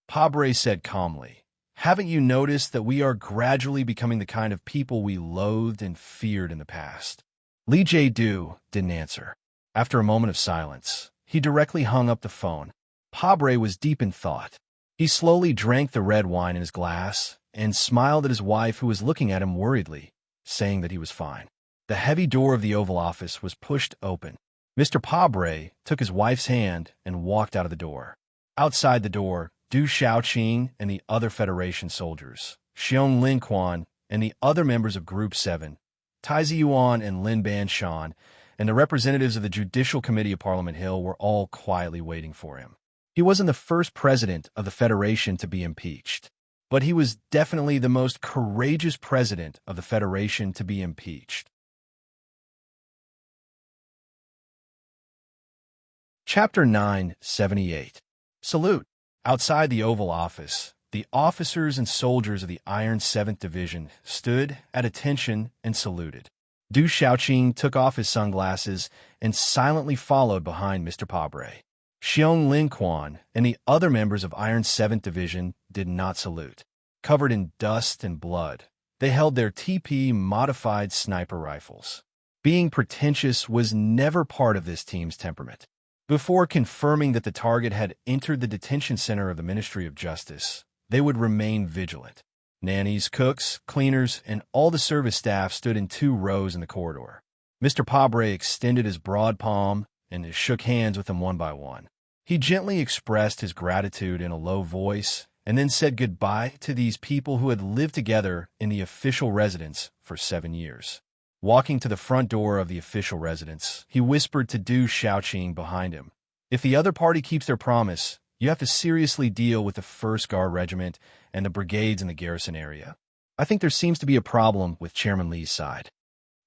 Pabre said calmly, haven't you noticed that we are gradually becoming the kind of people we loathed and feared in the past? Li Jie-du didn't answer. After a moment of silence, he directly hung up the phone. Pabre was deep in thought. He slowly drank the red wine in his glass and smiled at his wife, who was looking at him worriedly, saying that he was fine. The heavy door of the Oval Office was pushed open. Mr. Pabre took his wife's hand and walked out of the door. Outside the door, Du Shaoqing and the other Federation soldiers, Xiong Linquan and the other members of Group 7, Tai Ziyuan and Lin Banshan, and the representatives of the Judicial Committee of Parliament Hill were all quietly waiting for him. He wasn't the first president of the Federation to be impeached, but he was definitely the most courageous president of the Federation to be impeached. Chapter 978. Salute. Outside the Oval Office, the officers and soldiers of the Iron 7th Division stood at attention and saluted. Du Shaoqing took off his sunglasses and silently followed behind Mr. Pabre. Xiong Linquan and the other members of Iron 7th Division did not salute. Covered in dust and blood, they held their TP-modified sniper rifles. Being pretentious was never part of this team's temperament. Before confirming that the target had entered the detention center of the Ministry of Justice, they would remain vigilant. Nannies, cooks, cleaners, and all the service staff stood in 2 rows in the corridor. Mr. Pabre extended his broad palm and shook hands with them one by one. He gently expressed his gratitude in a low voice and then said goodbye to these people who had lived together in the official residence for 7 years. Walking to the front door of the official residence, he whispered to Du Shaoqing behind him, if the other party keeps their promise, you have to seriously deal with the 1st Guard Regiment and the brigades in the garrison area. I think there seems to be a problem with Chairman Li's side.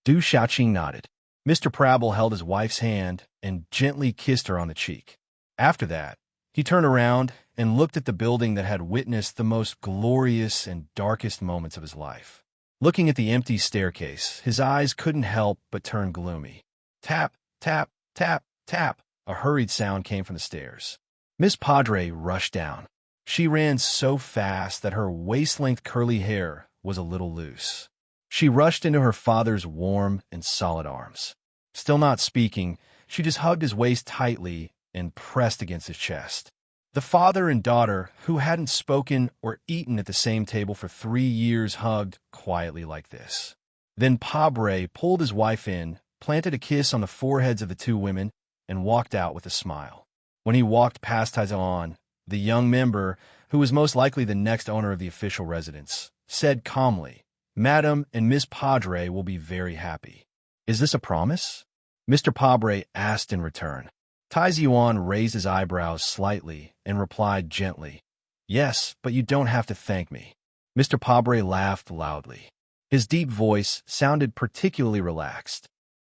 Du Shaoqing nodded. Mr. Prabble held his wife's hand and gently kissed her on the cheek. After that, he turned around and looked at the building that had witnessed the most glorious and darkest moments of his life. Looking at the empty staircase, his eyes couldn't help but turn gloomy. Tap, tap, tap, tap. A hurried sound came from the stairs. Miss Padre rushed down. She ran so fast that her waist-length curly hair was a little loose. She rushed into her father's warm and solid arms. Still not speaking, she just hugged his waist tightly and pressed against his chest. The father and daughter, who hadn't spoken or eaten at the same table for 3 years, hugged quietly like this. Then Pabre pulled his wife in, planted a kiss on the foreheads of the 2 women, and walked out with a smile. When he walked past Taizuan, the young member, who was most likely the next owner of the official residence, said calmly, Madam and Miss Padre will be very happy. Is this a promise? Mr. Pabre asked in return. Tai Ziyuan raised his eyebrows slightly and replied gently, Yes, but you don't have to thank me. Mr. Pabre laughed loudly. His deep voice sounded particularly relaxed.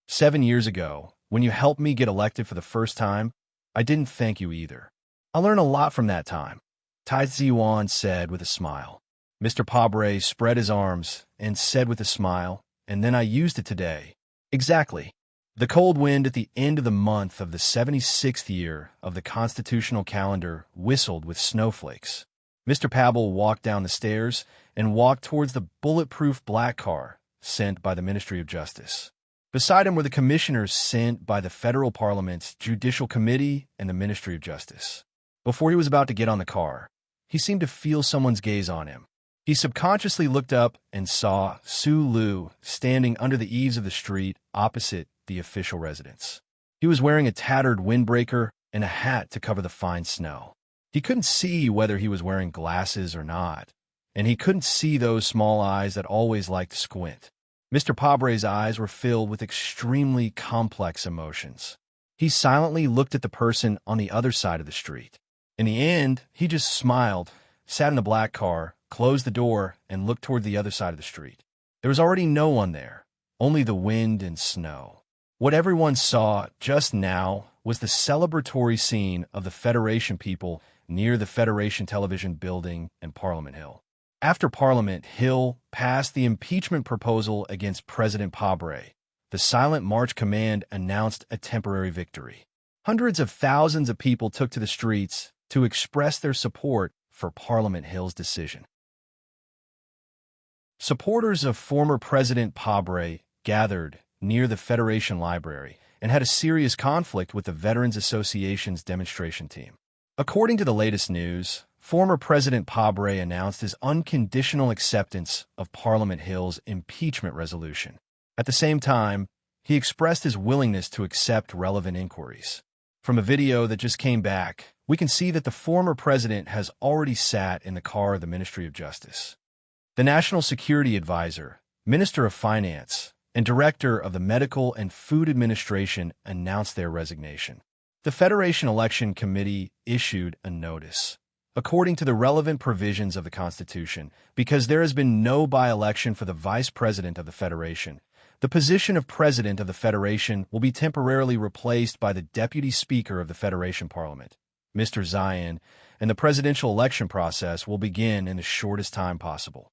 7 years ago, when you helped me get elected for the first time, I didn't thank you either. I learned a lot from that time. Tai Ziwan said with a smile. Mr. Pabre spread his arms and said with a smile, "And then I used it today." Exactly. The cold wind at the end of the month of the 76th year of the constitutional calendar whistled with snowflakes. Mr. Pabble walked down the stairs and walked towards the bulletproof black car sent by the Ministry of Justice. Beside him were the commissioners sent by the Federal Parliament's Judicial Committee and the Ministry of Justice. Before he was about to get on the car, he seemed to feel someone's gaze on him. He subconsciously looked up and saw Su Lu standing under the eaves of the street opposite the official residence. He was wearing a tattered windbreaker and a hat to cover the fine snow. He couldn't see whether he was wearing glasses or not, and he couldn't see those small eyes that always liked to squint. Mr. Pabre's eyes were filled with extremely complex emotions. He silently looked at the person on the other side of the street. In the end, he just smiled, sat in the black car, closed the door, and looked toward the other side of the street. There was already no one there, only the wind and snow. What everyone saw just now was the celebratory scene of the Federation people near the Federation Television Building and Parliament Hill. After Parliament Hill passed the impeachment proposal against President Pabre, the Silent March Command announced a temporary victory. Hundreds of thousands of people took to the streets to express their support for Parliament Hill's decision. Supporters of former President Pabre gathered near the Federation Library and had a serious conflict with the Veterans Association's demonstration team. According to the latest news, former President Pabre announced his unconditional acceptance of Parliament Hill's impeachment resolution. At the same time, he expressed his willingness to accept relevant inquiries. From a video that just came back, we can see that the former president has already sat in the car of the Ministry of Justice. The National Security Advisor, Minister of Finance, and Director of the Medical and Food Administration announced their resignation. The Federation Election Committee issued a notice. According to the relevant provisions of the Constitution, because there has been no by-election for the Vice President of the Federation, the position of President of the Federation will be temporarily replaced by the Deputy Speaker of the Federation Parliament, Mr. Zion, and the presidential election process will begin in the shortest time possible.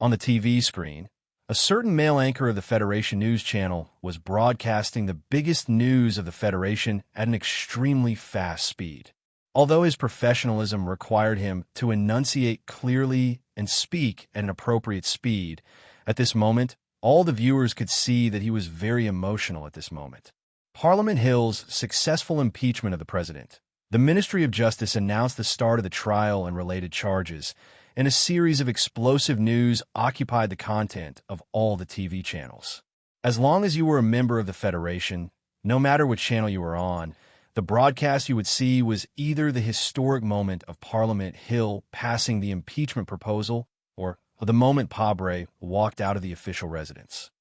On the TV screen, a certain male anchor of the Federation News Channel was broadcasting the biggest news of the Federation at an extremely fast speed. Although his professionalism required him to enunciate clearly and speak at an appropriate speed, at this moment, all the viewers could see that he was very emotional at this moment. Parliament Hill's successful impeachment of the president. The Ministry of Justice announced the start of the trial and related charges, and a series of explosive news occupied the content of all the TV channels. As long as you were a member of the Federation, no matter what channel you were on, the broadcast you would see was either the historic moment of Parliament Hill passing the impeachment proposal or the moment Pabre walked out of the official residence.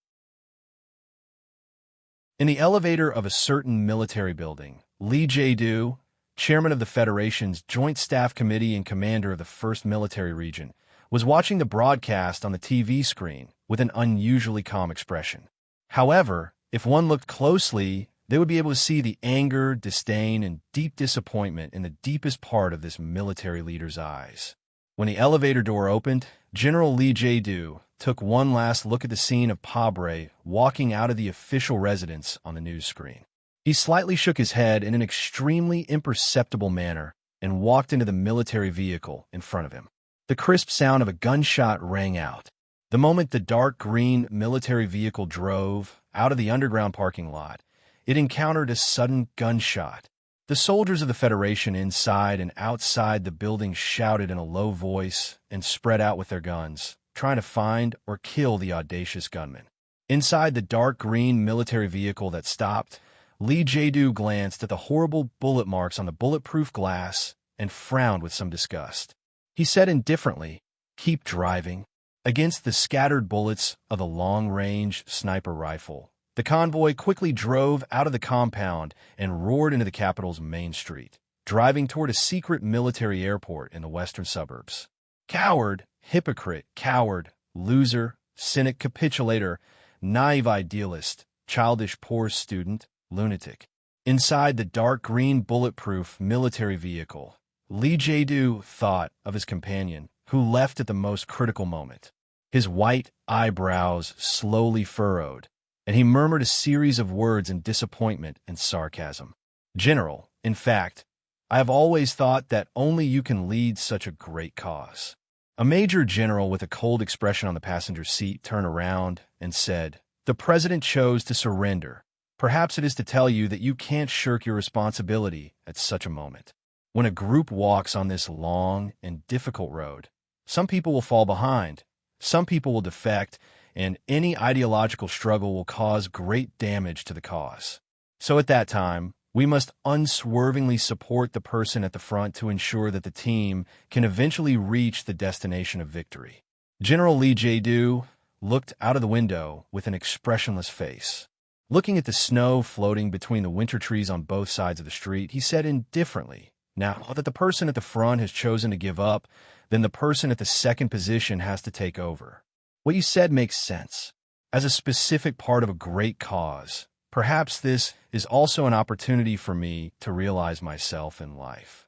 In the elevator of a certain military building, Lee Jae-do, chairman of the Federation's Joint Staff Committee and commander of the 1st Military Region, was watching the broadcast on the TV screen with an unusually calm expression. However, if one looked closely, they would be able to see the anger, disdain, and deep disappointment in the deepest part of this military leader's eyes. When the elevator door opened, General Lee Jae-do took one last look at the scene of Pabre walking out of the official residence on the news screen. He slightly shook his head in an extremely imperceptible manner and walked into the military vehicle in front of him. The crisp sound of a gunshot rang out. The moment the dark green military vehicle drove out of the underground parking lot, it encountered a sudden gunshot. The soldiers of the Federation inside and outside the building shouted in a low voice and spread out with their guns, trying to find or kill the audacious gunman. Inside the dark green military vehicle that stopped, Lee Jae-do glanced at the horrible bullet marks on the bulletproof glass and frowned with some disgust. He said indifferently, "Keep driving." Against the scattered bullets of the long-range sniper rifle, the convoy quickly drove out of the compound and roared into the capital's main street, driving toward a secret military airport in the western suburbs. Coward, hypocrite, coward, loser, cynic, capitulator, naive idealist, childish poor student, lunatic. Inside the dark green bulletproof military vehicle, Li Jiedu thought of his companion, who left at the most critical moment. His white eyebrows slowly furrowed, and he murmured a series of words in disappointment and sarcasm. General, in fact, I have always thought that only you can lead such a great cause. A major general with a cold expression on the passenger seat turned around and said, "The president chose to surrender. Perhaps it is to tell you that you can't shirk your responsibility at such a moment. When a group walks on this long and difficult road, some people will fall behind, some people will defect, and any ideological struggle will cause great damage to the cause. So at that time, we must unswervingly support the person at the front to ensure that the team can eventually reach the destination of victory." General Li Jiedu looked out of the window with an expressionless face. Looking at the snow floating between the winter trees on both sides of the street, he said indifferently, "Now that the person at the front has chosen to give up, then the person at the second position has to take over. What you said makes sense. As a specific part of a great cause, perhaps this is also an opportunity for me to realize myself in life."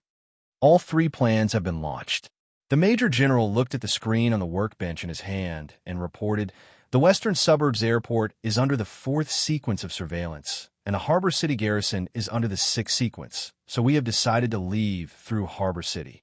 All three plans have been launched. The Major General looked at the screen on the workbench in his hand and reported, "The Western Suburbs Airport is under the 4th sequence of surveillance, and the Harbor City Garrison is under the 6th sequence, so we have decided to leave through Harbor City."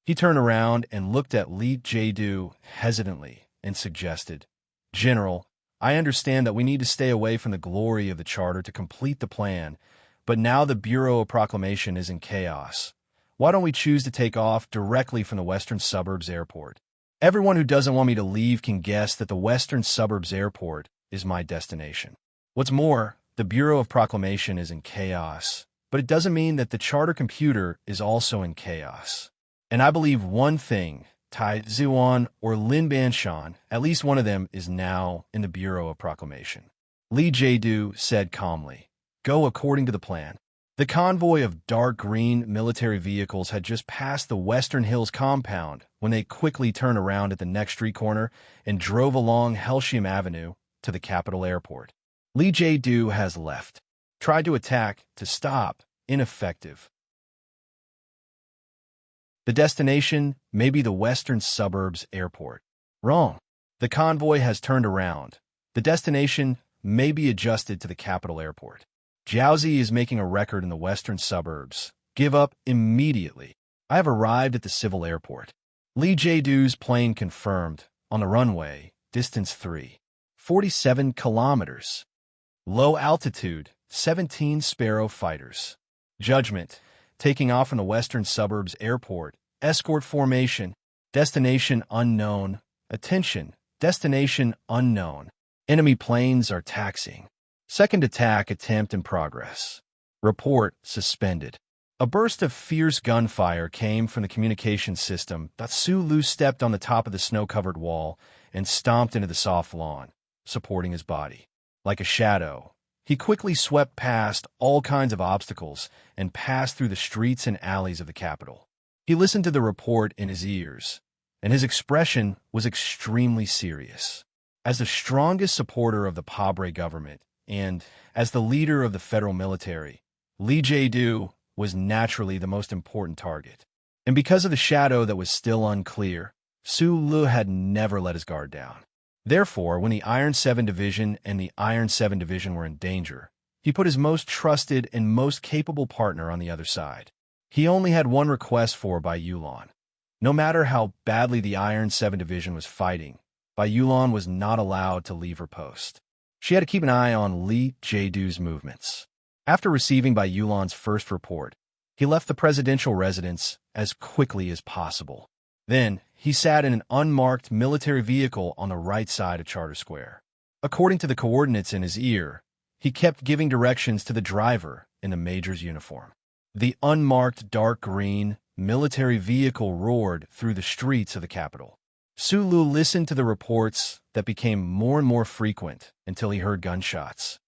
He turned around and looked at Li Jiedu hesitantly and suggested, "General, I understand that we need to stay away from the glory of the charter to complete the plan, but now the Bureau of Proclamation is in chaos. Why don't we choose to take off directly from the Western Suburbs Airport? Everyone who doesn't want me to leave can guess that the Western Suburbs Airport is my destination. What's more, the Bureau of Proclamation is in chaos, but it doesn't mean that the charter computer is also in chaos. And I believe one thing, Tai Ziwan or Lin Banshan, at least one of them is now in the Bureau of Proclamation." Li Jiedu said calmly, "Go according to the plan." The convoy of dark green military vehicles had just passed the Western Hills compound when they quickly turned around at the next street corner and drove along Helsham Avenue to the capital airport. Li Jiedu has left. Tried to attack, to stop, ineffective. The destination may be the Western Suburbs Airport. Wrong. The convoy has turned around. The destination may be adjusted to the capital airport. Jiaozi is making a record in the Western Suburbs. Give up immediately. I have arrived at the civil airport. Li Jiedu's plane confirmed. On the runway, distance 347 kilometers. Low altitude, 17 Sparrow fighters. Judgment, taking off from the Western Suburbs Airport. Escort formation. Destination unknown. Attention, destination unknown. Enemy planes are taxiing. Second attack attempt in progress. Report suspended. A burst of fierce gunfire came from the communications system. Su Lu stepped on the top of the snow-covered wall and stomped into the soft lawn, supporting his body. Like a shadow, he quickly swept past all kinds of obstacles and passed through the streets and alleys of the capital. He listened to the report in his ears, and his expression was extremely serious. As the strongest supporter of the Pabre government, and as the leader of the federal military, Li Jiedu was naturally the most important target. And because of the shadow that was still unclear, Su Lu had never let his guard down. Therefore, when the Iron 7 Division and the Iron 7 Division were in danger, he put his most trusted and most capable partner on the other side. He only had one request for Bai Yulan. No matter how badly the Iron 7 Division was fighting, Bai Yulan was not allowed to leave her post. She had to keep an eye on Li Jiedu's movements. After receiving Bai Yulan's first report, he left the presidential residence as quickly as possible. Then, he sat in an unmarked military vehicle on the right side of Charter Square. According to the coordinates in his ear, he kept giving directions to the driver in the major's uniform. The unmarked dark green military vehicle roared through the streets of the capital. Su Lu listened to the reports that became more and more frequent until he heard gunshots.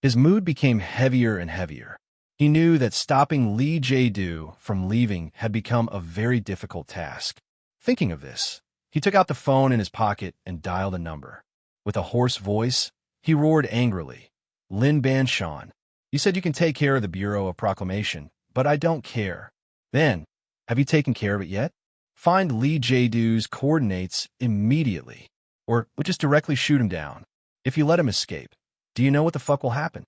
His mood became heavier and heavier. He knew that stopping Li Jiedu from leaving had become a very difficult task. Thinking of this, he took out the phone in his pocket and dialed a number. With a hoarse voice, he roared angrily, "Lin Banshan, you said you can take care of the Bureau of Proclamation, but I don't care. Then, have you taken care of it yet? Find Lee Jae-doo's coordinates immediately, or just directly shoot him down. If you let him escape, do you know what the fuck will happen?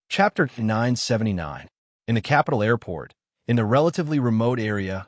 Chapter 979. In the capital airport, in the relatively remote area,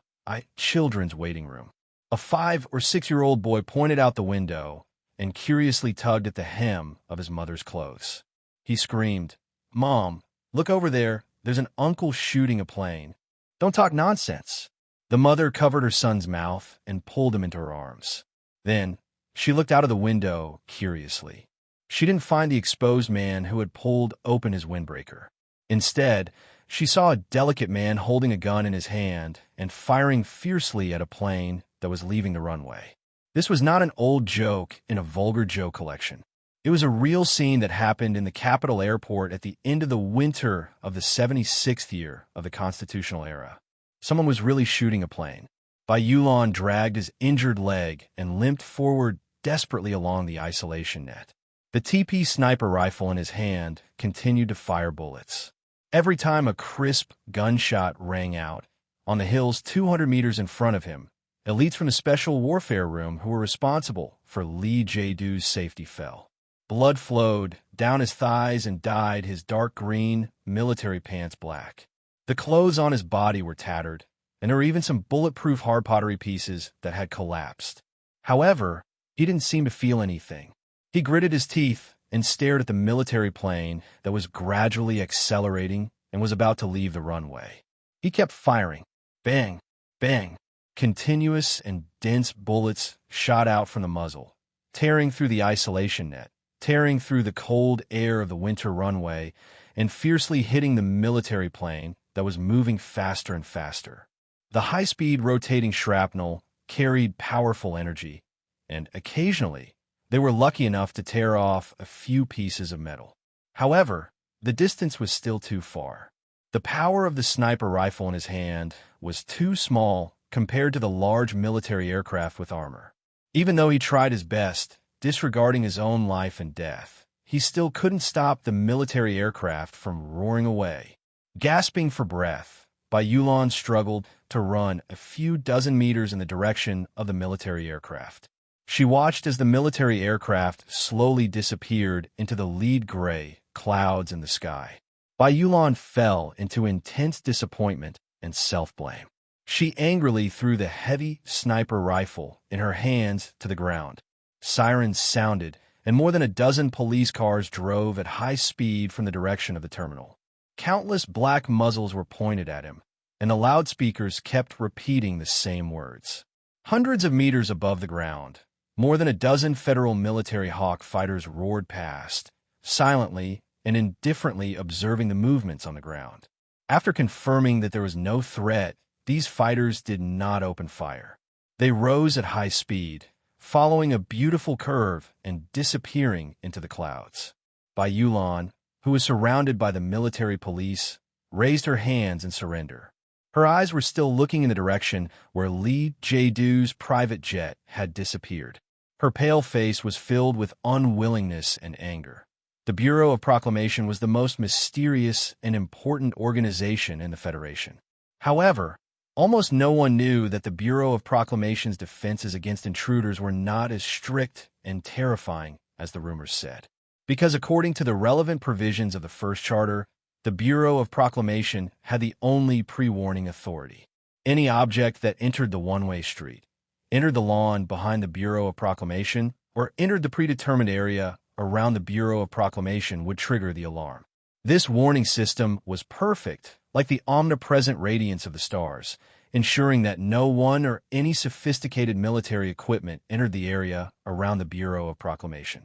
children's waiting room. A 5 or 6-year-old boy pointed out the window and curiously tugged at the hem of his mother's clothes. He screamed, "Mom, look over there. There's an uncle shooting a plane." "Don't talk nonsense." The mother covered her son's mouth and pulled him into her arms. Then, she looked out of the window curiously. She didn't find the exposed man who had pulled open his windbreaker. Instead, she saw a delicate man holding a gun in his hand and firing fiercely at a plane that was leaving the runway. This was not an old joke in a vulgar joke collection. It was a real scene that happened in the capital airport at the end of the winter of the 76th year of the constitutional era. Someone was really shooting a plane. Bai Yulan dragged his injured leg and limped forward desperately along the isolation net. The TP sniper rifle in his hand continued to fire bullets. Every time a crisp gunshot rang out, on the hills 200 meters in front of him, elites from the Special Warfare Room who were responsible for Lee Jae-doo's safety fell. Blood flowed down his thighs and dyed his dark green military pants black. The clothes on his body were tattered, and there were even some bulletproof hard pottery pieces that had collapsed. However, he didn't seem to feel anything. He gritted his teeth and stared at the military plane that was gradually accelerating and was about to leave the runway. He kept firing. Bang, bang. Continuous and dense bullets shot out from the muzzle, tearing through the isolation net, tearing through the cold air of the winter runway, and fiercely hitting the military plane that was moving faster and faster. The high-speed rotating shrapnel carried powerful energy, and occasionally, they were lucky enough to tear off a few pieces of metal. However, the distance was still too far. The power of the sniper rifle in his hand was too small compared to the large military aircraft with armor. Even though he tried his best, disregarding his own life and death, he still couldn't stop the military aircraft from roaring away. Gasping for breath, Bai Yulan struggled to run a few dozen meters in the direction of the military aircraft. She watched as the military aircraft slowly disappeared into the lead gray clouds in the sky. Bai Yulan fell into intense disappointment and self-blame. She angrily threw the heavy sniper rifle in her hands to the ground. Sirens sounded, and more than a dozen police cars drove at high speed from the direction of the terminal. Countless black muzzles were pointed at him, and the loudspeakers kept repeating the same words. Hundreds of meters above the ground, more than a dozen federal military Hawk fighters roared past, silently and indifferently observing the movements on the ground. After confirming that there was no threat, these fighters did not open fire. They rose at high speed, following a beautiful curve and disappearing into the clouds. Bai Yulan, who was surrounded by the military police, raised her hands in surrender. Her eyes were still looking in the direction where Lee Jae-doo's private jet had disappeared. Her pale face was filled with unwillingness and anger. The Bureau of Proclamation was the most mysterious and important organization in the Federation. However, almost no one knew that the Bureau of Proclamation's defenses against intruders were not as strict and terrifying as the rumors said. Because according to the relevant provisions of the First Charter, the Bureau of Proclamation had the only pre-warning authority. Any object that entered the one-way street, entered the lawn behind the Bureau of Proclamation, or entered the predetermined area around the Bureau of Proclamation would trigger the alarm. This warning system was perfect, like the omnipresent radiance of the stars, ensuring that no one or any sophisticated military equipment entered the area around the Bureau of Proclamation.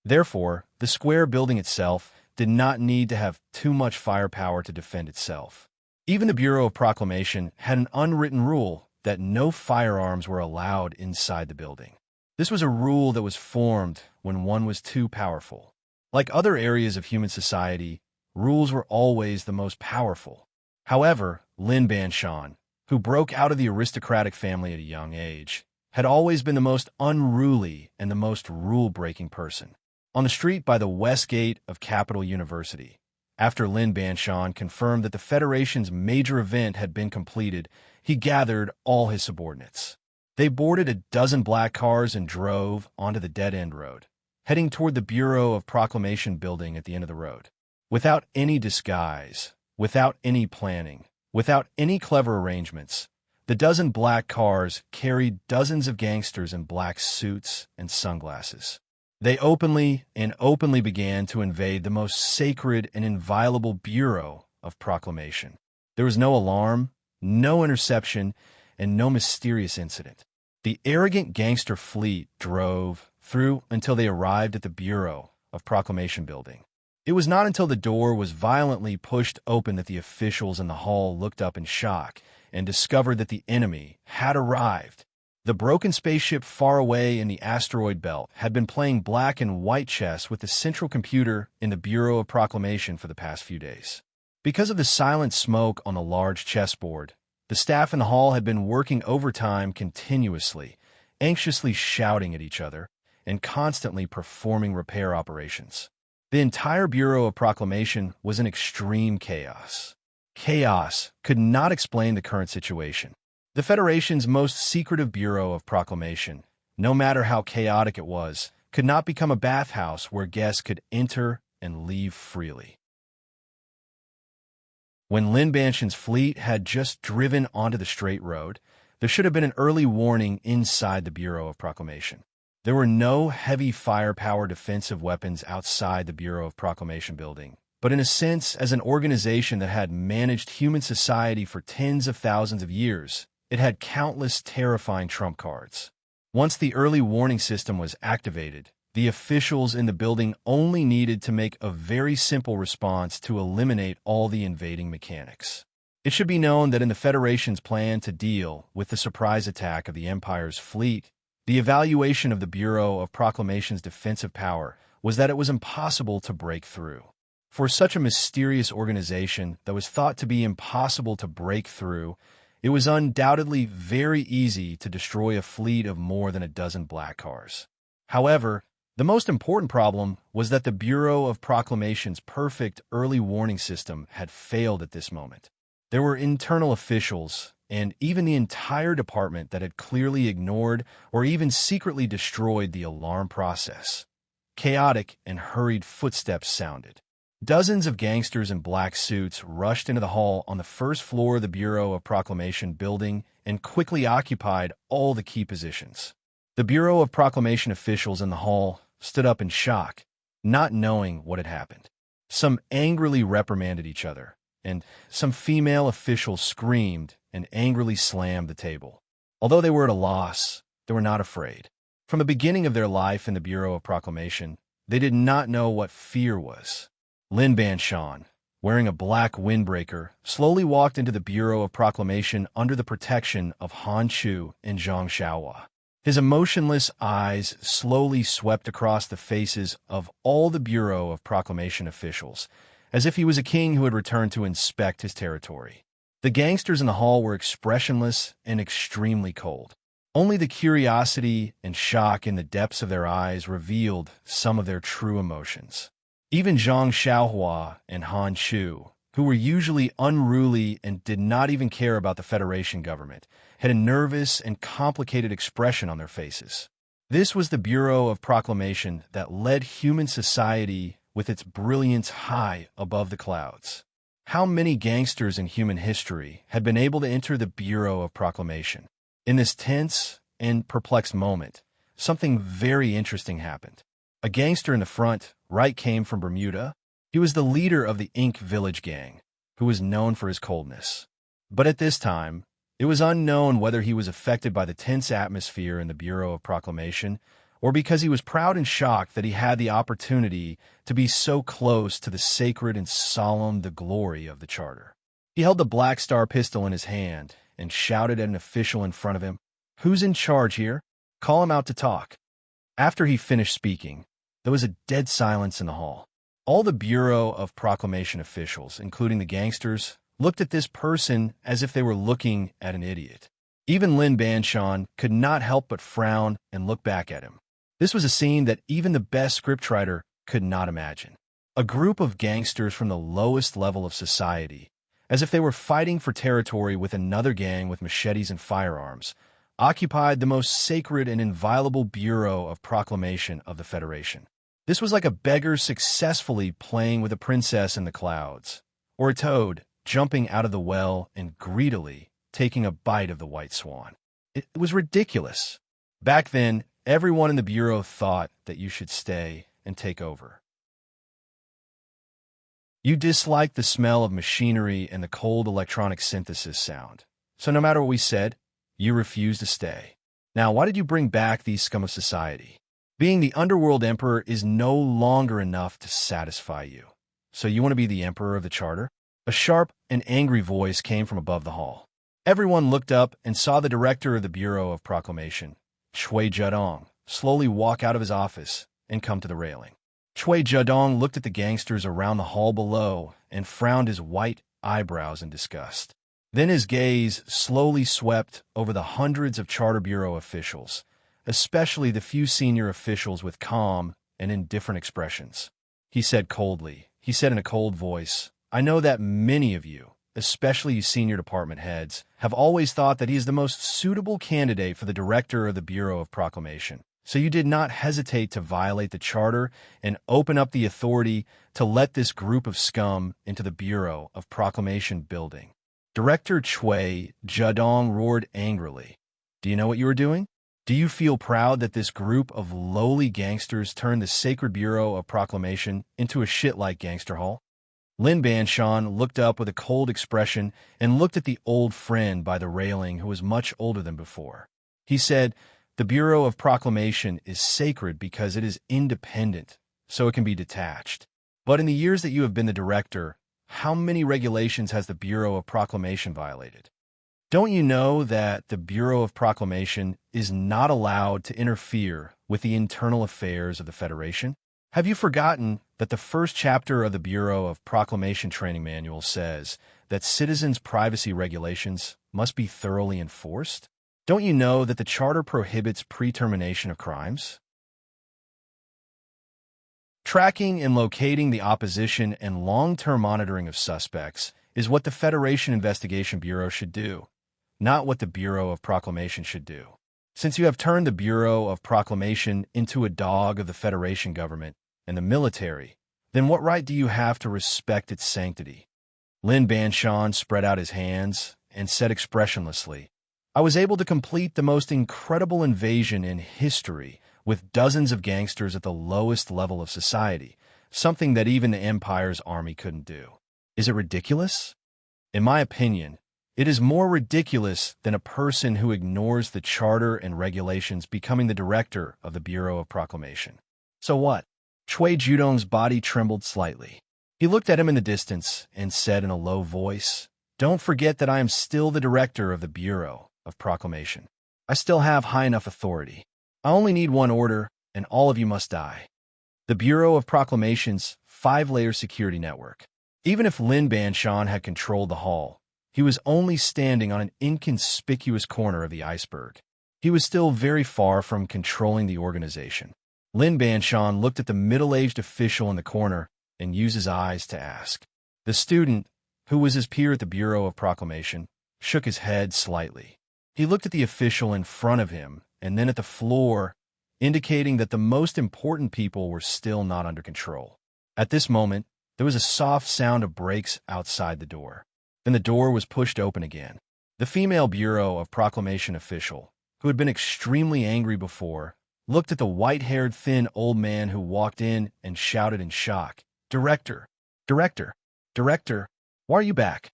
Therefore, the square building itself did not need to have too much firepower to defend itself. Even the Bureau of Proclamation had an unwritten rule that no firearms were allowed inside the building. This was a rule that was formed when one was too powerful. Like other areas of human society, rules were always the most powerful. However, Lin Banshan, who broke out of the aristocratic family at a young age, had always been the most unruly and the most rule-breaking person. On the street by the west gate of Capital University, after Lin Banshan confirmed that the Federation's major event had been completed, he gathered all his subordinates. They boarded a dozen black cars and drove onto the dead-end road, heading toward the Bureau of Proclamation building at the end of the road. Without any disguise, without any planning, without any clever arrangements, the dozen black cars carried dozens of gangsters in black suits and sunglasses. They openly began to invade the most sacred and inviolable Bureau of Proclamation. There was no alarm, no interception, and no mysterious incident. The arrogant gangster fleet drove through until they arrived at the Bureau of Proclamation building. It was not until the door was violently pushed open that the officials in the hall looked up in shock and discovered that the enemy had arrived. The broken spaceship far away in the asteroid belt had been playing black and white chess with the central computer in the Bureau of Proclamation for the past few days. Because of the silent smoke on the large chessboard, the staff in the hall had been working overtime continuously, anxiously shouting at each other, and constantly performing repair operations. The entire Bureau of Proclamation was in extreme chaos. Chaos could not explain the current situation. The Federation's most secretive Bureau of Proclamation, no matter how chaotic it was, could not become a bathhouse where guests could enter and leave freely. When Lin Banshan's fleet had just driven onto the straight road, there should have been an early warning inside the Bureau of Proclamation. There were no heavy firepower defensive weapons outside the Bureau of Proclamation building, but in a sense, as an organization that had managed human society for tens of thousands of years, it had countless terrifying trump cards. Once the early warning system was activated, the officials in the building only needed to make a very simple response to eliminate all the invading mechanics. It should be known that in the Federation's plan to deal with the surprise attack of the Empire's fleet, the evaluation of the Bureau of Proclamation's defensive power was that it was impossible to break through. For such a mysterious organization that was thought to be impossible to break through, it was undoubtedly very easy to destroy a fleet of more than a dozen black cars. However, the most important problem was that the Bureau of Proclamation's perfect early warning system had failed at this moment. There were internal officials and even the entire department that had clearly ignored or even secretly destroyed the alarm process. Chaotic and hurried footsteps sounded. Dozens of gangsters in black suits rushed into the hall on the first floor of the Bureau of Proclamation building and quickly occupied all the key positions. The Bureau of Proclamation officials in the hall stood up in shock, not knowing what had happened. Some angrily reprimanded each other, and some female officials screamed and angrily slammed the table. Although they were at a loss, they were not afraid. From the beginning of their life in the Bureau of Proclamation, they did not know what fear was. Lin Banshan, wearing a black windbreaker, slowly walked into the Bureau of Proclamation under the protection of Han Chu and Zhang Xiaohua. His emotionless eyes slowly swept across the faces of all the Bureau of Proclamation officials, as if he was a king who had returned to inspect his territory. The gangsters in the hall were expressionless and extremely cold. Only the curiosity and shock in the depths of their eyes revealed some of their true emotions. Even Zhang Xiaohua and Han Chu, who were usually unruly and did not even care about the Federation government, had a nervous and complicated expression on their faces. This was the Bureau of Proclamation that led human society with its brilliance high above the clouds. How many gangsters in human history had been able to enter the Bureau of Proclamation? In this tense and perplexed moment, something very interesting happened. A gangster in the front right came from Bermuda. He was the leader of the Ink Village gang, who was known for his coldness. But at this time, it was unknown whether he was affected by the tense atmosphere in the Bureau of Proclamation or because he was proud and shocked that he had the opportunity to be so close to the sacred and solemn the glory of the Charter. He held the Black Star pistol in his hand and shouted at an official in front of him, "Who's in charge here? Call him out to talk." After he finished speaking, there was a dead silence in the hall. All the Bureau of Proclamation officials, including the gangsters, looked at this person as if they were looking at an idiot. Even Lin Banshan could not help but frown and look back at him. This was a scene that even the best scriptwriter could not imagine. A group of gangsters from the lowest level of society, as if they were fighting for territory with another gang with machetes and firearms, occupied the most sacred and inviolable Bureau of Proclamation of the Federation. This was like a beggar successfully playing with a princess in the clouds, or a toad jumping out of the well and greedily taking a bite of the white swan. It was ridiculous. Back then, everyone in the Bureau thought that you should stay and take over. You disliked the smell of machinery and the cold electronic synthesis sound, so no matter what we said, you refused to stay. Now, why did you bring back these scum of society? Being the underworld emperor is no longer enough to satisfy you. So you want to be the emperor of the charter? A sharp and angry voice came from above the hall. Everyone looked up and saw the director of the Bureau of Proclamation, Chui Zedong, slowly walk out of his office and come to the railing. Chui Zedong looked at the gangsters around the hall below and frowned his white eyebrows in disgust. Then his gaze slowly swept over the hundreds of Charter Bureau officials, especially the few senior officials with calm and indifferent expressions. He said in a cold voice, "I know that many of you, especially you senior department heads, have always thought that he is the most suitable candidate for the director of the Bureau of Proclamation. So you did not hesitate to violate the charter and open up the authority to let this group of scum into the Bureau of Proclamation building." Director Chui Zedong roared angrily. "Do you know what you are doing? Do you feel proud that this group of lowly gangsters turned the sacred Bureau of Proclamation into a shit-like gangster hall?" Lin Banshan looked up with a cold expression and looked at the old friend by the railing who was much older than before. He said, "The Bureau of Proclamation is sacred because it is independent, so it can be detached. But in the years that you have been the director, how many regulations has the Bureau of Proclamation violated? Don't you know that the Bureau of Proclamation is not allowed to interfere with the internal affairs of the Federation? Have you forgotten that the first chapter of the Bureau of Proclamation Training Manual says that citizens' privacy regulations must be thoroughly enforced? Don't you know that the Charter prohibits pre-termination of crimes? Tracking and locating the opposition and long-term monitoring of suspects is what the Federation Investigation Bureau should do, not what the Bureau of Proclamation should do. Since you have turned the Bureau of Proclamation into a dog of the Federation government and the military, then what right do you have to respect its sanctity?" Lin Banshan spread out his hands and said expressionlessly, "I was able to complete the most incredible invasion in history with dozens of gangsters at the lowest level of society, something that even the Empire's army couldn't do. Is it ridiculous? In my opinion, it is more ridiculous than a person who ignores the charter and regulations becoming the director of the Bureau of Proclamation." "So what?" Chui Zedong's body trembled slightly. He looked at him in the distance and said in a low voice, "Don't forget that I am still the director of the Bureau of Proclamation. I still have high enough authority. I only need one order, and all of you must die." The Bureau of Proclamation's 5-layer security network. Even if Lin Banshan had controlled the hall, he was only standing on an inconspicuous corner of the iceberg. He was still very far from controlling the organization. Lin Banshan looked at the middle-aged official in the corner and used his eyes to ask. The student, who was his peer at the Bureau of Proclamation, shook his head slightly. He looked at the official in front of him and then at the floor, indicating that the most important people were still not under control. At this moment, there was a soft sound of brakes outside the door. Then the door was pushed open again. The female Bureau of Proclamation official, who had been extremely angry before, looked at the white-haired thin old man who walked in and shouted in shock, "Director! Director! Director! Why are you back?"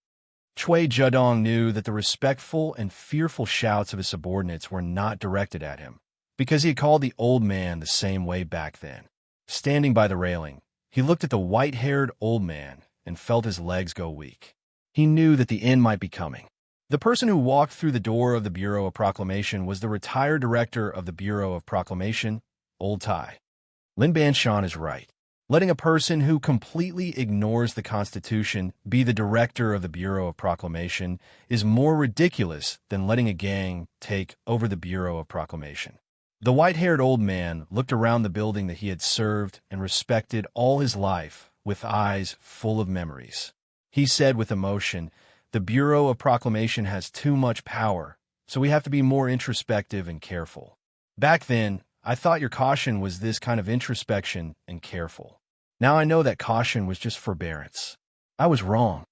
Chui Zedong knew that the respectful and fearful shouts of his subordinates were not directed at him, because he had called the old man the same way back then. Standing by the railing, he looked at the white-haired old man and felt his legs go weak. He knew that the end might be coming. The person who walked through the door of the Bureau of Proclamation was the retired director of the Bureau of Proclamation, Old Tai. Lin Banshan is right. Letting a person who completely ignores the Constitution be the director of the Bureau of Proclamation is more ridiculous than letting a gang take over the Bureau of Proclamation. The white-haired old man looked around the building that he had served and respected all his life with eyes full of memories. He said with emotion, "The Bureau of Proclamation has too much power, so we have to be more introspective and careful. Back then, I thought your caution was this kind of introspection and careful. Now I know that caution was just forbearance. I was wrong.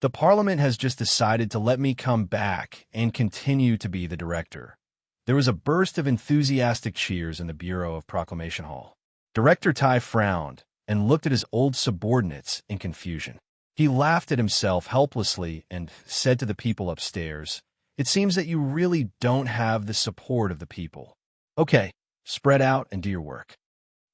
The Parliament has just decided to let me come back and continue to be the director." There was a burst of enthusiastic cheers in the Bureau of Proclamation Hall. Director Tai frowned and looked at his old subordinates in confusion. He laughed at himself helplessly and said to the people upstairs, "It seems that you really don't have the support of the people. Okay, spread out and do your work.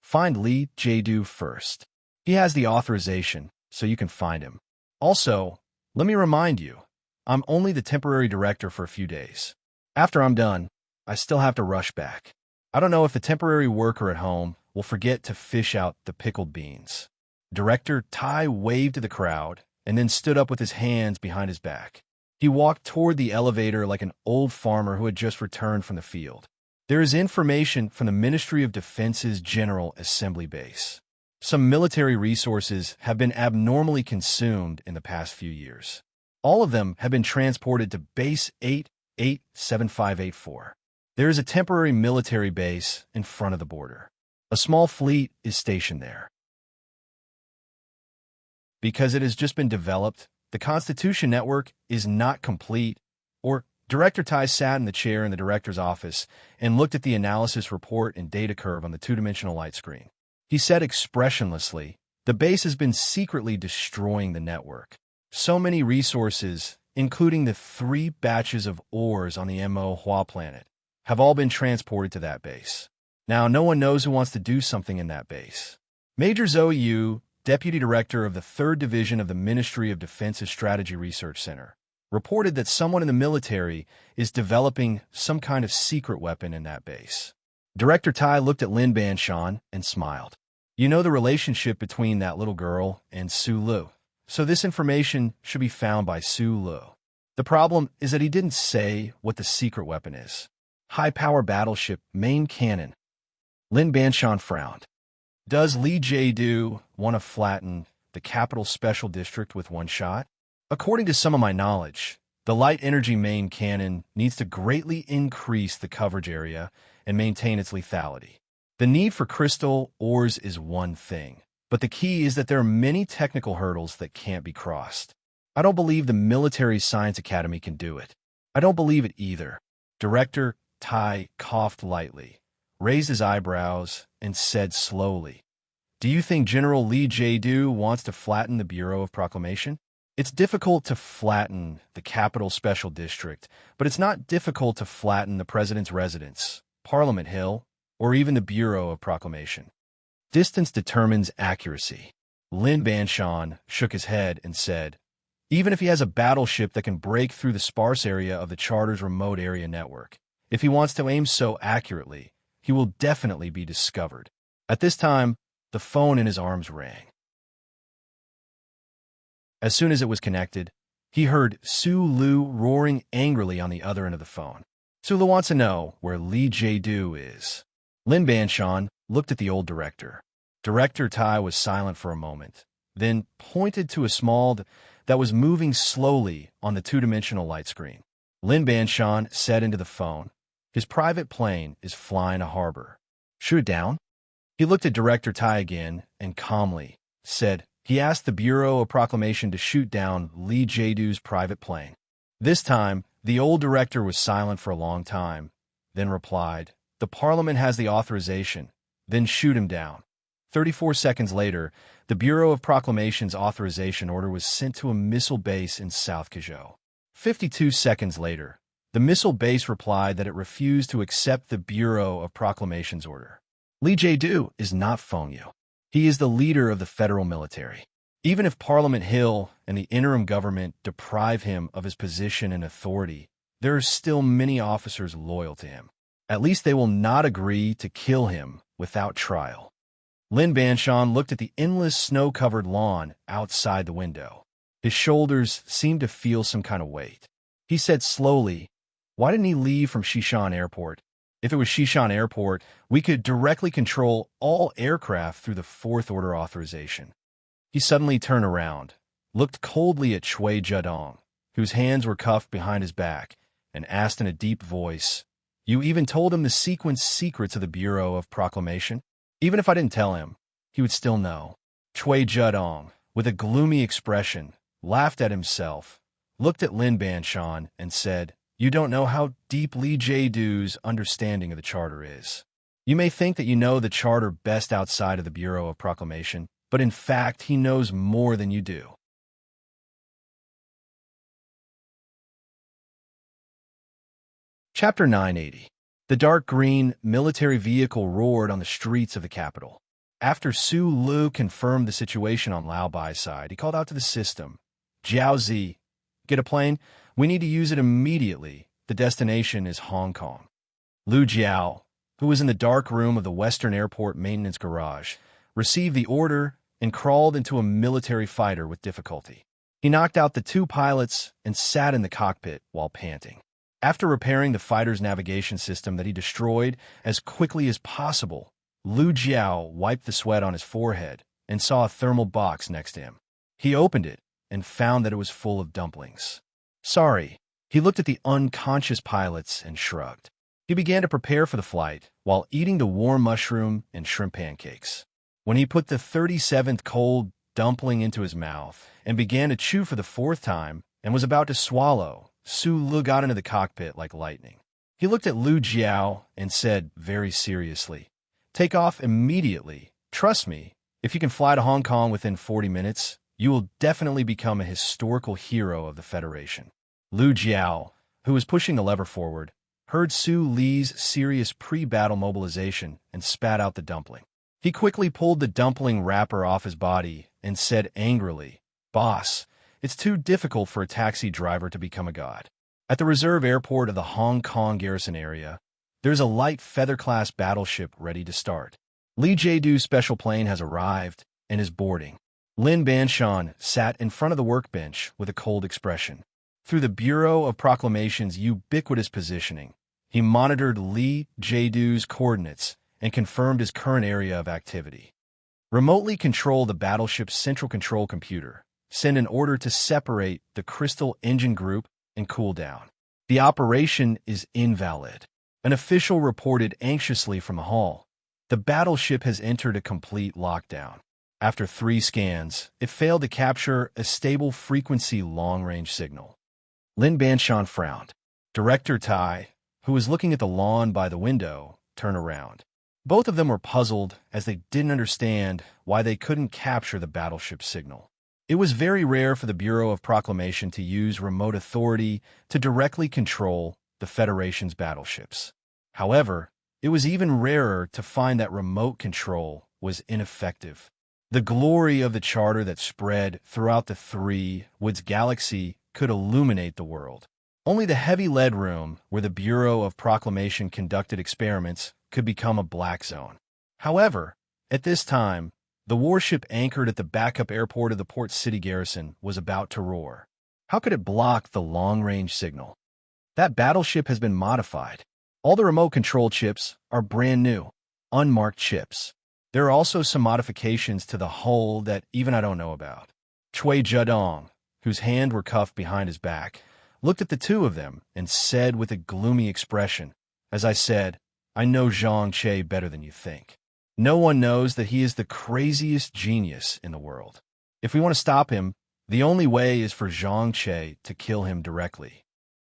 Find Lee Jae-do first. He has the authorization, so you can find him. Also, let me remind you, I'm only the temporary director for a few days. After I'm done, I still have to rush back. I don't know if the temporary worker at home will forget to fish out the pickled beans." Director Tai waved to the crowd and then stood up with his hands behind his back. He walked toward the elevator like an old farmer who had just returned from the field. "There is information from the Ministry of Defense's General Assembly Base. Some military resources have been abnormally consumed in the past few years. All of them have been transported to Base 887584. There is a temporary military base in front of the border. A small fleet is stationed there. Because it has just been developed, the Constitution Network is not complete." Or Director Tai sat in the chair in the director's office and looked at the analysis report and data curve on the two-dimensional light screen. He said expressionlessly, "The base has been secretly destroying the network. So many resources, including the 3 batches of ores on the Mo Hua planet, have all been transported to that base. Now no one knows who wants to do something in that base." Major Zoe Yu, Deputy Director of the 3rd Division of the Ministry of Defense's Strategy Research Center, reported that someone in the military is developing some kind of secret weapon in that base. Director Tai looked at Lin Banshan and smiled. "You know the relationship between that little girl and Su Lu, so this information should be found by Su Lu. The problem is that he didn't say what the secret weapon is. High-power battleship main cannon." Lin Banshan frowned. "Does Lee Jae-do want to flatten the Capital Special District with one shot? According to some of my knowledge, the light energy main cannon needs to greatly increase the coverage area and maintain its lethality. The need for crystal ores is one thing, but the key is that there are many technical hurdles that can't be crossed. I don't believe the Military Science Academy can do it. I don't believe it either." Director Tai coughed lightly, raised his eyebrows, and said slowly, "Do you think General Lee Jae-do wants to flatten the Bureau of Proclamation? It's difficult to flatten the Capital Special District, but it's not difficult to flatten the President's residence, Parliament Hill, or even the Bureau of Proclamation. Distance determines accuracy." Lin Banshan shook his head and said, "Even if he has a battleship that can break through the sparse area of the Charter's remote area network, if he wants to aim so accurately, he will definitely be discovered." At this time, the phone in his arms rang. As soon as it was connected, he heard Su Lu roaring angrily on the other end of the phone. "Su Lu wants to know where Lee Jae-do is." Lin Banshan looked at the old director. Director Tai was silent for a moment, then pointed to a small that was moving slowly on the two-dimensional light screen. Lin Banshan said into the phone, "His private plane is flying a harbor. Shoot it down?" He looked at Director Tai again and calmly said, "He asked the Bureau of Proclamation to shoot down Lee Jae-do's private plane." This time, the old director was silent for a long time, then replied, "The Parliament has the authorization, then shoot him down." 34 seconds later, the Bureau of Proclamation's authorization order was sent to a missile base in South Kazhou. 52 seconds later, the missile base replied that it refused to accept the Bureau of Proclamation's order. Lee Jae-do is not Feng Yu. He is the leader of the federal military. Even if Parliament Hill and the interim government deprive him of his position and authority, there are still many officers loyal to him. At least they will not agree to kill him without trial. Lin Banshan looked at the endless snow-covered lawn outside the window. His shoulders seemed to feel some kind of weight. He said slowly, "Why didn't he leave from Xishan Airport? If it was Xishan Airport, we could directly control all aircraft through the fourth order authorization." He suddenly turned around, looked coldly at Cui Zhedong, whose hands were cuffed behind his back, and asked in a deep voice, "You even told him the sequence secrets of the Bureau of Proclamation?" "Even if I didn't tell him, he would still know." Cui Zhedong, with a gloomy expression, laughed at himself, looked at Lin Banshan, and said, "You don't know how deep Li Jiedu's understanding of the Charter is. You may think that you know the Charter best outside of the Bureau of Proclamation, but in fact he knows more than you do." Chapter 980. The dark green military vehicle roared on the streets of the capital. After Su Lu confirmed the situation on Lao Bai's side, he called out to the system, "Jiao Zi, get a plane? We need to use it immediately. The destination is Hong Kong." Lu Jiao, who was in the dark room of the Western Airport maintenance garage, received the order and crawled into a military fighter with difficulty. He knocked out the two pilots and sat in the cockpit while panting. After repairing the fighter's navigation system that he destroyed as quickly as possible, Lu Jiao wiped the sweat on his forehead and saw a thermal box next to him. He opened it and found that it was full of dumplings. "Sorry." He looked at the unconscious pilots and shrugged. He began to prepare for the flight while eating the warm mushroom and shrimp pancakes. When he put the 37th cold dumpling into his mouth and began to chew for the fourth time and was about to swallow, Su Lu got into the cockpit like lightning. He looked at Lu Jiao and said very seriously, "Take off immediately. Trust me, if you can fly to Hong Kong within 40 minutes, you will definitely become a historical hero of the Federation." Lu Jiao, who was pushing the lever forward, heard Su Li's serious pre-battle mobilization and spat out the dumpling. He quickly pulled the dumpling wrapper off his body and said angrily, "Boss, it's too difficult for a taxi driver to become a god." At the reserve airport of the Hong Kong garrison area, there's a light feather-class battleship ready to start. Li Jiedu's special plane has arrived and is boarding. Lin Banshan sat in front of the workbench with a cold expression. Through the Bureau of Proclamation's ubiquitous positioning, he monitored Li Jiedu's coordinates and confirmed his current area of activity. Remotely control the battleship's central control computer. Send an order to separate the crystal engine group and cool down. The operation is invalid. An official reported anxiously from the hall. The battleship has entered a complete lockdown. After 3 scans, it failed to capture a stable frequency long-range signal. Lin Banshan frowned. Director Tai, who was looking at the lawn by the window, turned around. Both of them were puzzled as they didn't understand why they couldn't capture the battleship's signal. It was very rare for the Bureau of Proclamation to use remote authority to directly control the Federation's battleships. However, it was even rarer to find that remote control was ineffective. The glory of the Charter that spread throughout the Three Woods Galaxy could illuminate the world. Only the heavy lead room where the Bureau of Proclamation conducted experiments could become a black zone. However, at this time, the warship anchored at the backup airport of the Port City garrison was about to roar. How could it block the long-range signal? That battleship has been modified. All the remote control chips are brand new, unmarked chips. There are also some modifications to the hull that even I don't know about. Cui Zhedong, whose hands were cuffed behind his back, looked at the two of them and said with a gloomy expression, "As I said, I know Zhang Che better than you think. No one knows that he is the craziest genius in the world. If we want to stop him, the only way is for Zhang Che to kill him directly."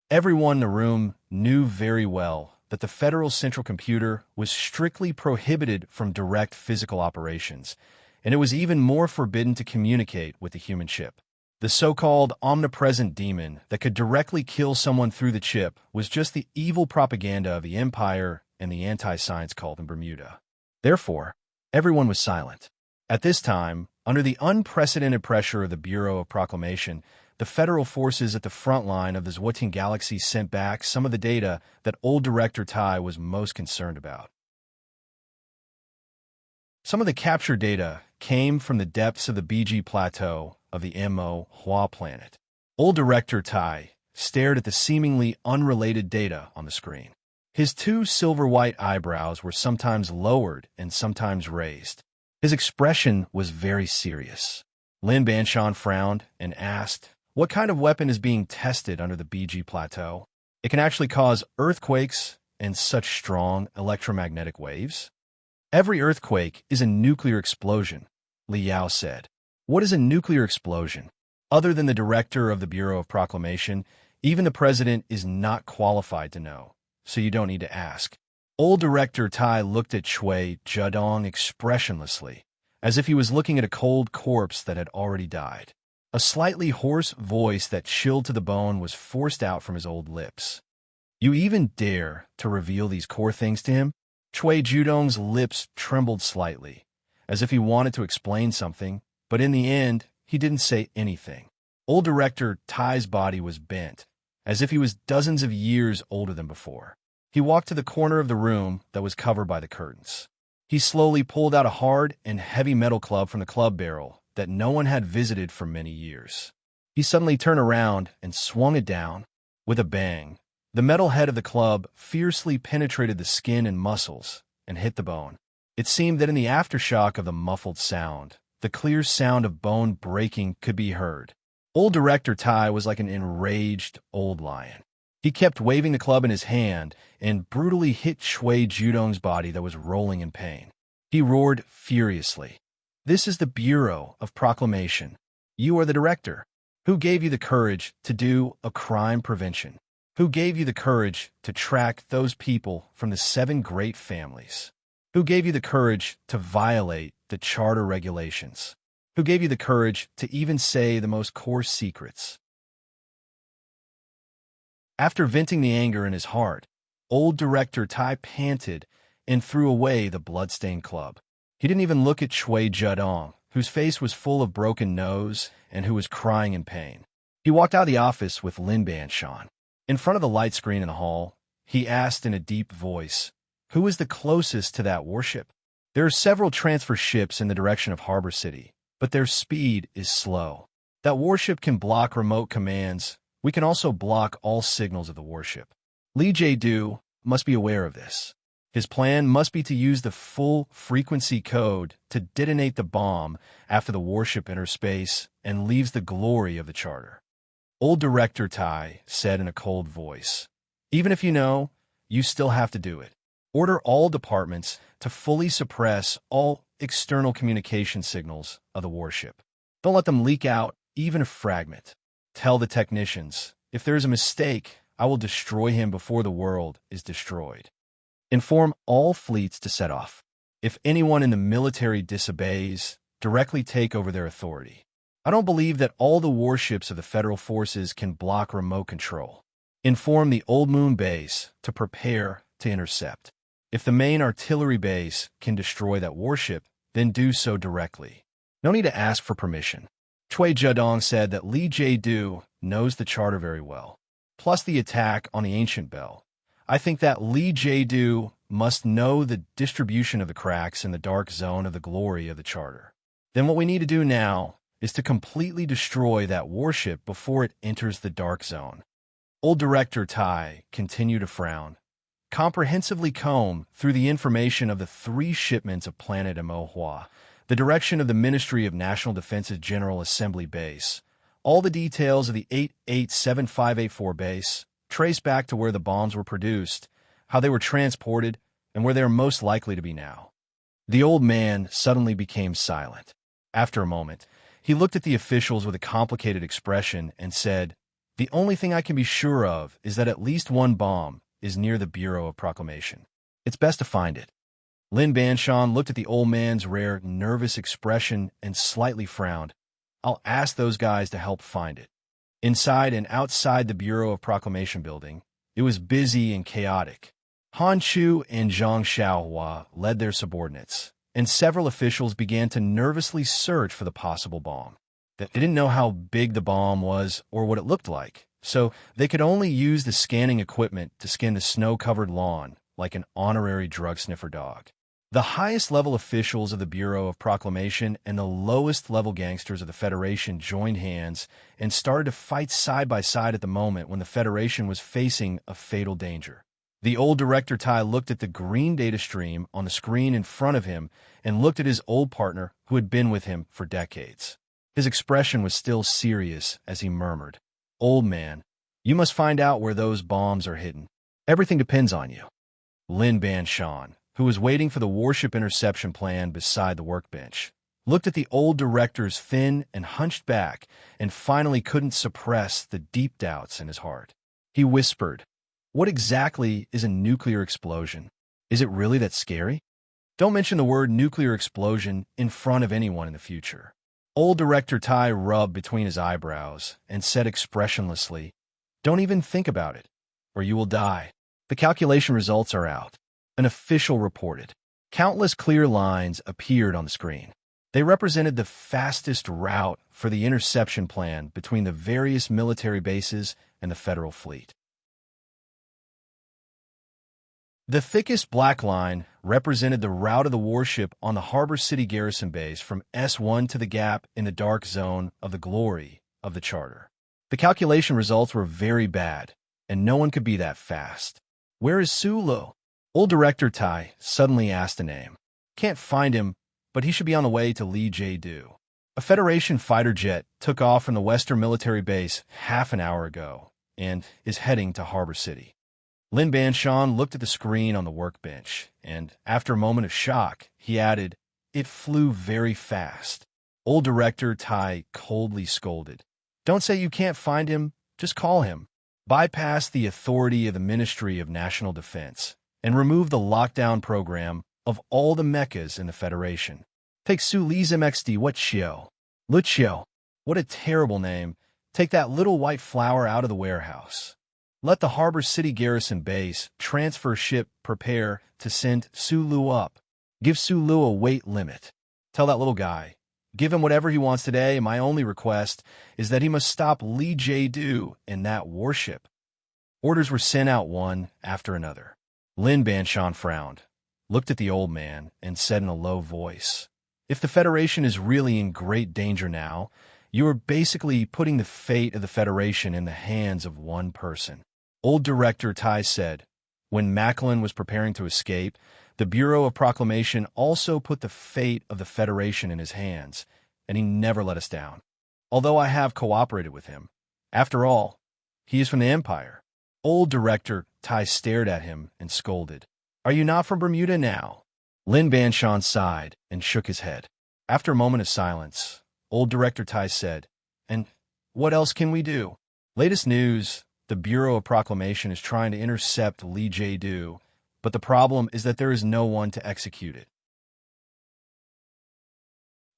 Everyone in the room knew very well that the Federal Central Computer was strictly prohibited from direct physical operations, and it was even more forbidden to communicate with the human chip. The so-called omnipresent demon that could directly kill someone through the chip was just the evil propaganda of the Empire and the anti-science cult in Bermuda. Therefore, everyone was silent. At this time, under the unprecedented pressure of the Bureau of Proclamation, the federal forces at the front line of the Zhuoting Galaxy sent back some of the data that old Director Tai was most concerned about. Some of the capture data came from the depths of the BG plateau of the Mo Hua planet. Old Director Tai stared at the seemingly unrelated data on the screen. His two silver-white eyebrows were sometimes lowered and sometimes raised. His expression was very serious. Lin Banshan frowned and asked, "What kind of weapon is being tested under the BG plateau? It can actually cause earthquakes and such strong electromagnetic waves?" "Every earthquake is a nuclear explosion," Li Yao said. "What is a nuclear explosion?" Other than the director of the Bureau of Proclamation, even the president is not qualified to know, so you don't need to ask. Old Director Tai looked at Chui Zhedong expressionlessly, as if he was looking at a cold corpse that had already died. A slightly hoarse voice that chilled to the bone was forced out from his old lips. "You even dare to reveal these core things to him?" Chui Zhedong's lips trembled slightly, as if he wanted to explain something, but in the end, he didn't say anything. Old Director Tai's body was bent, as if he was dozens of years older than before. He walked to the corner of the room that was covered by the curtains. He slowly pulled out a hard and heavy metal club from the club barrel that no one had visited for many years. He suddenly turned around and swung it down. With a bang, the metal head of the club fiercely penetrated the skin and muscles and hit the bone. It seemed that in the aftershock of the muffled sound, the clear sound of bone breaking could be heard. Old Director Tai was like an enraged old lion. He kept waving the club in his hand and brutally hit Chui Zhedong's body that was rolling in pain. He roared furiously. "This is the Bureau of Proclamation. You are the director. Who gave you the courage to do a crime prevention? Who gave you the courage to track those people from the 7 great families? Who gave you the courage to violate the charter regulations? Who gave you the courage to even say the most coarse secrets?" After venting the anger in his heart, Old Director Tai panted and threw away the blood-stained club. He didn't even look at Chui Zhedong, whose face was full of broken nose and who was crying in pain. He walked out of the office with Lin Banshan. In front of the light screen in the hall, he asked in a deep voice, "Who is the closest to that warship?" "There are several transfer ships in the direction of Harbor City, but their speed is slow. That warship can block remote commands. We can also block all signals of the warship. Li Jiedu must be aware of this. His plan must be to use the full frequency code to detonate the bomb after the warship enters space and leaves the glory of the charter." Old Director Tai said in a cold voice, "Even if you know, you still have to do it. Order all departments to fully suppress all external communication signals of the warship. Don't let them leak out even a fragment. Tell the technicians, if there is a mistake, I will destroy him before the world is destroyed. Inform all fleets to set off. If anyone in the military disobeys, directly take over their authority. I don't believe that all the warships of the federal forces can block remote control. Inform the Old Moon base to prepare to intercept. If the main artillery base can destroy that warship, then do so directly. No need to ask for permission." Chui Zhedong said that Li Jiedu knows the charter very well, plus the attack on the ancient bell. "I think that Li Jiedu must know the distribution of the cracks in the dark zone of the glory of the charter. Then what we need to do now is to completely destroy that warship before it enters the dark zone." Old Director Tai continued to frown, comprehensively comb through the information of the 3 shipments of planet Mo Hua, the direction of the Ministry of National Defense's General Assembly Base, all the details of the 887584 base, traced back to where the bombs were produced, how they were transported, and where they are most likely to be now. The old man suddenly became silent. After a moment, he looked at the officials with a complicated expression and said, "The only thing I can be sure of is that at least one bomb is near the Bureau of Proclamation. It's best to find it." Lin Banshan looked at the old man's rare, nervous expression and slightly frowned. "I'll ask those guys to help find it." Inside and outside the Bureau of Proclamation building, it was busy and chaotic. Han Chu and Zhang Xiaohua led their subordinates, and several officials began to nervously search for the possible bomb. They didn't know how big the bomb was or what it looked like, so they could only use the scanning equipment to scan the snow-covered lawn like an honorary drug sniffer dog. The highest-level officials of the Bureau of Proclamation and the lowest-level gangsters of the Federation joined hands and started to fight side by side at the moment when the Federation was facing a fatal danger. The old director Tai looked at the green data stream on the screen in front of him and looked at his old partner who had been with him for decades. His expression was still serious as he murmured, "Old man, you must find out where those bombs are hidden. Everything depends on you." Lin Banshan, who was waiting for the warship interception plan beside the workbench, looked at the old director's thin and hunched back and finally couldn't suppress the deep doubts in his heart. He whispered, "What exactly is a nuclear explosion? Is it really that scary? Don't mention the word nuclear explosion in front of anyone in the future." Old Director Tai rubbed between his eyebrows and said expressionlessly, "Don't even think about it, or you will die. The calculation results are out." An official reported. Countless clear lines appeared on the screen. They represented the fastest route for the interception plan between the various military bases and the federal fleet. The thickest black line represented the route of the warship on the Harbor City Garrison Base from S1 to the gap in the dark zone of the glory of the charter. The calculation results were very bad, and no one could be that fast. "Where is Sulu?" Old Director Tai suddenly asked a name. "Can't find him, but he should be on the way to Lee Jae-do." A Federation fighter jet took off from the Western military base half an hour ago and is heading to Harbor City. Lin Banshan looked at the screen on the workbench, and after a moment of shock, he added, "It flew very fast." Old Director Tai coldly scolded, "Don't say you can't find him, just call him. Bypass the authority of the Ministry of National Defense and remove the lockdown program of all the mechas in the Federation. Take Su Li's MXD what Xiao. Lucio. What a terrible name. Take that little white flower out of the warehouse. Let the Harbor City Garrison Base transfer ship prepare to send Sulu up. Give Sulu a weight limit. Tell that little guy. Give him whatever he wants today. My only request is that he must stop Lee Jae-do in that warship." Orders were sent out one after another. Lin Banshan frowned, looked at the old man, and said in a low voice, "If the Federation is really in great danger now, you are basically putting the fate of the Federation in the hands of one person." Old Director Tai said, "When Macklin was preparing to escape, the Bureau of Proclamation also put the fate of the Federation in his hands, and he never let us down. Although I have cooperated with him. After all, he is from the Empire." Old Director Tai stared at him and scolded, "Are you not from Bermuda now?" Lin Banshan sighed and shook his head. After a moment of silence, Old Director Tai said, "And what else can we do?" Latest news, the Bureau of Proclamation is trying to intercept Lee Jae-do, but the problem is that there is no one to execute it.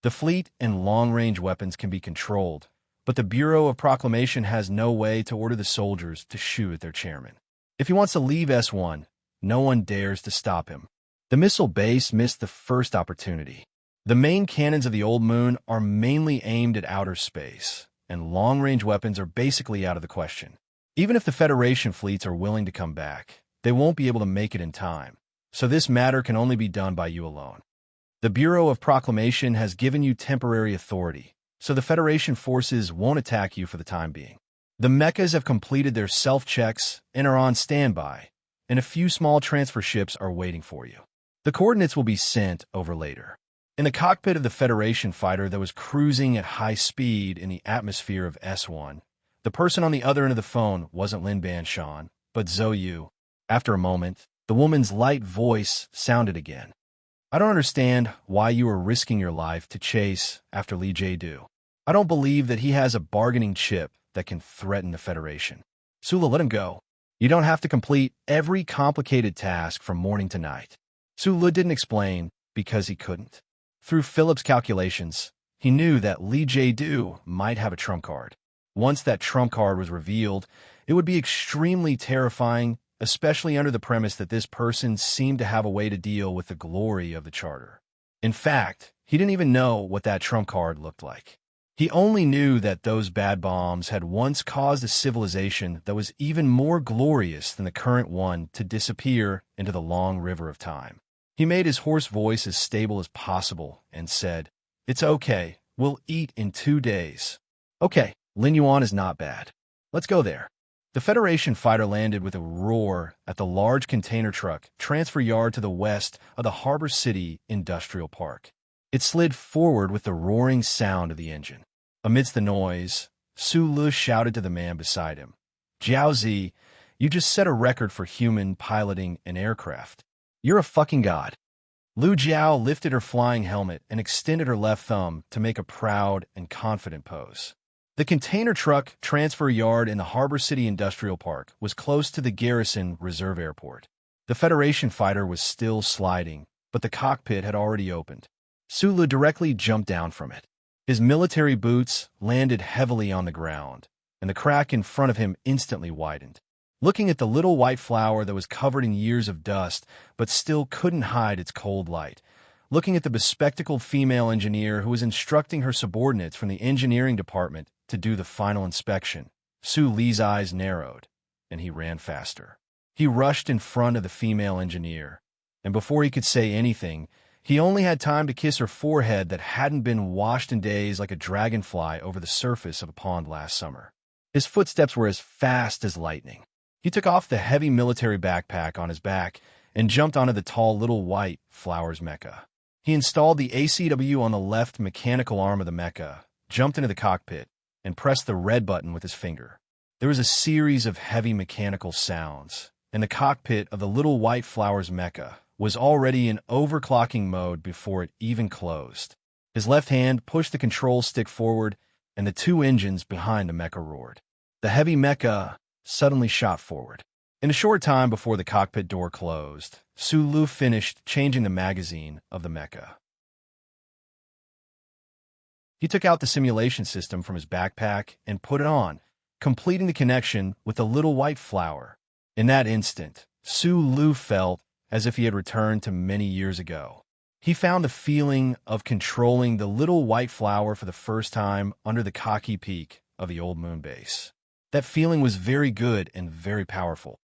The fleet and long-range weapons can be controlled, but the Bureau of Proclamation has no way to order the soldiers to shoot at their chairman. If he wants to leave S1, no one dares to stop him. The missile base missed the first opportunity. The main cannons of the Old Moon are mainly aimed at outer space, and long-range weapons are basically out of the question. Even if the Federation fleets are willing to come back, they won't be able to make it in time, so this matter can only be done by you alone. The Bureau of Proclamation has given you temporary authority, so the Federation forces won't attack you for the time being. The mechas have completed their self-checks and are on standby, and a few small transfer ships are waiting for you. The coordinates will be sent over later. In the cockpit of the Federation fighter that was cruising at high speed in the atmosphere of S1, the person on the other end of the phone wasn't Lin Banshan, but Zhou Yu. After a moment, the woman's light voice sounded again. "I don't understand why you are risking your life to chase after Lee Jae-do. I don't believe that he has a bargaining chip that can threaten the Federation. Sula, let him go. You don't have to complete every complicated task from morning to night." Sula didn't explain because he couldn't. Through Philip's calculations, he knew that Lee Jae-do might have a trump card. Once that trump card was revealed, it would be extremely terrifying, especially under the premise that this person seemed to have a way to deal with the glory of the Charter. In fact, he didn't even know what that trump card looked like. He only knew that those bad bombs had once caused a civilization that was even more glorious than the current one to disappear into the long river of time. He made his hoarse voice as stable as possible and said, "It's okay. We'll eat in 2 days." "Okay, Lin Yuan is not bad. Let's go there." The Federation fighter landed with a roar at the large container truck transfer yard to the west of the Harbor City Industrial Park. It slid forward with the roaring sound of the engine. Amidst the noise, Su Lu shouted to the man beside him, "Jiao Zi, you just set a record for human piloting an aircraft. You're a fucking god." Lu Jiao lifted her flying helmet and extended her left thumb to make a proud and confident pose. The container truck transfer yard in the Harbor City Industrial Park was close to the Garrison Reserve Airport. The Federation fighter was still sliding, but the cockpit had already opened. Sulu directly jumped down from it. His military boots landed heavily on the ground, and the crack in front of him instantly widened. Looking at the little white flower that was covered in years of dust but still couldn't hide its cold light, looking at the bespectacled female engineer who was instructing her subordinates from the engineering department to do the final inspection, Su Li's eyes narrowed, and he ran faster. He rushed in front of the female engineer, and before he could say anything, he only had time to kiss her forehead that hadn't been washed in days like a dragonfly over the surface of a pond last summer. His footsteps were as fast as lightning. He took off the heavy military backpack on his back and jumped onto the tall little white flower's mecha. He installed the ACW on the left mechanical arm of the mecha, jumped into the cockpit, and pressed the red button with his finger. There was a series of heavy mechanical sounds, and the cockpit of the little white flower's mecha was already in overclocking mode before it even closed. His left hand pushed the control stick forward, and the 2 engines behind the mecha roared. The heavy mecha suddenly shot forward. In a short time before the cockpit door closed, Su Lu finished changing the magazine of the mecha. He took out the simulation system from his backpack and put it on, completing the connection with the little white flower. In that instant, Su Lu felt as if he had returned to many years ago. He found the feeling of controlling the little white flower for the first time under the cocky peak of the old moon base. That feeling was very good and very powerful.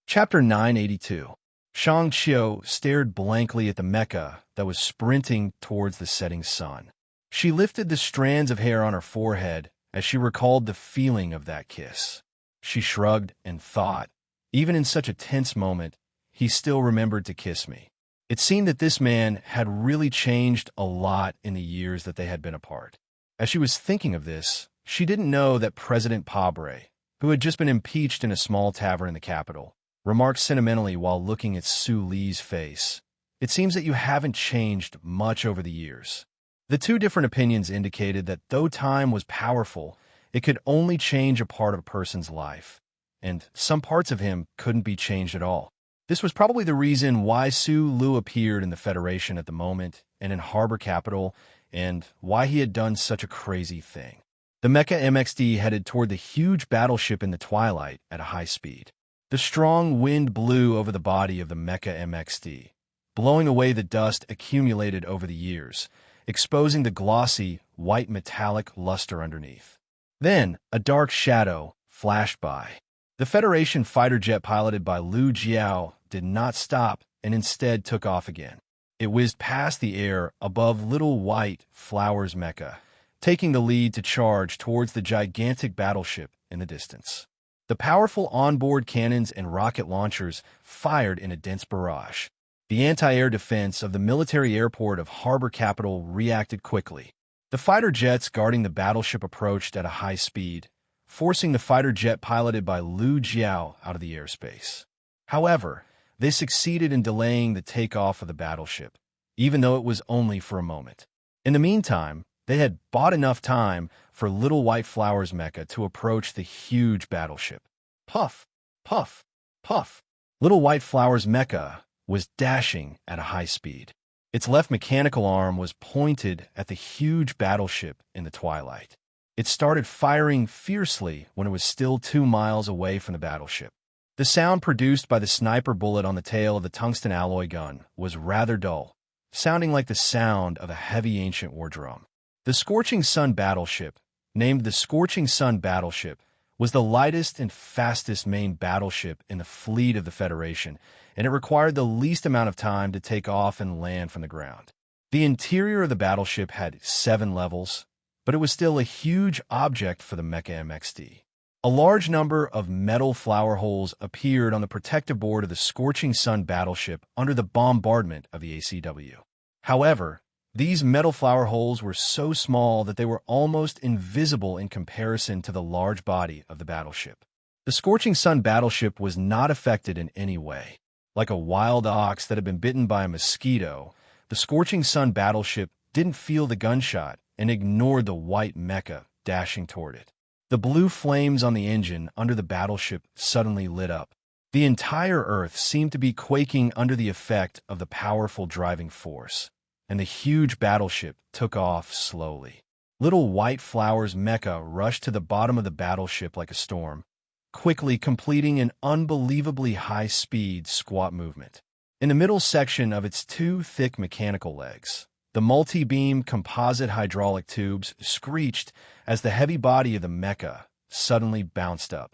Chapter 982. Shang Qiu stared blankly at the mecha that was sprinting towards the setting sun. She lifted the strands of hair on her forehead as she recalled the feeling of that kiss. She shrugged and thought, even in such a tense moment, he still remembered to kiss me. It seemed that this man had really changed a lot in the years that they had been apart. As she was thinking of this, she didn't know that President Pabre, who had just been impeached in a small tavern in the capital, remarked sentimentally while looking at Su Li's face, "It seems that you haven't changed much over the years." The 2 different opinions indicated that though time was powerful, it could only change a part of a person's life, and some parts of him couldn't be changed at all. This was probably the reason why Su Lu appeared in the Federation at the moment and in Harbor Capital, and why he had done such a crazy thing. The Mecha MXD headed toward the huge battleship in the twilight at a high speed. The strong wind blew over the body of the Mecha MXD, blowing away the dust accumulated over the years, exposing the glossy, white metallic luster underneath. Then, a dark shadow flashed by. The Federation fighter jet piloted by Lu Jiao did not stop and instead took off again. It whizzed past the air above little white flower's mecha, taking the lead to charge towards the gigantic battleship in the distance. The powerful onboard cannons and rocket launchers fired in a dense barrage. The anti-air defense of the military airport of Harbor Capital reacted quickly. The fighter jets guarding the battleship approached at a high speed, forcing the fighter jet piloted by Lu Jiao out of the airspace. However, they succeeded in delaying the takeoff of the battleship, even though it was only for a moment. In the meantime, they had bought enough time for Little White Flower's mecha to approach the huge battleship. Puff, puff, puff. Little White Flower's mecha was dashing at a high speed. Its left mechanical arm was pointed at the huge battleship in the twilight. It started firing fiercely when it was still 2 miles away from the battleship. The sound produced by the sniper bullet on the tail of the tungsten alloy gun was rather dull, sounding like the sound of a heavy ancient war drum. The Scorching Sun battleship, named the Scorching Sun battleship, was the lightest and fastest main battleship in the fleet of the Federation, and it required the least amount of time to take off and land from the ground. The interior of the battleship had 7 levels, but it was still a huge object for the Mecha MXD. A large number of metal flower holes appeared on the protective board of the Scorching Sun battleship under the bombardment of the ACW. However, these metal flower holes were so small that they were almost invisible in comparison to the large body of the battleship. The Scorching Sun battleship was not affected in any way. Like a wild ox that had been bitten by a mosquito, the Scorching Sun battleship didn't feel the gunshot and ignored the white mecha dashing toward it. The blue flames on the engine under the battleship suddenly lit up. The entire Earth seemed to be quaking under the effect of the powerful driving force, and the huge battleship took off slowly. Little White Flower's mecha rushed to the bottom of the battleship like a storm, quickly completing an unbelievably high-speed squat movement. In the middle section of its 2 thick mechanical legs, the multi-beam composite hydraulic tubes screeched as the heavy body of the mecha suddenly bounced up,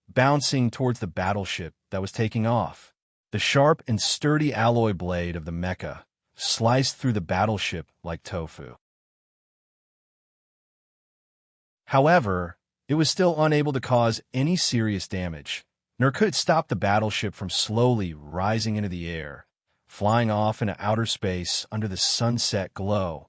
bouncing towards the battleship that was taking off. The sharp and sturdy alloy blade of the mecha sliced through the battleship like tofu. However, it was still unable to cause any serious damage, nor could it stop the battleship from slowly rising into the air, flying off into outer space under the sunset glow.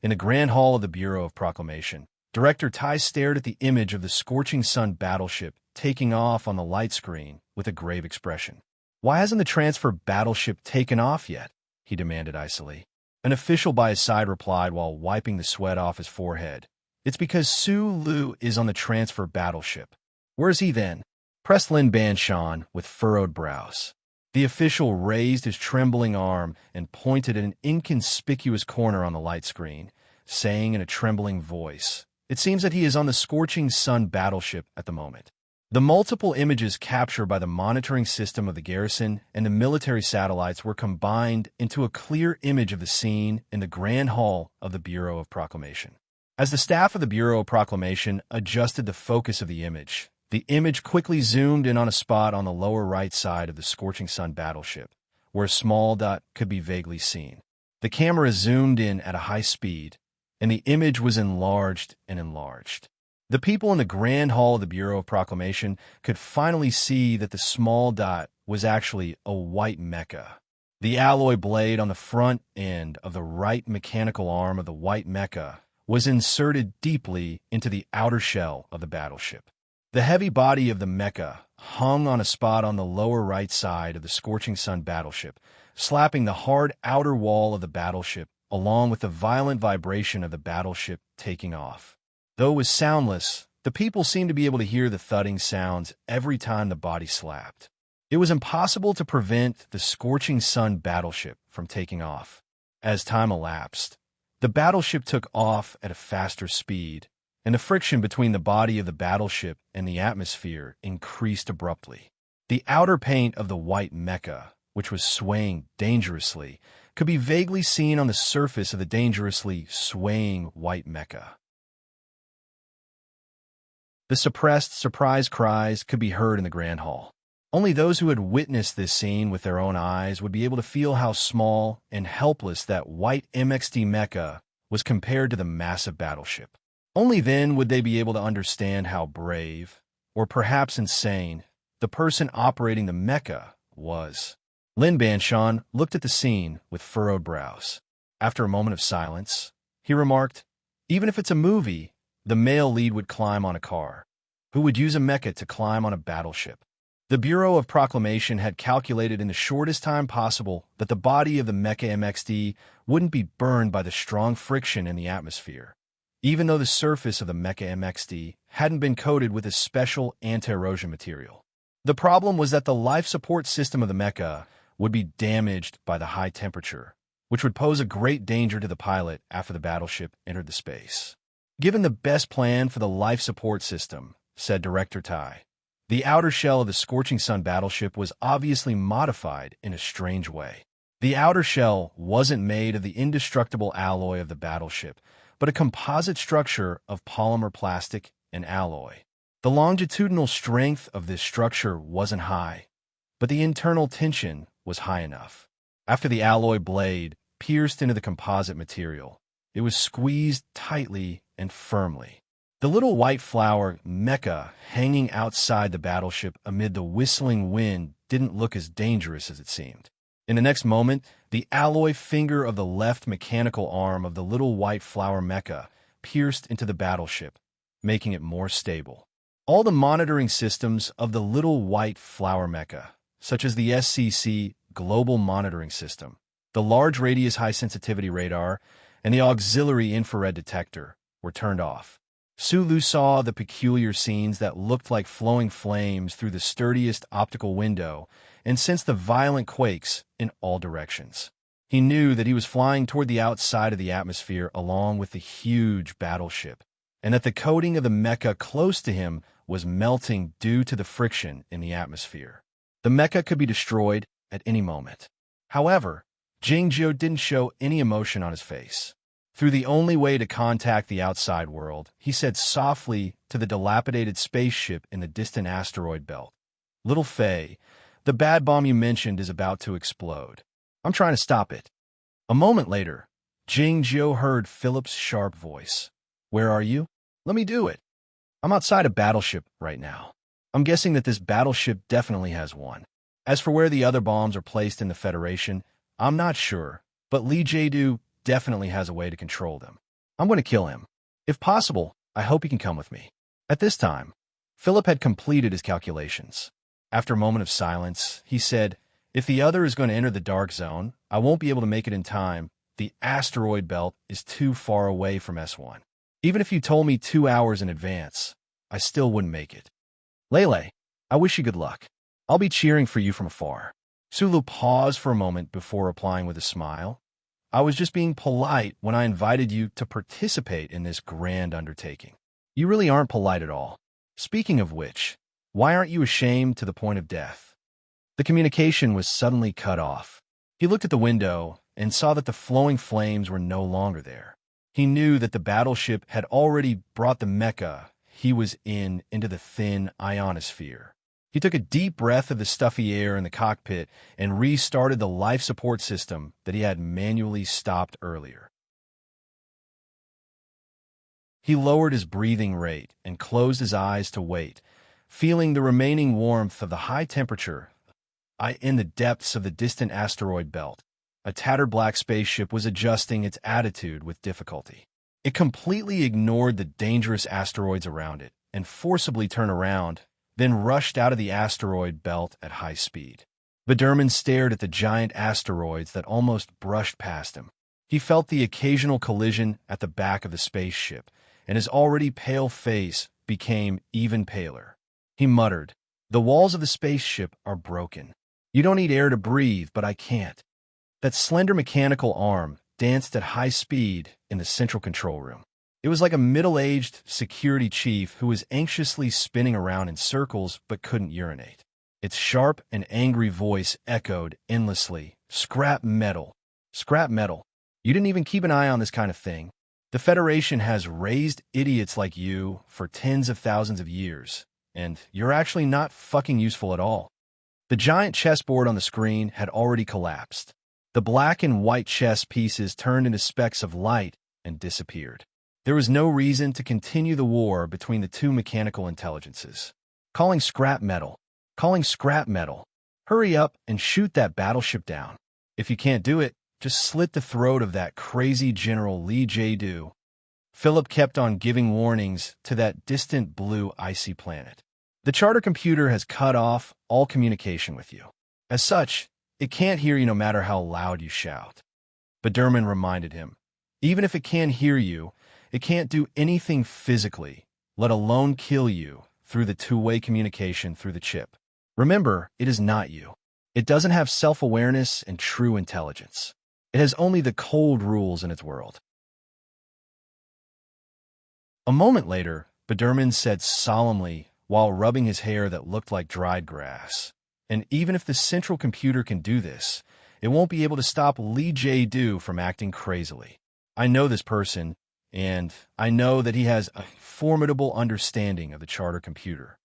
In the Grand Hall of the Bureau of Proclamation, Director Tai stared at the image of the Scorching Sun battleship taking off on the light screen with a grave expression. "Why hasn't the transfer battleship taken off yet?" he demanded icily. An official by his side replied while wiping the sweat off his forehead. "It's because Su Lu is on the transfer battleship." "Where's he then?" pressed Lin Banshan with furrowed brows. The official raised his trembling arm and pointed at an inconspicuous corner on the light screen, saying in a trembling voice, "It seems that he is on the Scorching Sun battleship at the moment." The multiple images captured by the monitoring system of the garrison and the military satellites were combined into a clear image of the scene in the Grand Hall of the Bureau of Proclamation. As the staff of the Bureau of Proclamation adjusted the focus of the image quickly zoomed in on a spot on the lower right side of the Scorching Sun battleship, where a small dot could be vaguely seen. The camera zoomed in at a high speed, and the image was enlarged and enlarged. The people in the Grand Hall of the Bureau of Proclamation could finally see that the small dot was actually a white mecha. The alloy blade on the front end of the right mechanical arm of the white mecha was inserted deeply into the outer shell of the battleship. The heavy body of the mecha hung on a spot on the lower right side of the Scorching Sun battleship, slapping the hard outer wall of the battleship along with the violent vibration of the battleship taking off. Though it was soundless, the people seemed to be able to hear the thudding sounds every time the body slapped. It was impossible to prevent the Scorching Sun battleship from taking off. As time elapsed, the battleship took off at a faster speed, and the friction between the body of the battleship and the atmosphere increased abruptly. The outer paint of the white mecha, which was swaying dangerously, could be vaguely seen on the surface of the dangerously swaying white mecha. The suppressed, surprised cries could be heard in the Grand Hall. Only those who had witnessed this scene with their own eyes would be able to feel how small and helpless that white MXD mecha was compared to the massive battleship. Only then would they be able to understand how brave, or perhaps insane, the person operating the mecha was. Lin Banshan looked at the scene with furrowed brows. After a moment of silence, he remarked, "Even if it's a movie, the male lead would climb on a car. Who would use a mecha to climb on a battleship?" The Bureau of Proclamation had calculated in the shortest time possible that the body of the mecha MXD wouldn't be burned by the strong friction in the atmosphere, even though the surface of the mecha MXD hadn't been coated with a special anti-erosion material. The problem was that the life support system of the mecha would be damaged by the high temperature, which would pose a great danger to the pilot after the battleship entered the space. "Given the best plan for the life support system," said Director Tai, "the outer shell of the Scorching Sun battleship was obviously modified in a strange way. The outer shell wasn't made of the indestructible alloy of the battleship, but a composite structure of polymer plastic and alloy. The longitudinal strength of this structure wasn't high, but the internal tension was high enough. After the alloy blade pierced into the composite material, it was squeezed tightly and firmly. The little white flower mecha hanging outside the battleship amid the whistling wind didn't look as dangerous as it seemed. In the next moment, the alloy finger of the left mechanical arm of the little white flower mecha pierced into the battleship, making it more stable. All the monitoring systems of the little white flower mecha, such as the SCC Global Monitoring System, the Large Radius High Sensitivity Radar, and the Auxiliary Infrared Detector, were turned off. Sulu saw the peculiar scenes that looked like flowing flames through the sturdiest optical window and sensed the violent quakes in all directions. He knew that he was flying toward the outside of the atmosphere along with the huge battleship, and that the coating of the mecha close to him was melting due to the friction in the atmosphere. The mecha could be destroyed at any moment. However, Jingzhou didn't show any emotion on his face. Through the only way to contact the outside world, he said softly to the dilapidated spaceship in the distant asteroid belt, "Little Fei, the bad bomb you mentioned is about to explode. I'm trying to stop it." A moment later, Jingzhou heard Philip's sharp voice. "Where are you? Let me do it. I'm outside a battleship right now. I'm guessing that this battleship definitely has one. As for where the other bombs are placed in the Federation, I'm not sure, but Li Jiedu definitely has a way to control them. I'm going to kill him. If possible, I hope he can come with me." At this time, Philip had completed his calculations. After a moment of silence, he said, "If the other is going to enter the dark zone, I won't be able to make it in time. The asteroid belt is too far away from S1. Even if you told me 2 hours in advance, I still wouldn't make it. Lele, I wish you good luck. I'll be cheering for you from afar." Sulu paused for a moment before replying with a smile. "I was just being polite when I invited you to participate in this grand undertaking. You really aren't polite at all. Speaking of which, why aren't you ashamed to the point of death?" The communication was suddenly cut off. He looked at the window and saw that the flowing flames were no longer there. He knew that the battleship had already brought the mecha he was into the thin ionosphere. He took a deep breath of the stuffy air in the cockpit and restarted the life support system that he had manually stopped earlier. He lowered his breathing rate and closed his eyes to wait, feeling the remaining warmth of the high temperature in the depths of the distant asteroid belt. A tattered black spaceship was adjusting its attitude with difficulty. It completely ignored the dangerous asteroids around it and forcibly turned around, then rushed out of the asteroid belt at high speed. Biderman stared at the giant asteroids that almost brushed past him. He felt the occasional collision at the back of the spaceship, and his already pale face became even paler. He muttered, "The walls of the spaceship are broken. You don't need air to breathe, but I can't." That slender mechanical arm danced at high speed in the central control room. It was like a middle-aged security chief who was anxiously spinning around in circles but couldn't urinate. Its sharp and angry voice echoed endlessly, "Scrap metal. Scrap metal. You didn't even keep an eye on this kind of thing. The Federation has raised idiots like you for tens of thousands of years, and you're actually not fucking useful at all." The giant chessboard on the screen had already collapsed. The black and white chess pieces turned into specks of light and disappeared. There was no reason to continue the war between the two mechanical intelligences. Calling scrap metal. Calling scrap metal. Hurry up and shoot that battleship down. If you can't do it, just slit the throat of that crazy General Li Jiedu. Philip kept on giving warnings to that distant blue icy planet. The charter computer has cut off all communication with you. As such, it can't hear you no matter how loud you shout. Biderman reminded him, even if it can hear you, it can't do anything physically, let alone kill you through the two-way communication through the chip. Remember, it is not you. It doesn't have self-awareness and true intelligence. It has only the cold rules in its world. A moment later, Biderman said solemnly while rubbing his hair that looked like dried grass, "And even if the central computer can do this, it won't be able to stop Li Jiedu from acting crazily. I know this person, and I know that he has a formidable understanding of the charter computer.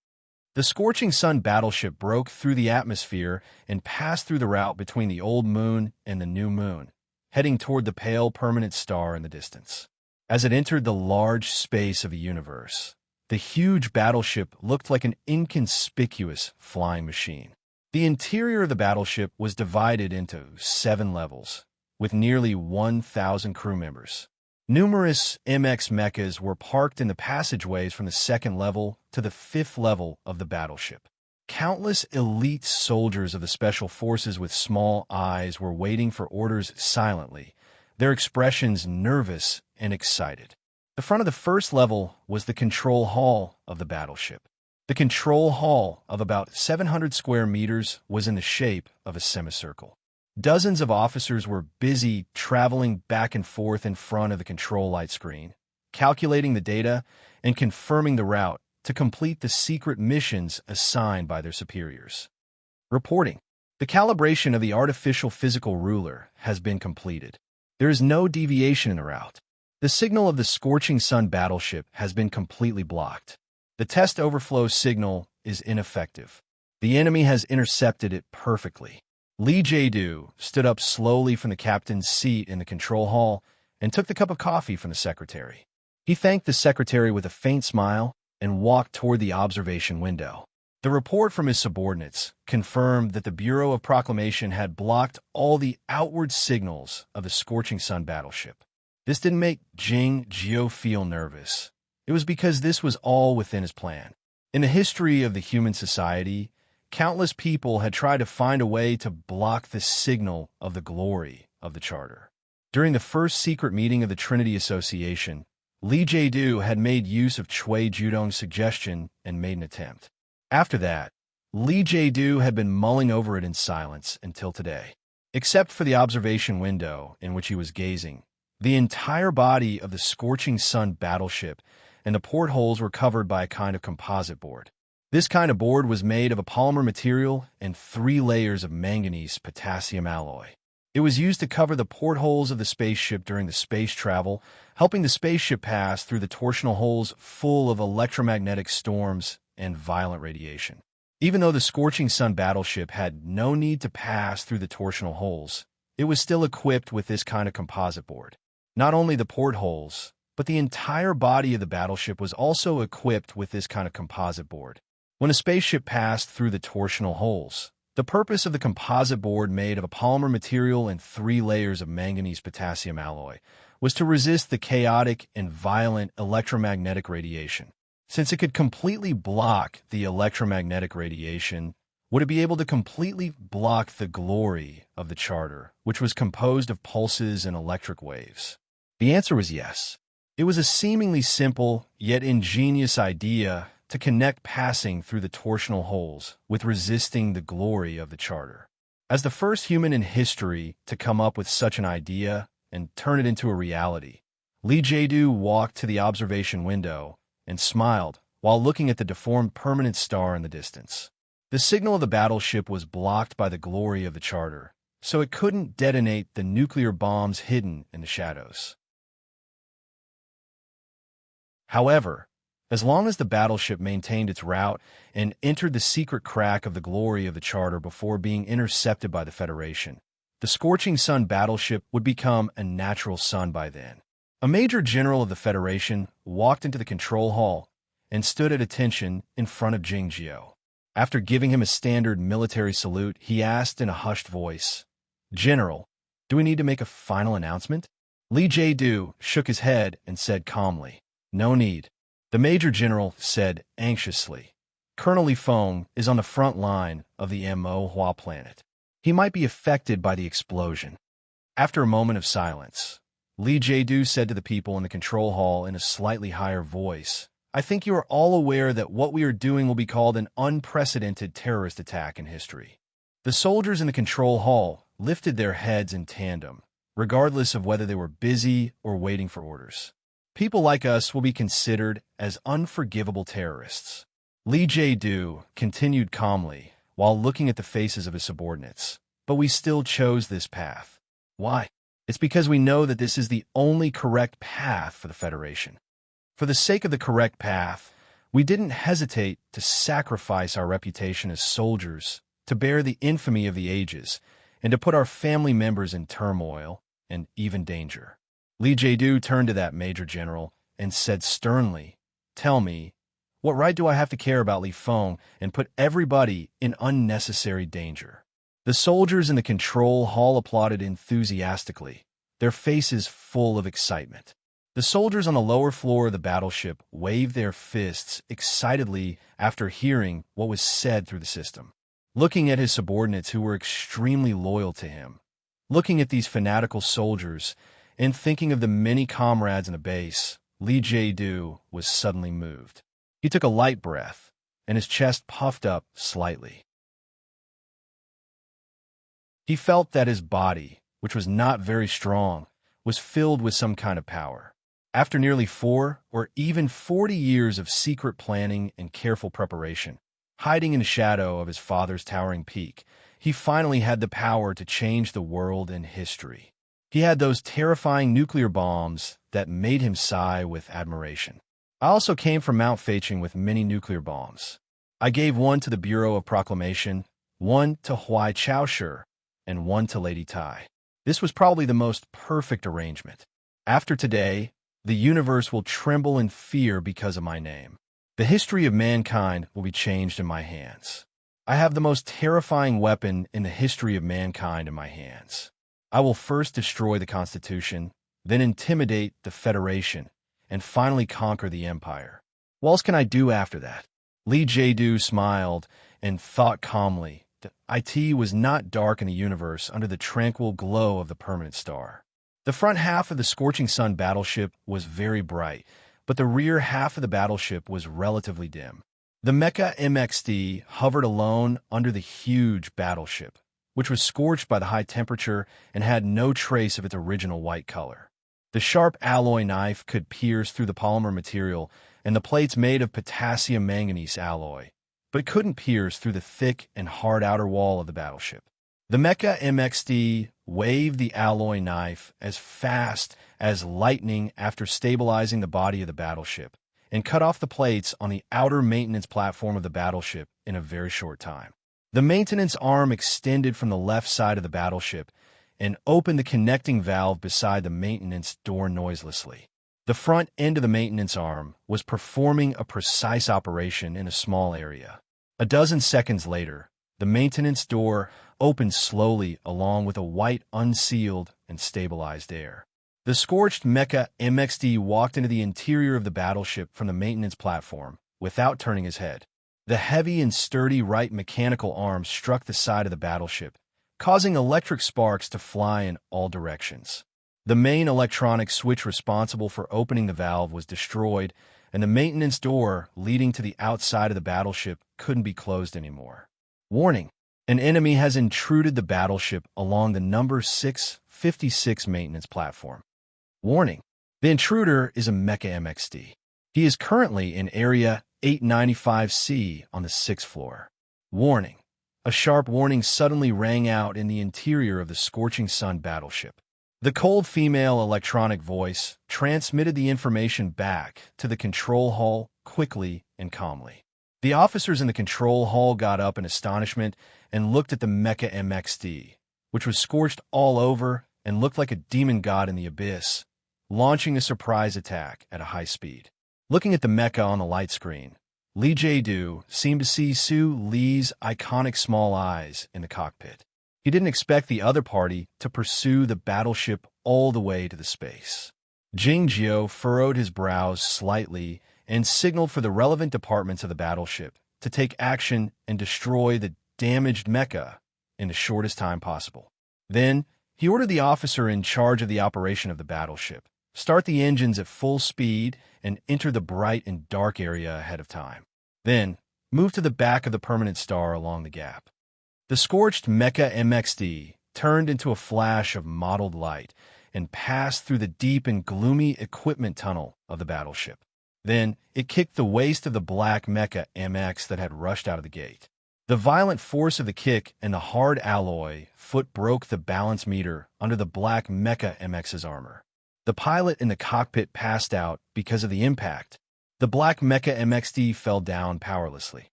The Scorching Sun battleship broke through the atmosphere and passed through the route between the old moon and the new moon, heading toward the pale permanent star in the distance. As it entered the large space of the universe, the huge battleship looked like an inconspicuous flying machine. The interior of the battleship was divided into 7 levels, with nearly 1,000 crew members. Numerous MX mechas were parked in the passageways from the 2nd level to the 5th level of the battleship. Countless elite soldiers of the Special Forces with small eyes were waiting for orders silently, their expressions nervous and excited. The front of the 1st level was the control hall of the battleship. The control hall, of about 700 square meters, was in the shape of a semicircle. Dozens of officers were busy traveling back and forth in front of the control light screen, calculating the data and confirming the route to complete the secret missions assigned by their superiors. Reporting. The calibration of the artificial physical ruler has been completed. There is no deviation in the route. The signal of the Scorching Sun battleship has been completely blocked. The test overflow signal is ineffective. The enemy has intercepted it perfectly. Lee Jae-do stood up slowly from the captain's seat in the control hall and took the cup of coffee from the secretary. He thanked the secretary with a faint smile and walked toward the observation window. The report from his subordinates confirmed that the Bureau of Proclamation had blocked all the outward signals of the Scorching Sun battleship. This didn't make Jing Jiao feel nervous. It was because this was all within his plan. In the history of the human society, countless people had tried to find a way to block the signal of the glory of the Charter. During the first secret meeting of the Trinity Association, Lee Jae-do had made use of Chui Judong's suggestion and made an attempt. After that, Lee Jae-do had been mulling over it in silence until today. Except for the observation window in which he was gazing, the entire body of the Scorching Sun battleship and the portholes were covered by a kind of composite board. This kind of board was made of a polymer material and 3 layers of manganese potassium alloy. It was used to cover the portholes of the spaceship during the space travel, helping the spaceship pass through the torsional holes full of electromagnetic storms and violent radiation. Even though the Scorching Sun battleship had no need to pass through the torsional holes, it was still equipped with this kind of composite board. Not only the portholes, but the entire body of the battleship was also equipped with this kind of composite board. When a spaceship passed through the torsional holes, the purpose of the composite board made of a polymer material and 3 layers of manganese potassium alloy was to resist the chaotic and violent electromagnetic radiation. Since it could completely block the electromagnetic radiation, would it be able to completely block the glory of the Charter, which was composed of pulses and electric waves? The answer was yes. It was a seemingly simple, yet ingenious idea to connect passing through the torsional holes with resisting the glory of the Charter. As the first human in history to come up with such an idea and turn it into a reality, Lee Jae-do walked to the observation window and smiled while looking at the deformed permanent star in the distance. The signal of the battleship was blocked by the glory of the Charter, so it couldn't detonate the nuclear bombs hidden in the shadows. However, as long as the battleship maintained its route and entered the secret crack of the glory of the Charter before being intercepted by the Federation, the Scorching Sun battleship would become a natural sun by then. A major general of the Federation walked into the control hall and stood at attention in front of Jing Jiao. After giving him a standard military salute, he asked in a hushed voice, "General, do we need to make a final announcement?" Lee Jae-do shook his head and said calmly, "No need." The Major General said anxiously, "Colonel Li Feng is on the front line of the Mo Hua planet. He might be affected by the explosion." After a moment of silence, Lee Jae-do said to the people in the control hall in a slightly higher voice, "I think you are all aware that what we are doing will be called an unprecedented terrorist attack in history." The soldiers in the control hall lifted their heads in tandem, regardless of whether they were busy or waiting for orders. People like us will be considered as unforgivable terrorists. Lee Jae-do continued calmly while looking at the faces of his subordinates. "But we still chose this path." "Why?" It's because we know that this is the only correct path for the Federation. For the sake of the correct path, we didn't hesitate to sacrifice our reputation as soldiers, to bear the infamy of the ages, and to put our family members in turmoil and even danger. Li Jiedu turned to that Major General and said sternly, "Tell me, what right do I have to care about Li Feng and put everybody in unnecessary danger?" The soldiers in the control hall applauded enthusiastically, their faces full of excitement. The soldiers on the lower floor of the battleship waved their fists excitedly after hearing what was said through the system. Looking at his subordinates who were extremely loyal to him, looking at these fanatical soldiers, and thinking of the many comrades in the base, Li Jiedu was suddenly moved. He took a light breath, and his chest puffed up slightly. He felt that his body, which was not very strong, was filled with some kind of power. After nearly 4 or even 40 years of secret planning and careful preparation, hiding in the shadow of his father's towering peak, he finally had the power to change the world and history. He had those terrifying nuclear bombs that made him sigh with admiration. I also came from Mount Feicheng with many nuclear bombs. I gave one to the Bureau of Proclamation, one to Huai Chaoshi, and one to Lady Tai. This was probably the most perfect arrangement. After today, the universe will tremble in fear because of my name. The history of mankind will be changed in my hands. I have the most terrifying weapon in the history of mankind in my hands. I will first destroy the Constitution, then intimidate the Federation, and finally conquer the Empire. What else can I do after that? Li Jiedu smiled and thought calmly that it was not dark in the universe under the tranquil glow of the permanent star. The front half of the Scorching Sun battleship was very bright, but the rear half of the battleship was relatively dim. The Mecha MXD hovered alone under the huge battleship, which was scorched by the high temperature and had no trace of its original white color. The sharp alloy knife could pierce through the polymer material and the plates made of potassium manganese alloy, but it couldn't pierce through the thick and hard outer wall of the battleship. The Mecha MXD waved the alloy knife as fast as lightning after stabilizing the body of the battleship, and cut off the plates on the outer maintenance platform of the battleship in a very short time. The maintenance arm extended from the left side of the battleship and opened the connecting valve beside the maintenance door noiselessly. The front end of the maintenance arm was performing a precise operation in a small area. A dozen seconds later, the maintenance door opened slowly along with a white, unsealed, and stabilized air. The scorched Mecha MXD walked into the interior of the battleship from the maintenance platform without turning his head. The heavy and sturdy right mechanical arm struck the side of the battleship, causing electric sparks to fly in all directions. The main electronic switch responsible for opening the valve was destroyed, and the maintenance door leading to the outside of the battleship couldn't be closed anymore. Warning: an enemy has intruded the battleship along the number 656 maintenance platform. Warning: the intruder is a Mecha MXD. He is currently in Area 895C on the 6th floor. Warning: a sharp warning suddenly rang out in the interior of the Scorching Sun battleship. The cold female electronic voice transmitted the information back to the control hall quickly and calmly. The officers in the control hall got up in astonishment and looked at the Mecha MXD, which was scorched all over and looked like a demon god in the abyss, launching a surprise attack at a high speed. Looking at the mecha on the light screen, Li Jiedu seemed to see Su Li's iconic small eyes in the cockpit. He didn't expect the other party to pursue the battleship all the way to the space. Jing Jiao furrowed his brows slightly and signaled for the relevant departments of the battleship to take action and destroy the damaged mecha in the shortest time possible. Then, he ordered the officer in charge of the operation of the battleship start the engines at full speed and enter the bright and dark area ahead of time. Then, move to the back of the permanent star along the gap. The scorched Mecha MXD turned into a flash of mottled light and passed through the deep and gloomy equipment tunnel of the battleship. Then, it kicked the waist of the black Mecha MX that had rushed out of the gate. The violent force of the kick and the hard alloy foot broke the balance meter under the black Mecha MX's armor. The pilot in the cockpit passed out because of the impact. The black Mecha MXD fell down powerlessly.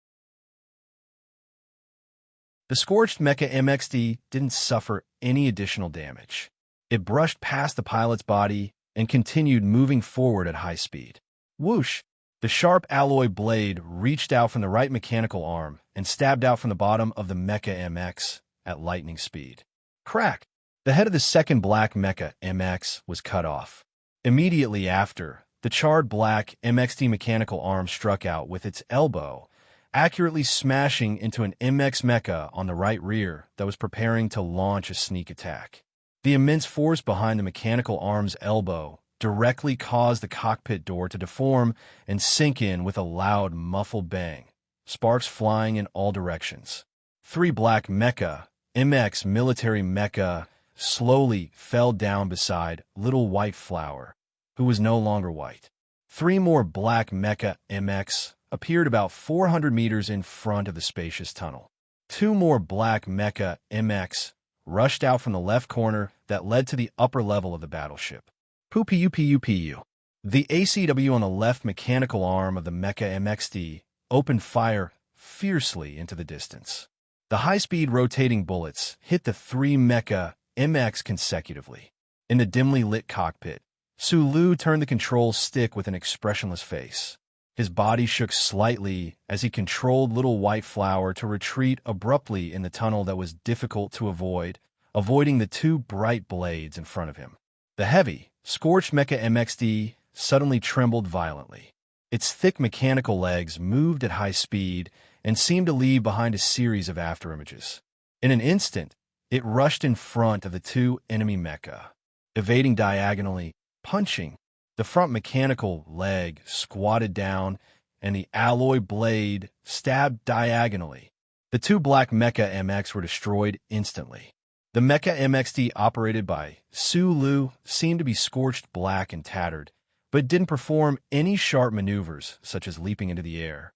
The scorched Mecha MXD didn't suffer any additional damage. It brushed past the pilot's body and continued moving forward at high speed. Whoosh! The sharp alloy blade reached out from the right mechanical arm and stabbed out from the bottom of the Mecha MX at lightning speed. Crack! The head of the second black Mecha MX was cut off. Immediately after, the charred black MXD mechanical arm struck out with its elbow, accurately smashing into an MX Mecha on the right rear that was preparing to launch a sneak attack. The immense force behind the mechanical arm's elbow directly caused the cockpit door to deform and sink in with a loud, muffled bang, sparks flying in all directions. 3 black Mecha MX military Mecha slowly fell down beside Little White Flower, who was no longer white. 3 more black Mecha MX appeared about 400 meters in front of the spacious tunnel. 2 more black Mecha MX rushed out from the left corner that led to the upper level of the battleship. Poo-poo-poo-poo. The ACW on the left mechanical arm of the Mecha MXD opened fire fiercely into the distance. The high-speed rotating bullets hit the 3 Mecha MX consecutively. In the dimly lit cockpit, Sulu turned the control stick with an expressionless face. His body shook slightly as he controlled Little White Flower to retreat abruptly in the tunnel that was difficult to avoid, avoiding the 2 bright blades in front of him. The heavy, scorched Mecha MXD suddenly trembled violently. Its thick mechanical legs moved at high speed and seemed to leave behind a series of afterimages. In an instant, it rushed in front of the 2 enemy Mecha, evading diagonally, punching. The front mechanical leg squatted down, and the alloy blade stabbed diagonally. The 2 black Mecha MX were destroyed instantly. The Mecha MXD operated by Sulu seemed to be scorched black and tattered, but didn't perform any sharp maneuvers, such as leaping into the air.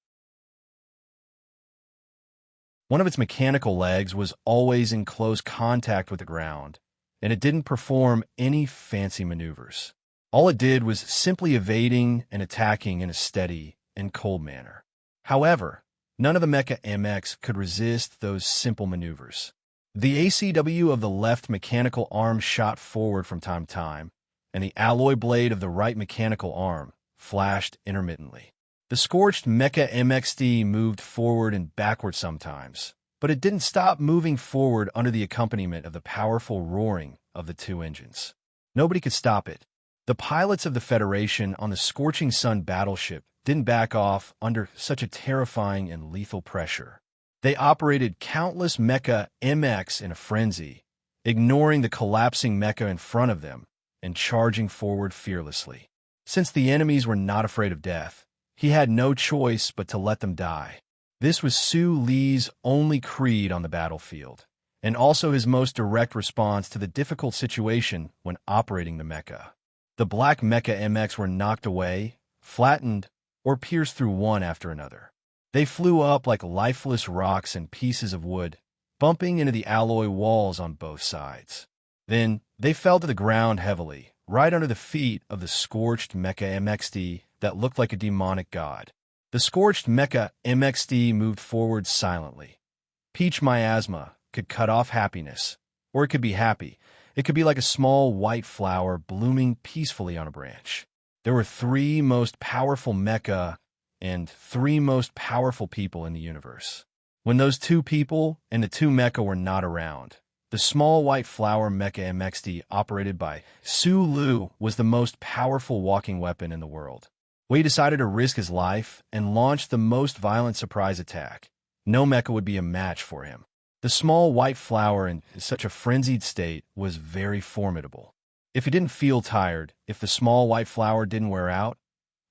One of its mechanical legs was always in close contact with the ground, and it didn't perform any fancy maneuvers. All it did was simply evading and attacking in a steady and cold manner. However, none of the Mecha MX could resist those simple maneuvers. The ACW of the left mechanical arm shot forward from time to time, and the alloy blade of the right mechanical arm flashed intermittently. The scorched Mecha MXD moved forward and backward sometimes, but it didn't stop moving forward under the accompaniment of the powerful roaring of the 2 engines. Nobody could stop it. The pilots of the Federation on the Scorching Sun battleship didn't back off under such a terrifying and lethal pressure. They operated countless Mecha MX in a frenzy, ignoring the collapsing Mecha in front of them and charging forward fearlessly. Since the enemies were not afraid of death, he had no choice but to let them die. This was Su Li's only creed on the battlefield, and also his most direct response to the difficult situation when operating the Mecha. The black Mecha MX were knocked away, flattened, or pierced through one after another. They flew up like lifeless rocks and pieces of wood, bumping into the alloy walls on both sides. Then they fell to the ground heavily, right under the feet of the scorched Mecha MXD that looked like a demonic god. The scorched Mecha MXD moved forward silently. Peach miasma could cut off happiness, or it could be happy. It could be like a small white flower blooming peacefully on a branch. There were 3 most powerful Mecha and 3 most powerful people in the universe. When those 2 people and the 2 Mecha were not around, the small white flower Mecha MXD operated by Sulu was the most powerful walking weapon in the world. He decided to risk his life and launch the most violent surprise attack. No Mecha would be a match for him. The small white flower in such a frenzied state was very formidable. If he didn't feel tired, if the small white flower didn't wear out,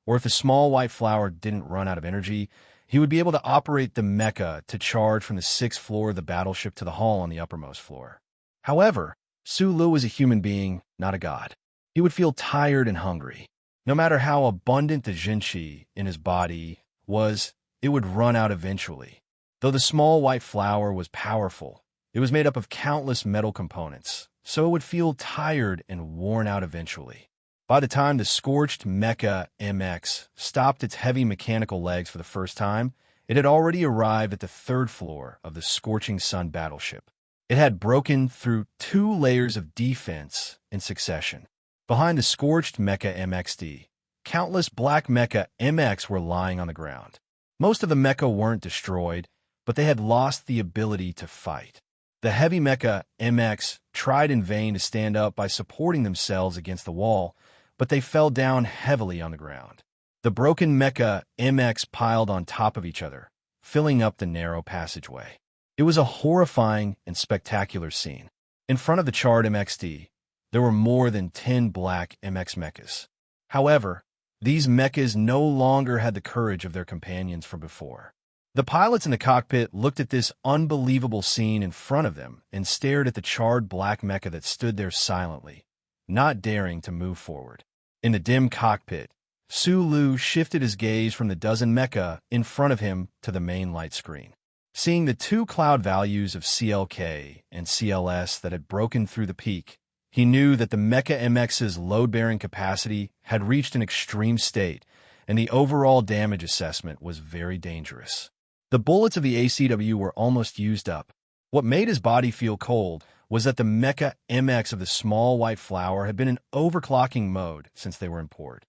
or if the small white flower didn't run out of energy, he would be able to operate the Mecha to charge from the 6th floor of the battleship to the hull on the uppermost floor. However, Sulu was a human being, not a god. He would feel tired and hungry. No matter how abundant the Jinchi in his body was, it would run out eventually. Though the small white flower was powerful, it was made up of countless metal components, so it would feel tired and worn out eventually. By the time the scorched Mecha MX stopped its heavy mechanical legs for the first time, it had already arrived at the third floor of the Scorching Sun battleship. It had broken through 2 layers of defense in succession. Behind the scorched Mecha MXD, countless black Mecha MX were lying on the ground. Most of the mecha weren't destroyed, but they had lost the ability to fight. The heavy Mecha MX tried in vain to stand up by supporting themselves against the wall, but they fell down heavily on the ground. The broken Mecha MX piled on top of each other, filling up the narrow passageway. It was a horrifying and spectacular scene. In front of the charred MXD, there were more than 10 black MX mechas. However, these mechas no longer had the courage of their companions from before. The pilots in the cockpit looked at this unbelievable scene in front of them and stared at the charred black mecha that stood there silently, not daring to move forward. In the dim cockpit, Sulu shifted his gaze from the dozen mecha in front of him to the main light screen. Seeing the 2 cloud values of CLK and CLS that had broken through the peak, he knew that the Mecha MX's load-bearing capacity had reached an extreme state, and the overall damage assessment was very dangerous. The bullets of the ACW were almost used up. What made his body feel cold was that the Mecha MX of the small white flower had been in overclocking mode since they were in port.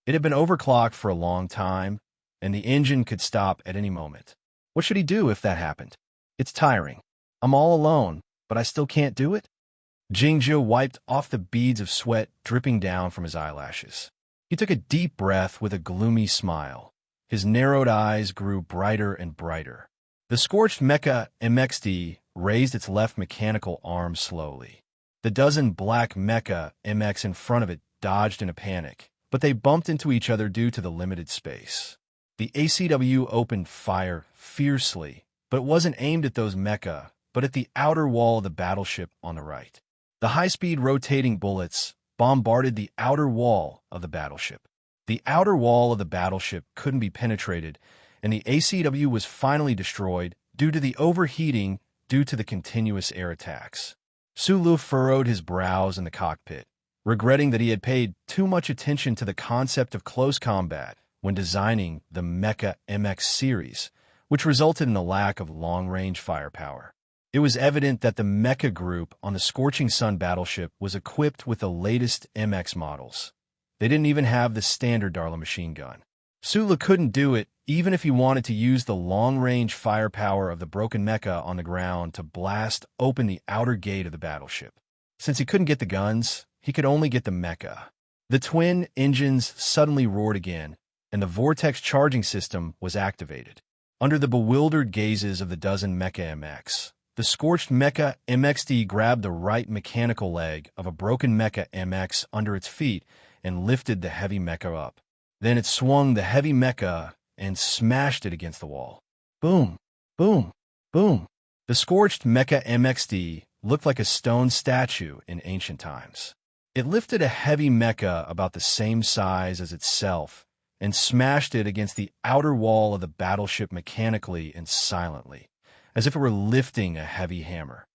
It had been overclocked for a long time, and the engine could stop at any moment. What should he do if that happened? It's tiring. I'm all alone, but I still can't do it? Jingzhou wiped off the beads of sweat dripping down from his eyelashes. He took a deep breath with a gloomy smile. His narrowed eyes grew brighter and brighter. The scorched Mecha MXD raised its left mechanical arm slowly. The dozen black Mecha MX in front of it dodged in a panic, but they bumped into each other due to the limited space. The ACW opened fire fiercely, but it wasn't aimed at those mecha, but at the outer wall of the battleship on the right. The high-speed rotating bullets bombarded the outer wall of the battleship. The outer wall of the battleship couldn't be penetrated, and the ACW was finally destroyed due to the overheating due to the continuous air attacks. Sulu furrowed his brows in the cockpit, regretting that he had paid too much attention to the concept of close combat when designing the Mecha MX series, which resulted in a lack of long-range firepower. It was evident that the mecha group on the Scorching Sun battleship was equipped with the latest MX models. They didn't even have the standard Darla machine gun. Sulu couldn't do it even if he wanted to use the long-range firepower of the broken mecha on the ground to blast open the outer gate of the battleship. Since he couldn't get the guns, he could only get the mecha. The twin engines suddenly roared again, and the vortex charging system was activated. Under the bewildered gazes of the dozen Mecha MX, the scorched Mecha MXD grabbed the right mechanical leg of a broken Mecha MX under its feet and lifted the heavy mecha up. Then it swung the heavy mecha and smashed it against the wall. Boom, boom, boom. The scorched Mecha MXD looked like a stone statue in ancient times. It lifted a heavy mecha about the same size as itself and smashed it against the outer wall of the battleship mechanically and silently, as if it were lifting a heavy hammer.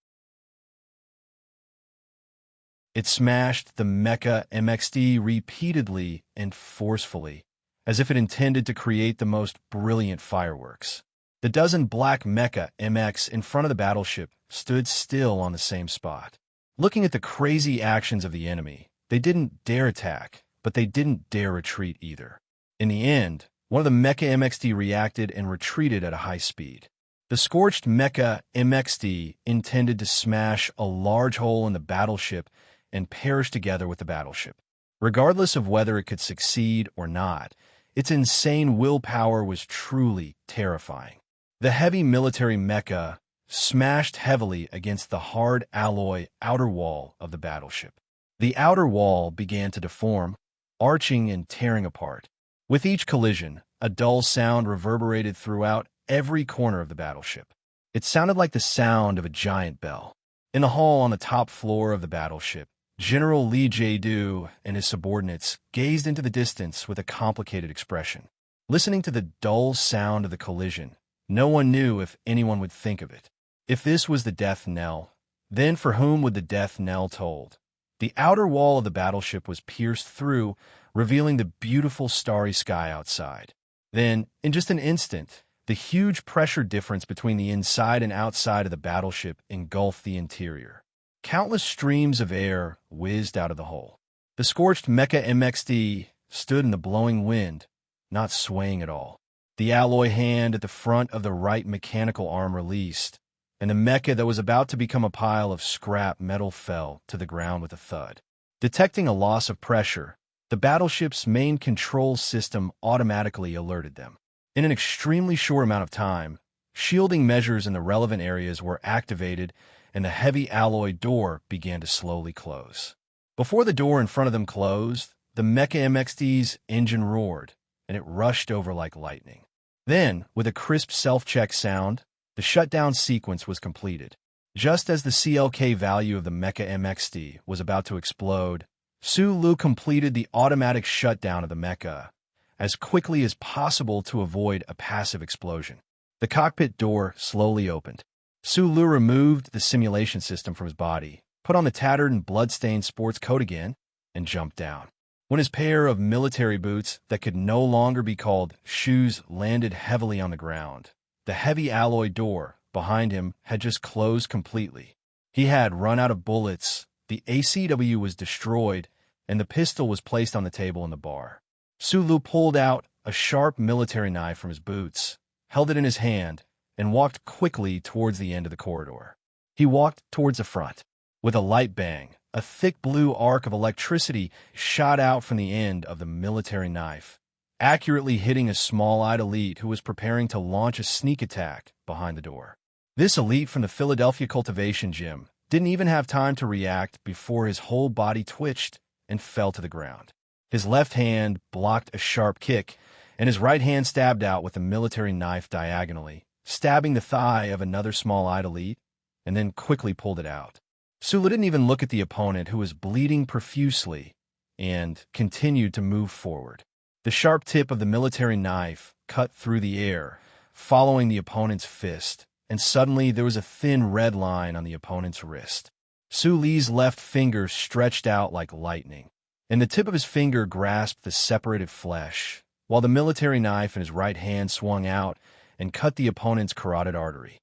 It smashed the Mecha MXD repeatedly and forcefully, as if it intended to create the most brilliant fireworks. The dozen black Mecha MX in front of the battleship stood still on the same spot. Looking at the crazy actions of the enemy, they didn't dare attack, but they didn't dare retreat either. In the end, one of the Mecha MXD reacted and retreated at a high speed. The scorched Mecha MXD intended to smash a large hole in the battleship and perish together with the battleship. Regardless of whether it could succeed or not, its insane willpower was truly terrifying. The heavy military mecha smashed heavily against the hard alloy outer wall of the battleship. The outer wall began to deform, arching and tearing apart. With each collision, a dull sound reverberated throughout every corner of the battleship. It sounded like the sound of a giant bell. In the hall on the top floor of the battleship, General Li Jiedu and his subordinates gazed into the distance with a complicated expression. Listening to the dull sound of the collision, no one knew if anyone would think of it. If this was the death knell, then for whom would the death knell tolled? The outer wall of the battleship was pierced through, revealing the beautiful starry sky outside. Then, in just an instant, the huge pressure difference between the inside and outside of the battleship engulfed the interior. Countless streams of air whizzed out of the hull. The scorched Mecha MXD stood in the blowing wind, not swaying at all. The alloy hand at the front of the right mechanical arm released, and the mecha that was about to become a pile of scrap metal fell to the ground with a thud. Detecting a loss of pressure, the battleship's main control system automatically alerted them. In an extremely short amount of time, shielding measures in the relevant areas were activated, and the heavy alloy door began to slowly close. Before the door in front of them closed, the Mecha MXD's engine roared, and it rushed over like lightning. Then, with a crisp self-check sound, the shutdown sequence was completed. Just as the CLK value of the Mecha MXD was about to explode, Sulu completed the automatic shutdown of the mecha as quickly as possible to avoid a passive explosion. The cockpit door slowly opened. Sulu removed the simulation system from his body, put on the tattered and blood-stained sports coat again, and jumped down. When his pair of military boots that could no longer be called shoes landed heavily on the ground, the heavy alloy door behind him had just closed completely. He had run out of bullets, the ACW was destroyed, and the pistol was placed on the table in the bar. Sulu pulled out a sharp military knife from his boots, held it in his hand, and walked quickly towards the end of the corridor. He walked towards the front. With a light bang, a thick blue arc of electricity shot out from the end of the military knife, accurately hitting a small-eyed elite who was preparing to launch a sneak attack behind the door. This elite from the Philadelphia Cultivation Gym didn't even have time to react before his whole body twitched and fell to the ground. His left hand blocked a sharp kick, and his right hand stabbed out with a military knife diagonally, stabbing the thigh of another small-eyed elite, and then quickly pulled it out. Sulu didn't even look at the opponent, who was bleeding profusely, and continued to move forward. The sharp tip of the military knife cut through the air, following the opponent's fist, and suddenly there was a thin red line on the opponent's wrist. Sulu's left finger stretched out like lightning, and the tip of his finger grasped the separated flesh, while the military knife in his right hand swung out and cut the opponent's carotid artery.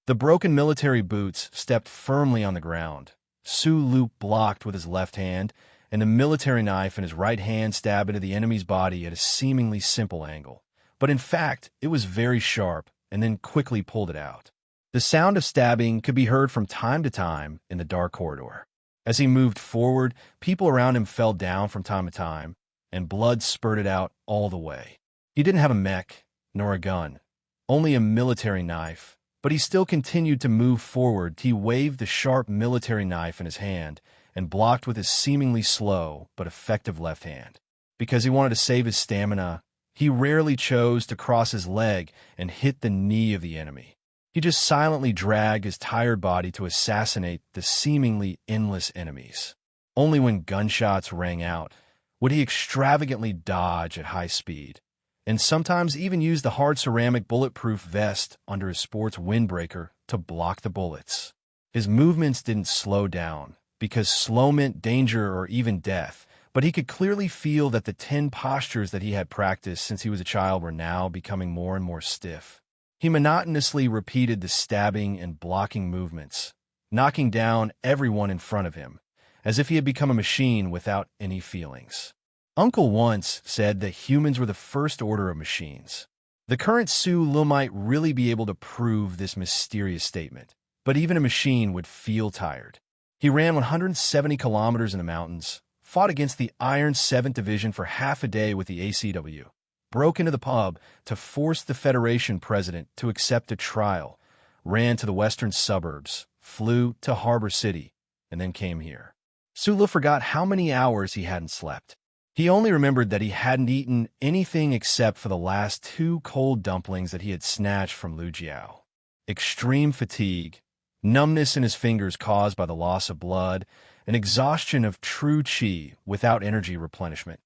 The broken military boots stepped firmly on the ground. Sulu blocked with his left hand, and the military knife in his right hand stabbed into the enemy's body at a seemingly simple angle. But in fact, it was very sharp, and then quickly pulled it out. The sound of stabbing could be heard from time to time in the dark corridor. As he moved forward, people around him fell down from time to time, and blood spurted out all the way. He didn't have a mech, nor a gun, only a military knife, but he still continued to move forward. He waved the sharp military knife in his hand and blocked with his seemingly slow but effective left hand. Because he wanted to save his stamina, he rarely chose to cross his leg and hit the knee of the enemy. He just silently dragged his tired body to assassinate the seemingly endless enemies. Only when gunshots rang out would he extravagantly dodge at high speed, and sometimes even use the hard ceramic bulletproof vest under his sports windbreaker to block the bullets. His movements didn't slow down, because slow meant danger or even death, but he could clearly feel that the 10 postures that he had practiced since he was a child were now becoming more and more stiff. He monotonously repeated the stabbing and blocking movements, knocking down everyone in front of him, as if he had become a machine without any feelings. Uncle once said that humans were the first order of machines. The current Sulu might really be able to prove this mysterious statement, but even a machine would feel tired. He ran 170 kilometers in the mountains, fought against the Iron 7th Division for half a day with the ACW, broke into the pub to force the Federation president to accept a trial, ran to the western suburbs, flew to Harbor City, and then came here. Sulu forgot how many hours he hadn't slept. He only remembered that he hadn't eaten anything except for the last 2 cold dumplings that he had snatched from Lu Jiao. Extreme fatigue, numbness in his fingers caused by the loss of blood, and exhaustion of true qi without energy replenishment.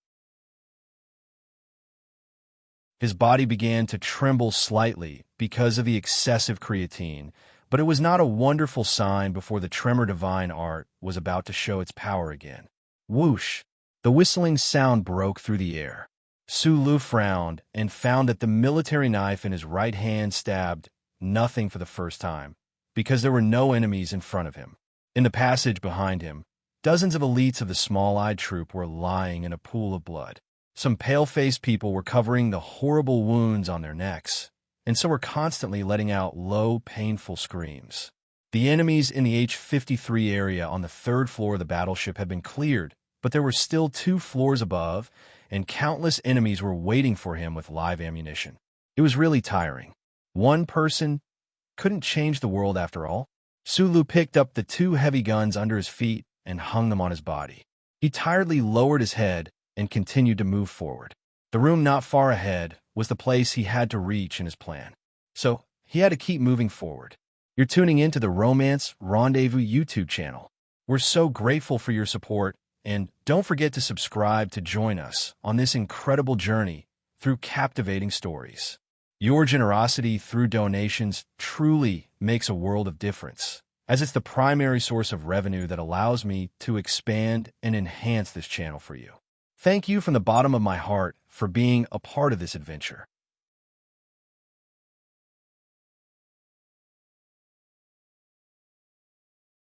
His body began to tremble slightly because of the excessive creatine, but it was not a wonderful sign before the tremor divine art was about to show its power again. Whoosh! The whistling sound broke through the air. Sulu frowned and found that the military knife in his right hand stabbed nothing for the first time, because there were no enemies in front of him. In the passage behind him, dozens of elites of the small-eyed troop were lying in a pool of blood. Some pale-faced people were covering the horrible wounds on their necks, and so were constantly letting out low, painful screams. The enemies in the H-53 area on the third floor of the battleship had been cleared, but there were still 2 floors above, and countless enemies were waiting for him with live ammunition. It was really tiring. One person couldn't change the world after all. Sulu picked up the 2 heavy guns under his feet and hung them on his body. He tiredly lowered his head and continued to move forward. The room not far ahead was the place he had to reach in his plan, so he had to keep moving forward. You're tuning into the Romance Rendezvous YouTube channel. We're so grateful for your support, and don't forget to subscribe to join us on this incredible journey through captivating stories. Your generosity through donations truly makes a world of difference, as it's the primary source of revenue that allows me to expand and enhance this channel for you. Thank you from the bottom of my heart for being a part of this adventure.